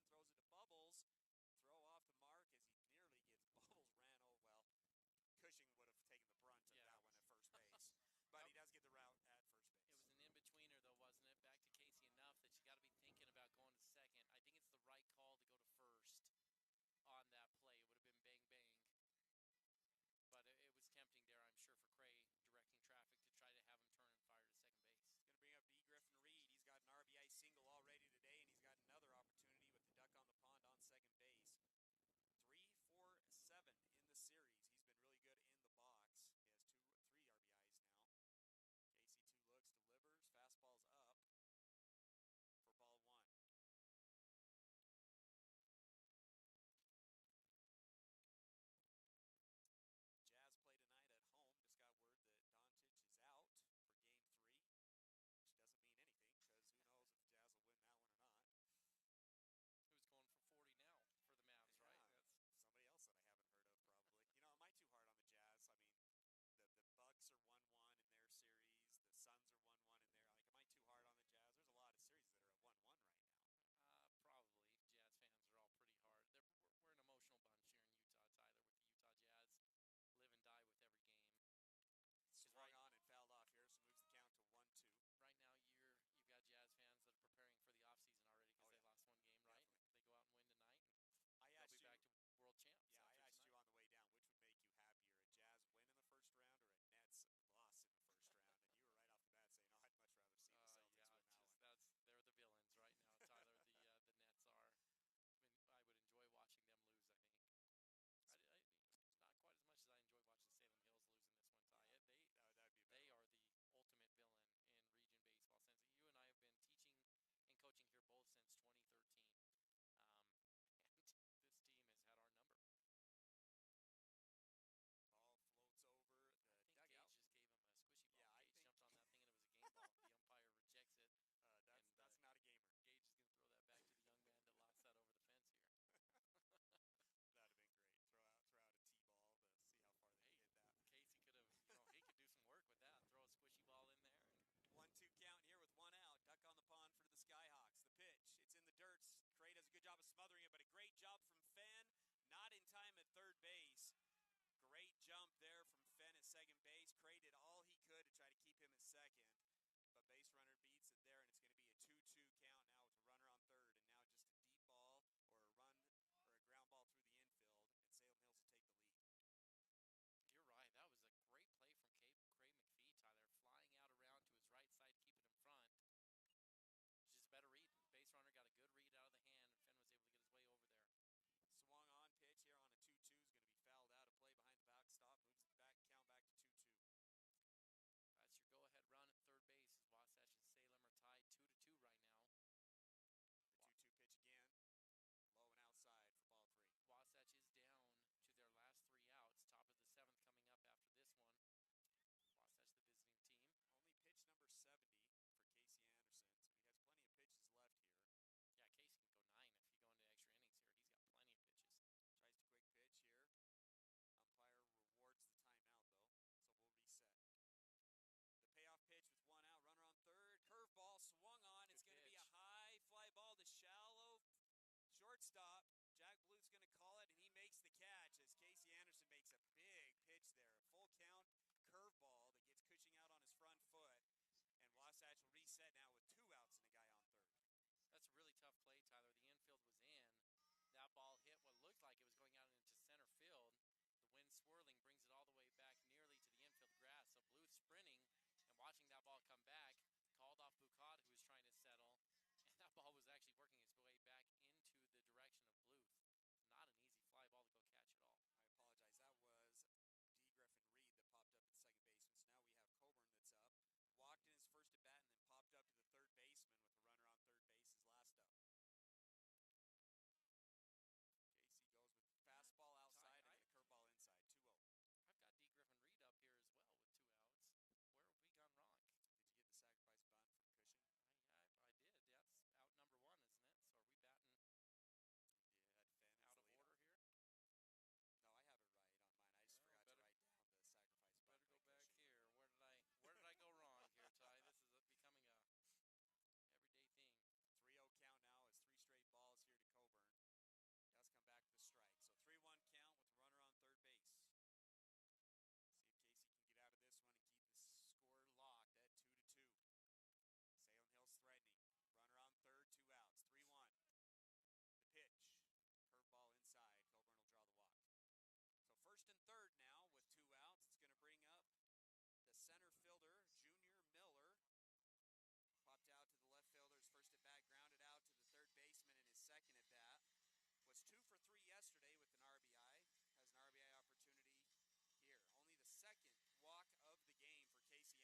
Cushing struggled. He did have 4 walks yesterday, but he has 2 strikeouts and a ground out to second baseman the rest of the series. Casey, pickoff move, not in time. Chet Wilson playing about 3 steps onto the grass. Middle infield and double play depth. Jack's shaded a little bit to first base. Jack's Bolander holding on the runner at first. Casey sets, delivers, squares. It's going to be a bunt right back to Casey. Casey thinks about second, throws it to Bubbles. Throw off the mark as he nearly gets Bubbles ran over. Well, Cushing would have taken the brunt of that one at first base. But he does get the route at first base. It was an in-betweener, though, wasn't it? Back to Casey enough that you got to be thinking about going to second. I think it's the right call to go to first on that play. It would have been bang-bang. But it was tempting there, I'm sure, for Cray directing traffic to try to have him turn and fire to second base. He's going to bring up D. Griffin Reed. He's got an RBI single already today, and he's got another opportunity with the duck on the pond on second base. 3 for 7 in the series. He's been really good in the box. He has 3 RBIs now. Casey 2 looks, delivers, fastball's up for ball 1. Jazz play tonight at home. Just got word that Doncic is out for game 3, which doesn't mean anything because who knows if the Jazz will win that one or not. Who's going for 40 now for the Mavs, right? That's somebody else that I haven't heard of, probably. Am I too hard on the Jazz? I mean, the Bucks are 1-1 in their series. The Suns are 1-1 in their. Am I too hard on the Jazz? There's a lot of series that are at 1-1 right now. Probably. Jazz fans are all pretty hard. We're an emotional bunch here in Utah, Tyler, with the Utah Jazz. Live and die with every game. Swung on and fouled off here, so moves the count to 1-2. Right now, you've got Jazz fans that are preparing for the offseason already because they lost one game, right? Definitely. They go out and win tonight. They'll be back to world champs. Yeah, I asked you on the way down, which would make you happier, a Jazz win in the first round or a Nets loss in the first round? And you were right off the bat saying, I'd much rather see the Celtics win that one. They're the villains right now, Tyler. The Nets are. I would enjoy watching them lose, I think. Not quite as much as I enjoy watching Salem Hills lose in this one, Ty. Yeah, They are the ultimate villain in region baseball. Since you and I have been teaching and coaching here both since 2013. And this team has had our number. Ball floats over the dugout. Gage just gave him a squishy ball. Yeah, Gage jumped on that thing and it was a game ball. The umpire rejects it. That's not a gamer. Gage is going to throw that back to the young man that lost that over the fence here. That'd have been great. Throw out a T-ball to see how far they can hit that. Casey could have, he could do some work with that. Throw a squishy ball in there. 1-2 count here with 1 out. Duck on the pond for the Skyhawks. The pitch, it's in the dirt. Cray does a good job of smothering it, but a great job from Fenn. Not in time at third base. Great jump there from Fenn at second base. Cray did all he could to try to keep him at second, but base runner beats it there, and it's going to be a 2-2 count now with a runner on third, and now just a deep ball or a run or a ground ball through the infield, and Salem Hills will take the lead. You're right. That was a great play from Craig McPhee, Tyler, flying out around to his right side, keeping him front. It's just a better read. Base runner got a good read out of the hand, and Fenn was able to get his way over there. Swung on pitch here on a 2-2 is going to be fouled out. A play behind the backstop moves the count back to 2-2. That's your go-ahead run at third base. As Wasatch and Salem are tied 2-2 right now. The 2-2 pitch again. Low and outside for ball 3. Wasatch is down to their last 3 outs. Top of the 7th coming up after this one. Wasatch, the visiting team. Only pitch number 70 for Casey Anderson, so he has plenty of pitches left here. Yeah, Casey can go 9 if you go into extra innings here. He's got plenty of pitches. Tries to quick pitch here. Umpire rewards the timeout, though, so we'll reset. The payoff pitch with 1 out, runner on third. Curveball swung on. It's going to be a high fly ball to shallow shortstop. Jack Bluth's going to call it, and he makes the that ball hit what looked like it was going out into center field. The wind swirling brings it all the way back nearly to the infield grass. So Bluth sprinting and watching that ball come back, called off Bucad, who was trying to settle, and that ball was actually working its way back into the direction of Bluth. Not an easy fly ball to go catch at all. I apologize. That was D. Griffin Reed that popped up at second baseman. So now we have Coburn that's up. Walked in his first at bat and then popped up to the third baseman with the runner on third base his last up. Casey goes with fastball outside and the curveball inside. 2-0. I've got D. Griffin Reed up here as well with 2 outs. Where have we gone wrong? Did you get the sacrifice bunt from Cushing? I did. That's out number 1, isn't it? So are we batting out of order here? No, I have it right on mine. I just forgot to write down the sacrifice bunt. Better go back here. Where did I go wrong here, Ty? This is becoming a everyday thing. 3-0 count now as 3 straight balls here to Coburn. Does come back with a strike. So 3-1 count with the runner on third base. See if Casey can get out of this one and keep the score locked at 2-2. Salem Hills threatening. Runner on third, 2 outs. 3-1. The pitch. Curveball inside. Coburn will draw the walk. So first and third now with 2 outs. It's going to bring up the center fielder, Junior Miller. Popped out to the left fielder's first at bat,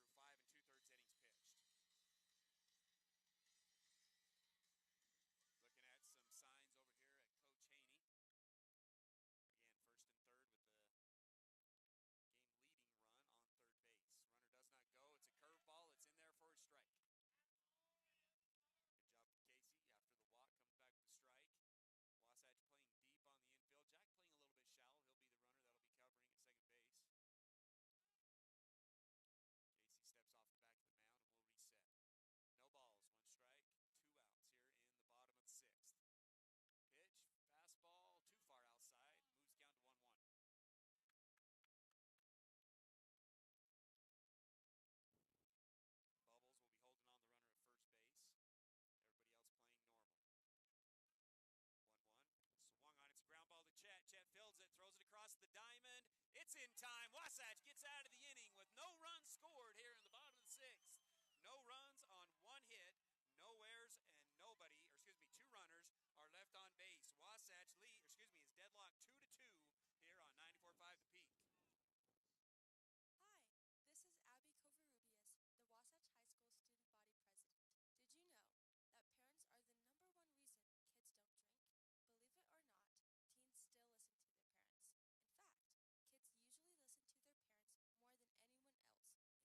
grounded out to the third baseman in his second at bat. Was 2 for 3 yesterday with an RBI. Has an RBI opportunity here. Only the second walk of the game for Casey Anderson through 5 2/3 innings pitched. Looking at some signs over here at Coach Haney. Again, first and third with the game-leading run on third base. Runner does not go. It's a curveball. It's in there for a strike. Good job from Casey. After the walk, comes back with the strike. Wasatch playing deep on the infield. Jack playing a little bit shallow. He'll be the runner that'll be covering at second base. Casey steps off the back of the mound and will reset. No balls, 1 strike, 2 outs here in the bottom of the 6th. Pitch, fastball, too far outside, moves down to 1-1. Bubbles will be holding on the runner at first base. Everybody else playing normal. 1-1. Swung on. It's a ground ball to Chet. Chet fields it, throws it across the diamond. It's in time. Wasatch gets out of the inning with no runs scored here in the bottom of the 6th. No runs on 1 hit, no errors, and 2 runners are left on base. Wasatch is deadlocked 2-2 here on 94.5 The Peak. Hi, this is Abby Covarrubias, the Wasatch High School Student Body President. Did you know that parents are the number 1 reason kids don't drink? Believe it or not, teens still listen to their parents. In fact, kids usually listen to their parents more than anyone else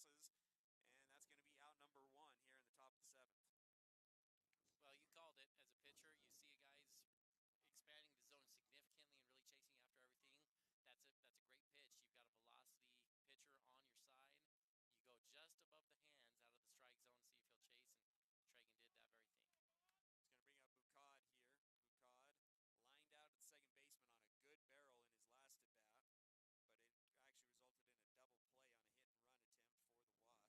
passes, and that's going to be out number 1 here in the top of the 7th. Well, you called it. As a pitcher, you see a guy's expanding the zone significantly and really chasing after everything. That's a great pitch. You've got a velocity pitcher on your side. You go just above the hands out of the strike zone, see if he'll chase, and Tragan did that very thing. He's going to bring up Bucad here. Bucad lined out at the second baseman on a good barrel in his last at bat, but it actually resulted in a double play on a hit and run attempt for the Wasps.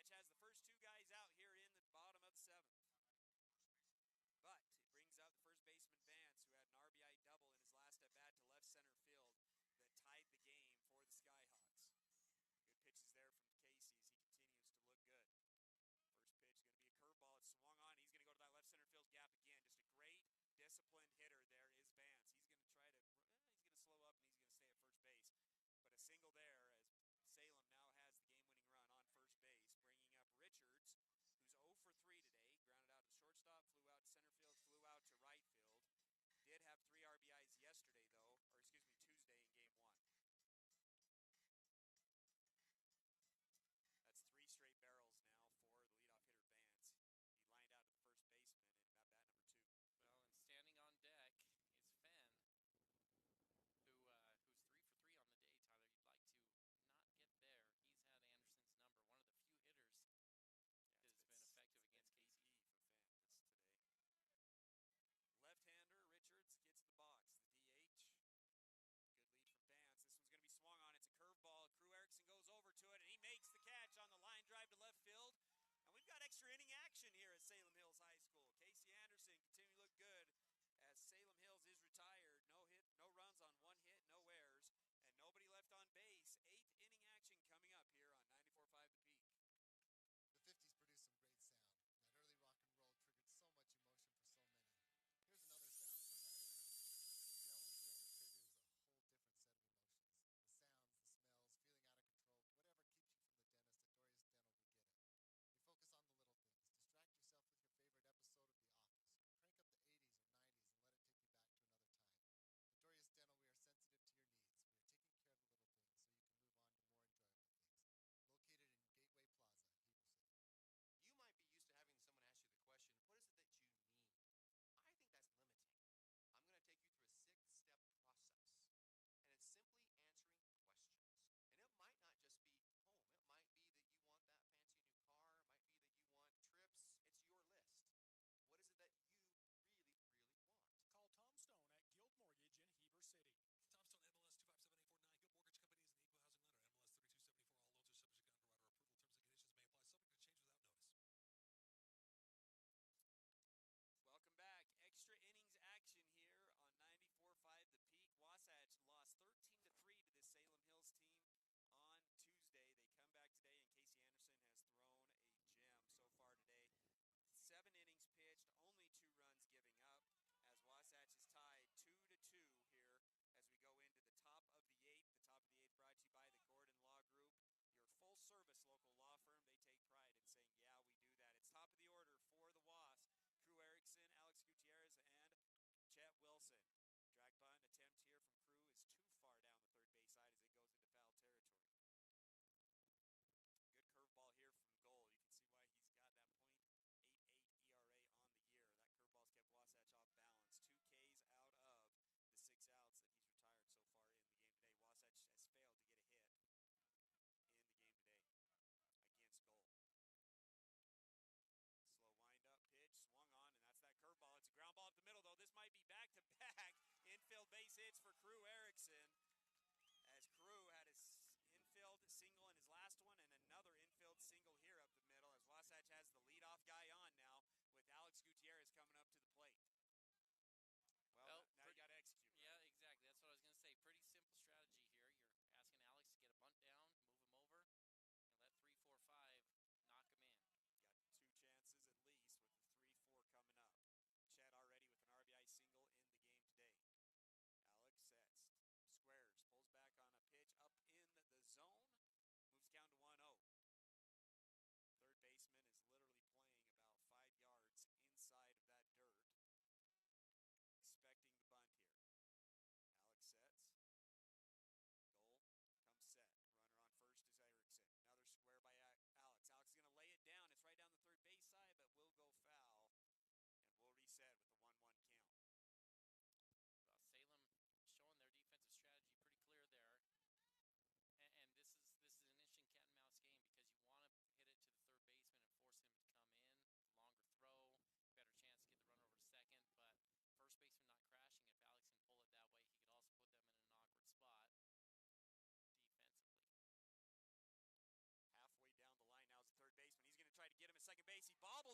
Wasatch has the first two guys out here in the bottom of the seventh. But it brings out the first baseman, Vance, who had an RBI double in his last at-bat to left center field that tied the game for the Skyhawks. Good pitches there from Casey as he continues to look good. First pitch going to be a curveball. It's swung on. He's going to go to that left center field gap again. Just a great, disciplined hitter there is Vance. He's going to try to, he's going to slow up and he's going to stay at first base. But a single there as Salem now has the game-winning run on first base, bringing up Richards, who's 0 for 3 today. Grounded out to the shortstop, flew out to center field, flew out to right field. Did have 3 RBIs yesterday, though, or excuse me, Tuesday in game 1. That's 3 straight barrels now for the leadoff hitter, Vance. He lined out to the first baseman in bat number 2. Well, and standing on deck is Fenn, who's 3 for 3 on the day, Tyler. You'd like to not get there. He's had Anderson's number, one of the few hitters that has been effective against Casey. For Fenn this today. Left-hander, Richards gets the box. The DH. Good lead from Vance. This one's going to be swung on. It's a curveball. Erickson goes over to it, and he makes the catch on the line drive to left field. And we've got extra inning action here at Salem Hills High School. Casey Anderson continuing to look good as Salem Hills is retired. No hit, no runs on 1 hit, no errors, and nobody left on base. 8th inning action coming up here on 94.5 The Peak. The 50s produced some great sound. That early rock and roll triggered so much emotion for so many. Here's another sound from that era. The dental drill triggers a whole different set of emotions. The sounds, the smells, feeling out of control, whatever keeps you from the dentist at Doria's Dental will get it. We focus on the little things. Distract yourself with your favorite episode of The Office. Crank up the 80s or 90s and let it take you back to another time. At Doria's Dental, we are sensitive to your needs. We are taking care of the little things so you can move on to more enjoyable things. Located in Gateway Plaza, Heber City. You might be used to having someone ask you the question, what is it that you need? I think that's limiting. I'm going to take you through a 6-step process. And it's simply answering questions. And it might not just be home. It might be that you want that fancy new car. It might be that you want trips. It's your list. What is it that you really, really want? Call Tom Stone at Guild Mortgage in Heber City. Tom Stone, MLS 257849. Guild Mortgage Company is an equal housing lender. MLS 3274. All loans are subject to underwriter approval. Terms and conditions may apply. Subject to change without notice. Welcome back. Extra innings action here on 94.5 The Peak. Wasatch lost 13-3 to the Salem Hills team on Tuesday. They come back today, and Casey Anderson has thrown a gem so far today. 7 innings pitched, only 2 runs giving up, as Wasatch is tied 2-2 here as we go into the top of the 8th. The top of the 8th brought to you by the Gordon Law Group, your full-service local law firm. They take pride in saying, yeah, we do that. It's top of the order for the Wasps. Erickson, Alex Gutierrez, and Chet Wilson. Drag bunt attempt here from Crew is too far down the third base side as it goes into foul territory. Good curveball here from Gold. You can see why he's got that .88 ERA on the year. That curveball's kept Wasatch off balance. 2 Ks out of the 6 outs that he's retired so far in the game today. Wasatch has failed to get a hit in the game today against Gold. Slow wind-up pitch, swung on, and that's that curveball. It's a ground ball up the middle, though. This might be back-to-back infield base hits for Erickson, as Crew had his infield single in his last one and another infield single here up the middle, as Wasatch has the leadoff guy on now with Alex Gutierrez coming up to the plate. Well, now you got to execute. Right? Yeah, exactly. That's what I was going to say. Pretty simple strategy here. You're asking Alex to get a bunt down, move him over, and let 3, 4, 5 knock him in. Got 2 chances at least with the 3-4 coming up. Chet already with an RBI single in the game today. Alex sets, squares, pulls back on a pitch up in the zone, moves down to 1-0. Third baseman is literally playing about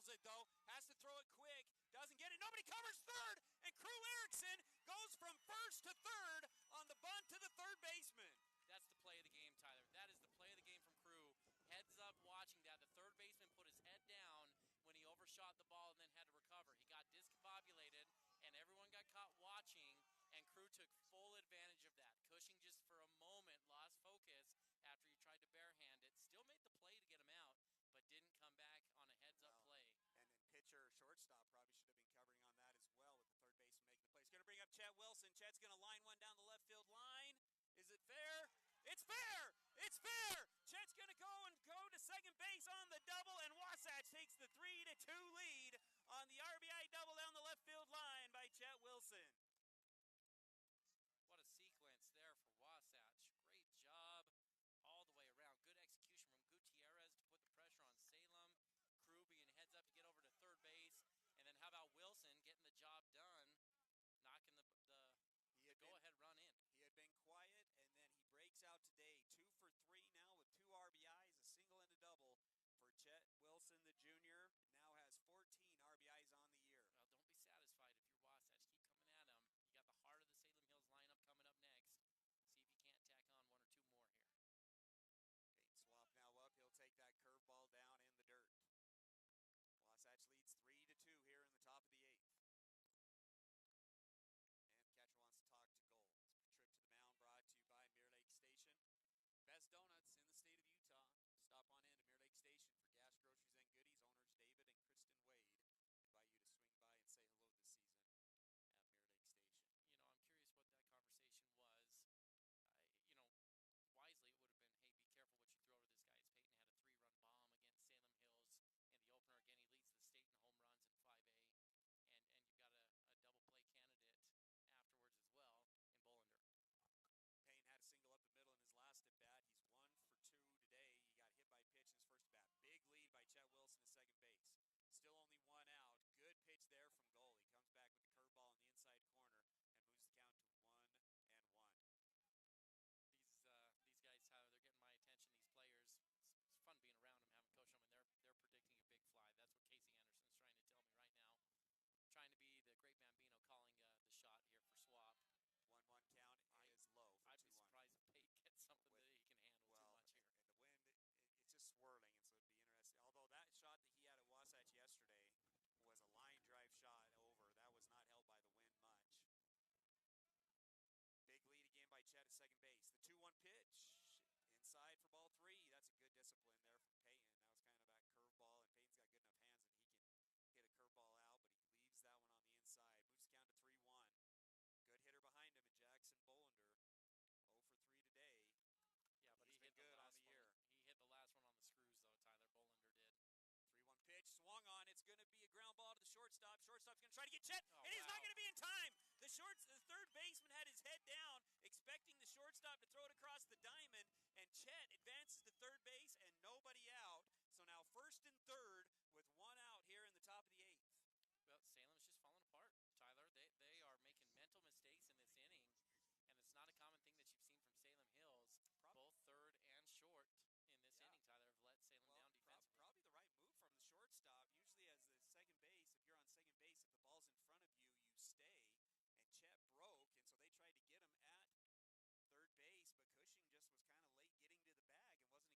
Fumbles it, though. Has to throw it quick. Doesn't get it. Nobody covers third. And Crew Erickson goes from first to third on the bunt to the third baseman. That's the play of the game, Tyler. That is the play of the game from Crew. Heads up watching that. The third baseman put his head down when he overshot the ball and then had to recover. He got discombobulated, and everyone got caught watching, and Crew took full advantage of that. Cushing just for a moment lost focus after he tried to barehand it. Still made the play to get him out, but didn't come back on a heads-up play. And then pitcher, shortstop probably should have been covering on that as well with the third baseman making the play. He's going to bring up Chet Wilson. Chet's going to line one down the left field line. Is it fair? It's fair! It's fair! Chet's going to go to second base on the double, and Wasatch takes the 3-2 lead on the RBI double down the left field line by Chet Wilson. What a sequence there for Wasatch. Great job all the way around. Good execution from Gutierrez to put the pressure on Salem. Crew being heads up to get over to third base. And then how about Wilson getting the job done, knocking the go-ahead run in. He had been quiet, and then he breaks out today. 2 for 3 now with 2 RBIs, a single and a double for Chet Wilson, the junior. Now has 14 RBIs on the year. Well, don't be satisfied if you're Wasatch. Keep coming at him. You got the heart of the Salem Hills lineup coming up next. See if you can't tack on 1 or 2 more here. Payton Swapp now up. He'll take that curveball down in the dirt. Wasatch leads 3-2 here in the top of the 8th. And catcher wants to talk to goal. Trip to the mound brought to you by Mirror Lake Station. Best donuts in the state of Utah. Stop on in to Mirror Lake Station for gas, groceries, and goodies. Owners David and Kristen Wade invite you to swing by and say hello this season at Mirror Lake Station. You know, I'm curious what that conversation was. Wisely it would have been, hey, be careful what you throw to this guy. Payton had a 3-run bomb against Salem Hills in the opener. Again, he leads the state in home runs in 5A. And you've got a double play candidate afterwards as well in Bolander. Payne had a single up the middle in his last at bat. He's 1 for 2 today. He got hit by pitch in his first at bat. Big lead by Chet Wilson at second base. Still only 1 out. Good pitch there from goal. He comes back with the curveball in the inside corner and moves the count to 1-1. These guys, Tyler, they're getting my attention. These players, it's fun being around them, having coached them, and they're predicting a big fly. That's what Casey Anderson's trying to tell me right now. Trying to be the great Bambino calling the shot here for Swapp. 1-1 count is low for 2-1. I'd be surprised if Pate gets something that he can handle too much here. And the wind, it's just swirling, and so it'd be interesting. Although that shot that he had at Wasatch yesterday was a line drive shot over. That was not held by the wind much. Big lead again by Chet at second base. The 2-1 pitch inside for ball 3. That's a good discipline there from Payton. That was kind of that curveball, and Payton's got good enough hands that he can hit a curveball out, but he leaves that one on the inside. Moves the count to 3-1. Good hitter behind him in Jackson Bolander. 0 for 3 today. Yeah, but He's he hit good the on last the one. year. He hit the last one on the screws, though, Tyler. Bolander did. 3-1 pitch, swung on. It's going to be a ground ball to the shortstop. Shortstop's going to try to get Chet, Oh, and he's not wow. going to be in time. The third baseman had his head down, expecting the shortstop to throw it across the diamond, and Chet advances to third base and nobody out. So now first and third with 1 out here in the top of the 8th. Well, Salem's just falling apart, Tyler. They are making mental mistakes in this inning, and it's not a common thing that you've seen from Salem Hills. Both third and short in this inning, Tyler, have let Salem down defensively. Probably the right move from the shortstop. Usually as the second base, if you're on second base, if the ball's in front of you, you stay. And Chet broke, and so they tried to get him at third base, but Cushing just was kind of late getting to the bag and wasn't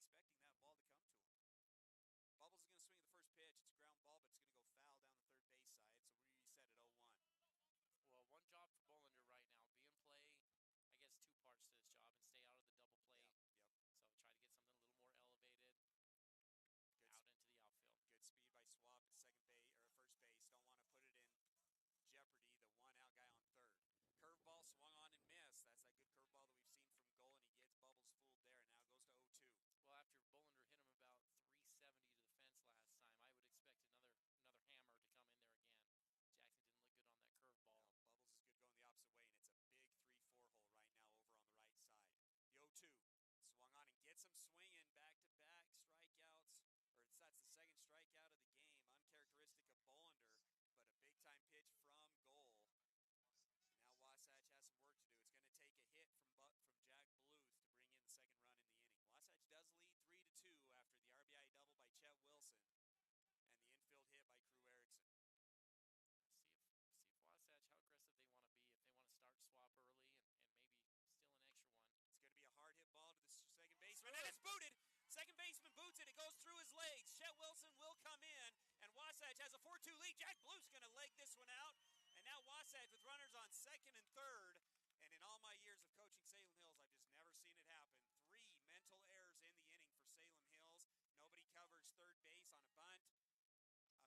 baseman, and it's booted. Second baseman boots it. It goes through his legs. Chet Wilson will come in, and Wasatch has a 4-2 lead. Jack Bluth's going to leg this one out, and now Wasatch with runners on second and third. And in all my years of coaching Salem Hills, I've just never seen it happen. 3 mental errors in the inning for Salem Hills. Nobody covers third base on a bunt.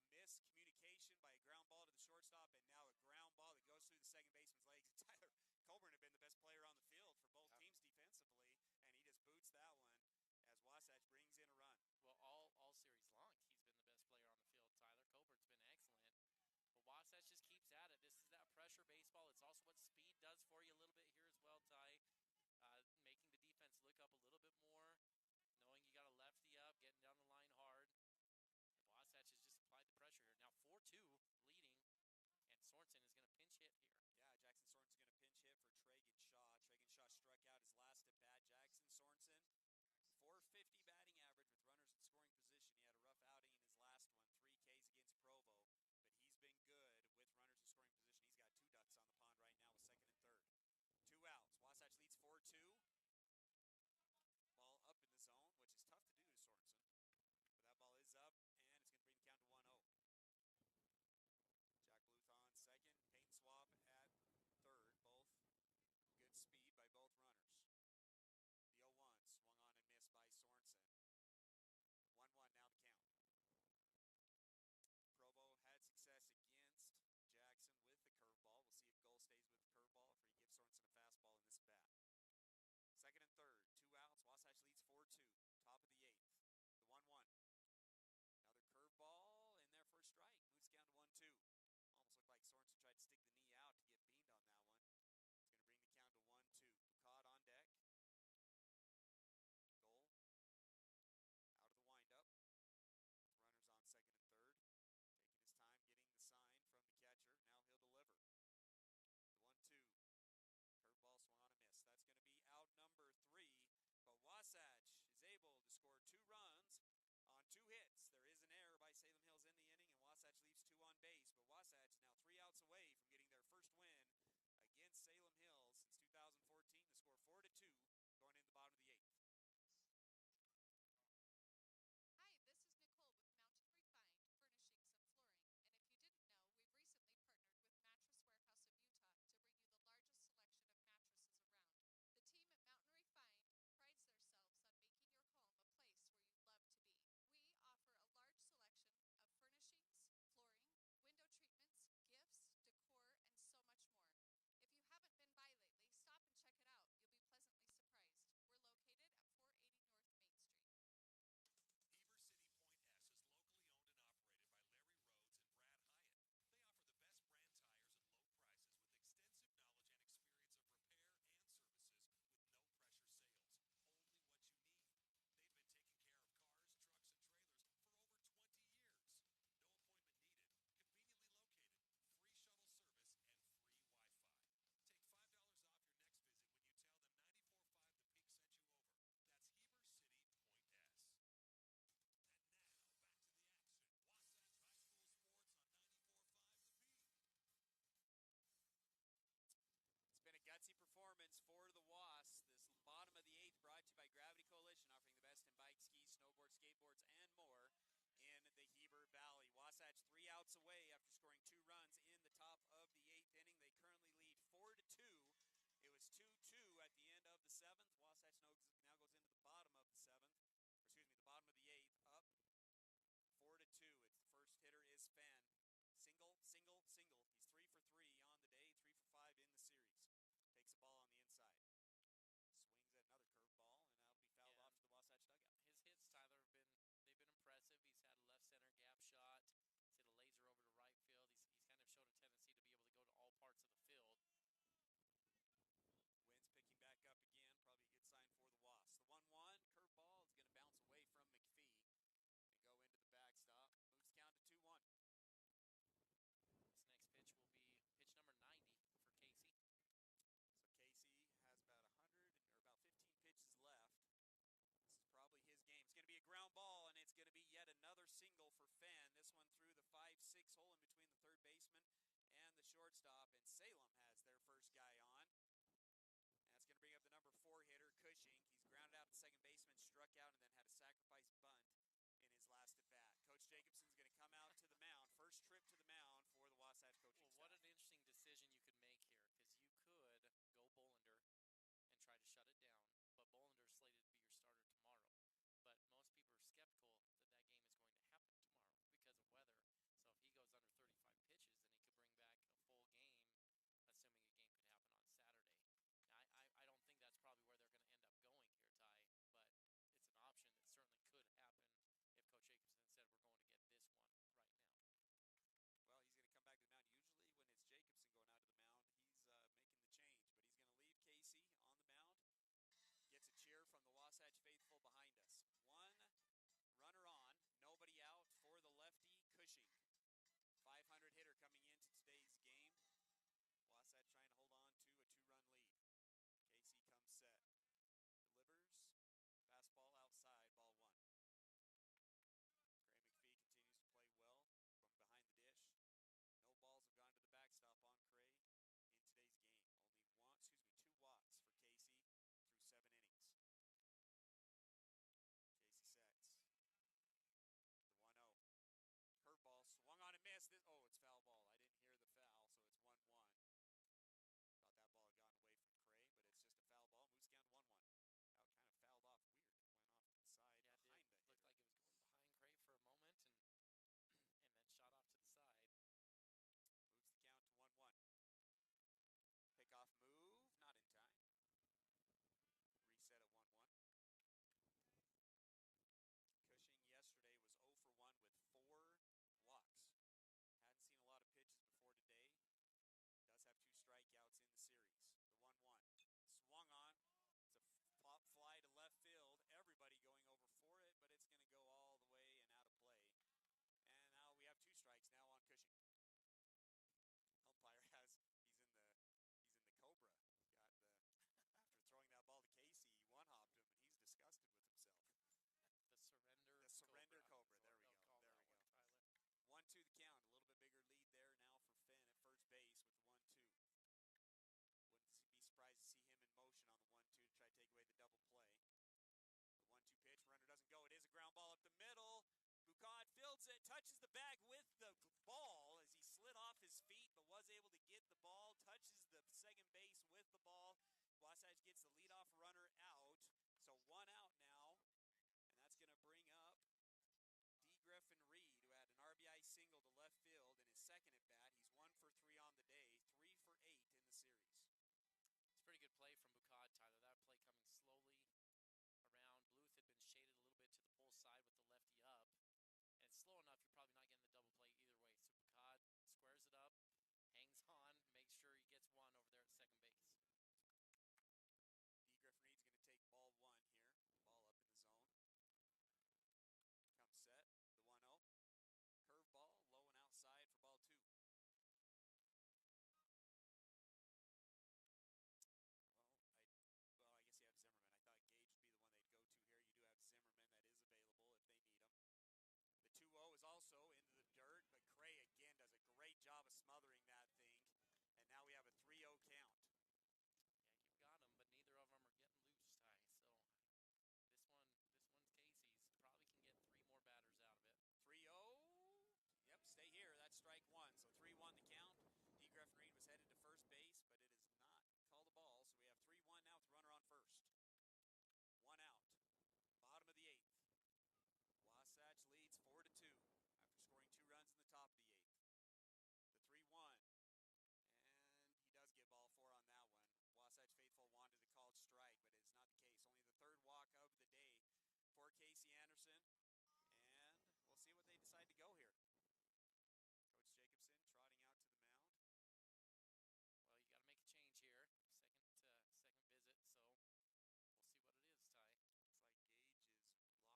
A miscommunication by a ground ball to the shortstop, and now a ground ball that goes through the second baseman's legs. Tyler Coburn had been the best player on the field for both teams defensively, and he just boots that one as Wasatch brings in a run. Well, all series long, he's been the best player on the field. Tyler Coburn's been excellent. But Wasatch just keeps at it. This is that pressure baseball. It's also what speed does for you a little bit here as well, Ty. Making the defense look up a little bit more, knowing you got a lefty up, getting down the line hard. Wasatch has just applied the pressure here. Now 4-2 leading, and Sorensen is going to pinch hit here. Yeah, Jackson Sorensen's going to pinch hit for Tragan Shaw. Tragan Shaw struck out his last at bat. Jackson Sorensen, 450 batting average with runners in scoring position. He had a rough outing in his last one, 3 Ks against Provo. But he's been good with runners in scoring position. He's got 2 ducks on the pond right now with second and third. 2 outs. Wasatch leads 4-2. Ball up in the zone, which is tough to do to Sorensen. But that ball is up, and it's going to bring the count to 1-0. Jack Bluth on second. Payton Swapp at third. Both good speed by both runners. The 0-1 swung on and missed by Sorensen. 1-1 now the count. Provo had success against Jackson with the curveball. We'll see if Goal stays with the curveball or if he gives Sorensen a fastball in this bat. Second and third, 2 outs. Wasatch leads 4-2. Top of the 8th. The 1-1. Another curveball in there for a strike. Moves down to 1-2. Almost looked like Sorensen tried to stick the knee out to get beamed on that one. It's going to bring the count to 1-2. Caught on deck. Goal out of the windup with runners on second and third. Taking his time getting the sign from the catcher. Now he'll deliver. The 1-2. Curveball swung on a miss. That's going to be out number 3. But Wasatch is able to score 2 runs on 2 hits. There is an error by Salem Hills in the inning, and Wasatch leaves 2 on base. But Wasatch is now 3 outs away from getting their first win against Salem Hills since 2014. The score 4-2 going into the bottom of the 8th. Hi, this is Nicole with Mountain Refined Furnishings and Flooring. And if you didn't know, we've recently partnered with Mattress Warehouse of Utah to bring you the largest selection of mattresses around. The team at Mountain Refined prides themselves on making your home a place where you love to be. We offer a large selection of furnishings, flooring, window treatments, gifts, decor, and so much more. If you haven't been by lately, stop and check it out. You'll be pleasantly surprised. We're located at 480 North Main Street. Heber City Point S is locally owned and operated by Larry Rhodes and Brad Hyatt. They offer the best brand tires at low prices with extensive knowledge and experience of repair and services with no-pressure sales. Only what you need. They've been taking care of cars, trucks, and trailers for over 20 years. No appointment needed. Conveniently located. Free shuttle service and free Wi-Fi. Take $5 off your next visit when you tell them 94.5 The Peak sent you over. That's Heber City Point S. And now, back to the action. Wasatch High School Sports on 94.5 The Peak. It's been a gutsy performance for the Wasps. This bottom of the 8th brought to you by Gravity Coalition, offering the best in bike, skis, snowboards, skateboards, and more in the Heber Valley. Wasatch 3 outs away after scoring 2 runs in the top of the 8th inning. They currently lead 4-2. It was 2-2 at the end of the 7th. Wasatch now goes into the bottom of the 7th. The bottom of the 8th, up 4-2. It's the first hitter is Fenn. Single, single, single. He's 3 for 3 on the day, 3 for 5 in the series. Takes a ball on the inside. Swings at another curveball, and that'll be fouled off to the Wasatch dugout. His hits, Tyler, they've been impressive. He's had a left center gap shot. He's hit a laser over to right field. He's kind of showed a tendency to be able to go to all parts of the field. Wind's picking back up again. Probably a good sign for the Wasps. The 1-1 curveball is going to bounce away from McPhee and go into the backstop. Moves count to 2-1. This next pitch will be pitch number 90 for Casey. So Casey has about 15 pitches left. This is probably his game. It's going to be a ground ball, and it's going to be yet another single for Fenn. This one through the 5-6 hole in between the third baseman and the shortstop, and Salem has their first guy on. And that's going to bring up the number 4 hitter, Cushing. He's grounded out at second baseman, struck out and then had a sacrifice bunt in his last at-bat. Coach Jacobson's going to come out to the mound, first trip to the mound for the Wasatch coaching staff. What an interesting decision you could make here, because you could go Bolander and try to shut it down, but Bolander's slated to be your starter tomorrow. But most people are skeptical that that game is going to happen tomorrow because of weather. So if he goes under 35 pitches, then he could bring back a full game, assuming a game could happen on Saturday. Now, I don't think that's probably where they're going to end up going here, Ty, but it's an option that certainly could happen if Coach Jacobson said we're going to get this one right now. Well, he's going to come back to the mound. Usually when it's Jacobson going out to the mound, he's making the change. But he's going to leave Casey on the mound. Gets a cheer from the Wasatch faithful behind us. One runner on, nobody out for the lefty, Cushing. 500 hitter coming into today's game. Wasatch trying to hold on to a 2-run lead. Casey comes set. Delivers. Fastball outside, ball 1. Gray McPhee continues to play well from behind the dish. No balls have gone to the backstop on Cray in today's game. Only 2 walks for Casey through 7 innings. Casey sets. The 1-0. Curveball swung on and missed. It's foul ball. I didn't hear the foul, so it's 1-1. Thought that ball had gotten away from Cray, but it's just a foul ball. Moves down to 1-1. That kind of fouled off weird. It went off to the side behind the hitter. Looked like it was going behind Cray for a moment and then shot off to the side. Moves the count to 1-1. Pickoff move, not in time. Reset at 1-1. Cushing yesterday was 0 for 1 with 4 walks. Hadn't seen a lot of pitches before today. Does have 2 strikeouts in the series. The 1-1. Swung on. It's a pop fly to left field. Everybody going over for it, but it's going to go all the way and out of play. And now we have 2 strikes now on Cushing. Umpire he's in the Cobra. Got the after throwing that ball to Casey, he one-hopped him, and he's disgusted with himself. The surrender Cobra. There we go. There we go. 1-2 the count. A little bit bigger lead there now for Finn at first base with the 1-2. Wouldn't be surprised to see him in motion on the 1-2 to try to take away the double play. The 1-2 pitch. Runner doesn't go. It is a ground ball up the middle. Bucad fields it, touches the bag with the ball as he slid off his feet, but was able to get the ball, touches the second base with the ball. Wasatch gets the leadoff runner out. So 1 out now, and that's going to bring up D. Griffin Reed, who had an RBI single to left field in his second at bat. He's 1 for 3 on the day, 3 for 8 in the series. It's a pretty good play from Bucad, Tyler. That play coming slowly around. Bluth had been shaded a little bit to the pull side with the lefty up. And it's slow enough, you're probably not getting the double play either way. So Bucad squares it up, hangs on, makes sure he gets 1 over there at second base. D. Griffin Reed's going to take ball 1 here. Ball up in the zone. Comes set. The 1-0. Curveball, low and outside for ball 2. Well, I guess you have Zimmerman. I thought Gage would be the one they'd go to here. You do have Zimmerman that is available if they need him. The 2-0 is also into the dirt, but Cray again does a great job of smothering that thing. And now we have a 3-0 count. Yeah, you've got them, but neither of them are getting loose, Ty. So this one's Casey's. Probably can get 3 more batters out of it. 3-0. Yep, stay here. That's strike 1. So 3-1 the count. D. Griffin Reed was headed to first base, but it is not called a ball. So we have 3-1 now with the runner on first. 1 out. Bottom of the 8th. Wasatch leads 4-2 after scoring 2 runs in the top of the 8th. The 3-1. And he does get ball 4 on that one. Wasatch faithful wanted to call it strike, but it's not the case. Only the 3rd walk of the day for Casey Anderson. And we'll see what they decide to go here. Coach Jacobson trotting out to the mound. Well, you got to make a change here. Second visit, so we'll see what it is, Ty. Looks like Gage is locked and ready to go,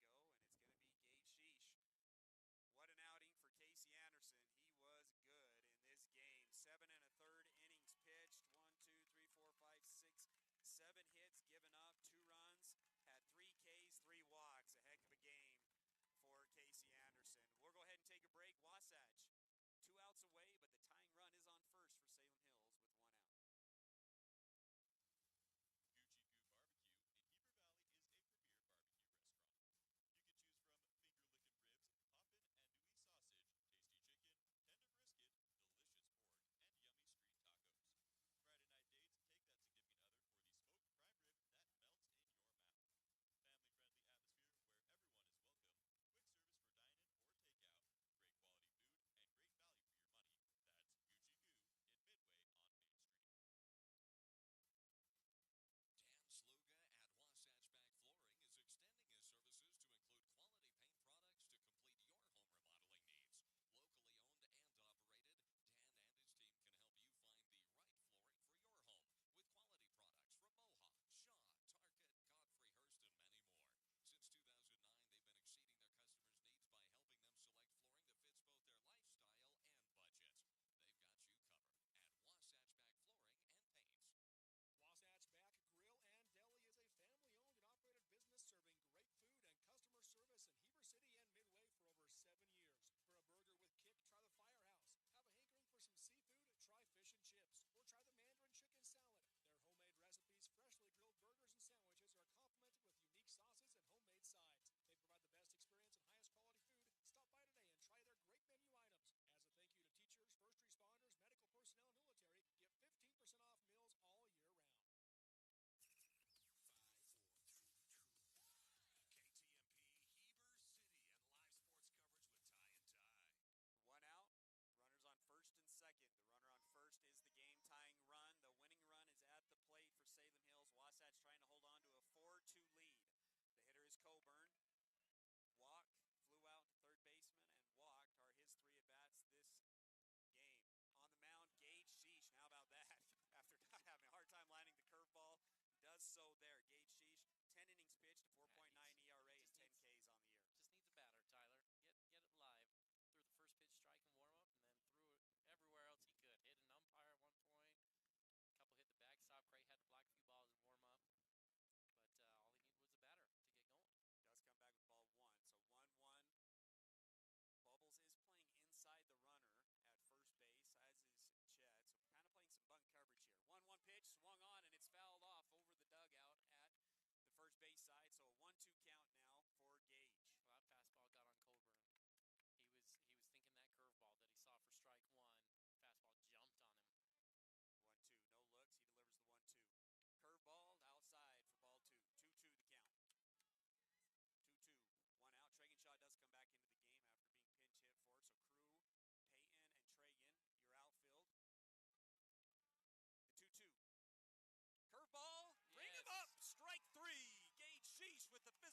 and it's going to be Gage Sheesh. What an outing for Casey Anderson. He was good in this game. 7 1/3 innings pitched. 1, 2, 3, 4, 5, 6, 7 hits given up, 2 runs, had 3 Ks, 3 walks. A heck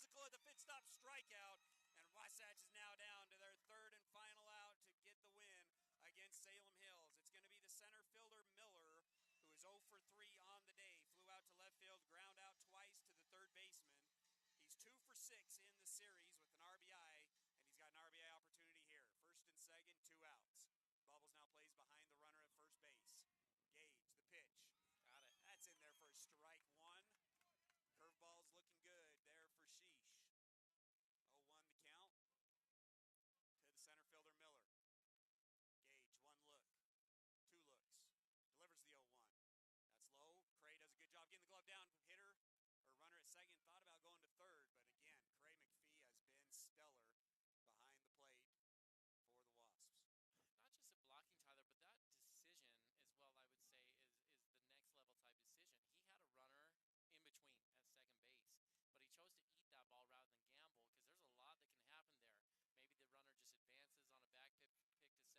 physical at the pit stop strikeout. And Wasatch is now down to their third and final out to get the win against Salem Hills. It's going to be the center fielder Miller, who is 0 for 3 on the day. Flew out to left field, ground out twice to the third baseman. He's 2 for 6 in the series with an RBI, and he's got an RBI opportunity here. First and second, 2 outs. Bubbles now plays behind the runner at first base. Gage, the pitch. Got it. That's in there for strike one. Curveball's looking good there for Sheesh. 0-1 the count to the center fielder Miller. Gage, 1 look, 2 looks. Delivers the 0-1. That's low. Cray does a good job getting the glove down. Hitter or runner at second thought about going to third, but again, Cray McPhee has been stellar behind the plate for the Wasps. Not just a blocking, Tyler, but that decision as well, I would say, is the next level type decision. He had a runner in between at second base, but he chose to eat that ball rather than gamble because there's a lot that can happen there. Maybe the runner just advances on a back pick to second,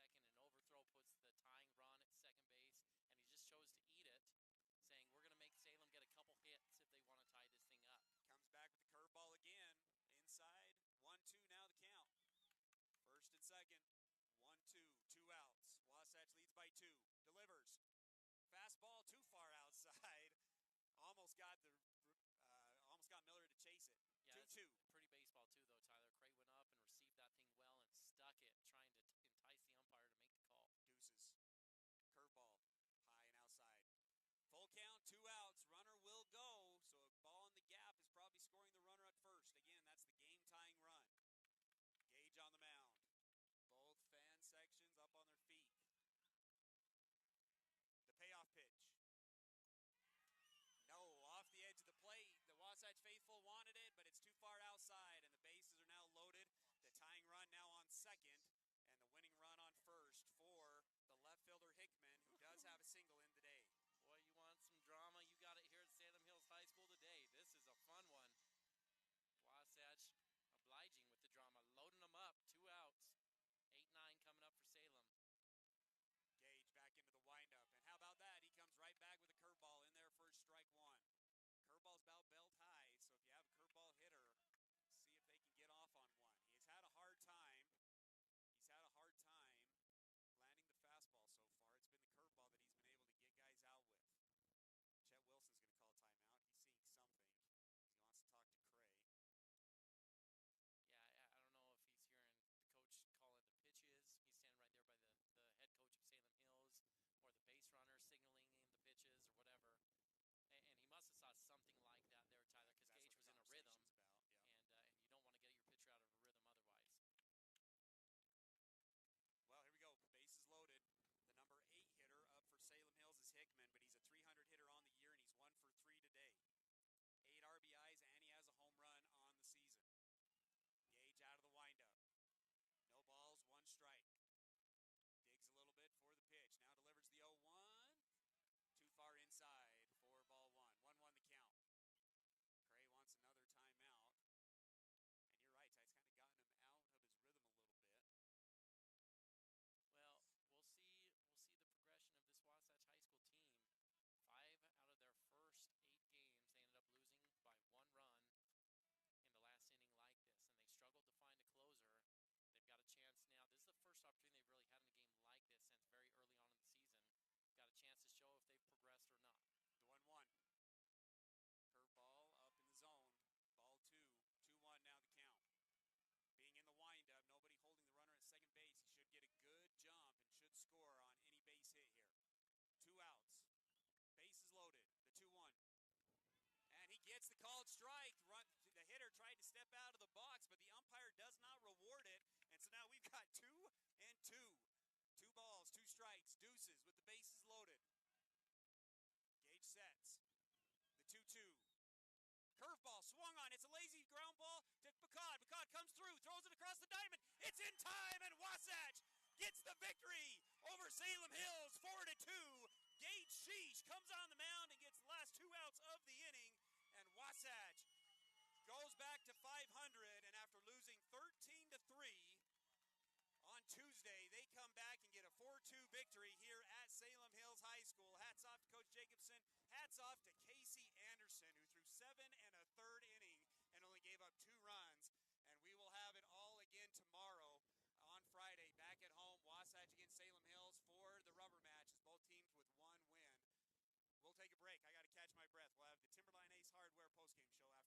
and overthrow puts the tying run at second base, and he just chose to eat it, saying we're going to make Salem get a couple hits if they want to tie this thing up. Comes back with the curveball again. Inside, 1-2 now the count. First and second, 1-2, 2 outs. Wasatch leads by 2. Delivers. Fastball too far outside. Almost got Miller to chase it. Yeah, 2-2. Pretty baseball too, though, Tyler. Cray went up and received that thing well and stuck it, trying to entice the umpire to make the call. Deuces. Curveball, high and outside. Full count, 2 outs. Runner will go, so a ball in the gap is probably scoring the runner at first. Again, that's the game-tying run. Gage on the mound. Both fan sections up on their feet. The payoff pitch. No, off the edge of the plate. The Wasatch faithful wanted it, but it's too far outside, and the bases are now loaded. The tying run now on second, and the winning run on first for the left fielder Hickman, who does have a single in today. Boy, you want some drama? You got it here at Salem Hills High School today. This is a fun one. Wasatch obliging with the drama, loading them up. 2 outs. 8-9 coming up for Salem. Gage back into the windup, and how about that? He comes right back with a curveball in there for strike 1. Curveball's about belt high, so if you have a curveball hitter, see if they can get off on one. He's had a hard time. Landing the fastball so far. It's been the curveball that he's been able to get guys out with. Chet Wilson's going to call timeout. He's seeing something. He wants to talk to Cray. Yeah, I don't know if he's hearing the coach calling the pitches. He's standing right there by the head coach of Salem Hills, or the base runner signaling in the pitches or whatever. And he must have saw something like that there, Tyler, because Gage was in a rhythm. About, yeah. And you don't want to get your pitcher out of a rhythm otherwise. Well, here we go. Bases loaded. The number 8 hitter up for Salem Hills is Hickman, but he's a 300 hitter on the year, and he's 1 for 3 today. 8 RBIs, and he has a home run on the season. Gage out of the windup. No balls, 1 strike. Digs a little bit for the pitch. Now delivers the 0-1. Too far inside for ball 1. 1-1 the count. Cray wants another timeout. And you're right, Ty, it's kind of gotten him out of his rhythm a little bit. Well, we'll see the progression of this Wasatch High School team. 5 out of their first 8 games, they ended up losing by 1 run in the last inning like this, and they struggled to find a closer. They've got a chance now. This is the first opportunity they've really had in a game like this since very early on in the season. Got a chance to show if they've progressed or not. The 1-1. Curveball up in the zone. Ball 2. 2-1 now the count. Being in the windup, nobody holding the runner at second base. He should get a good jump and should score on any base hit here. 2 outs. Bases loaded. The 2-1. And he gets the called strike. The hitter tried to step out of the box, but the umpire does not reward it. And so now we've got 2 and 2. 2 balls, 2 strikes, deuces with the bases loaded. Gage sets. The 2-2. Curveball swung on. It's a lazy ground ball to Picard. Picard comes through, throws it across the diamond. It's in time, and Wasatch gets the victory over Salem Hills, 4-2. Gage Sheesh comes on the mound and gets the last 2 outs of the inning, and Wasatch goes back to 500. And after losing 13-3 on Tuesday, they come back and get a 4-2 victory here at Salem Hills High School. Hats off to Coach Jacobson. Hats off to Casey Anderson, who threw 7 1/3 innings and only gave up 2 runs. Hardware postgame show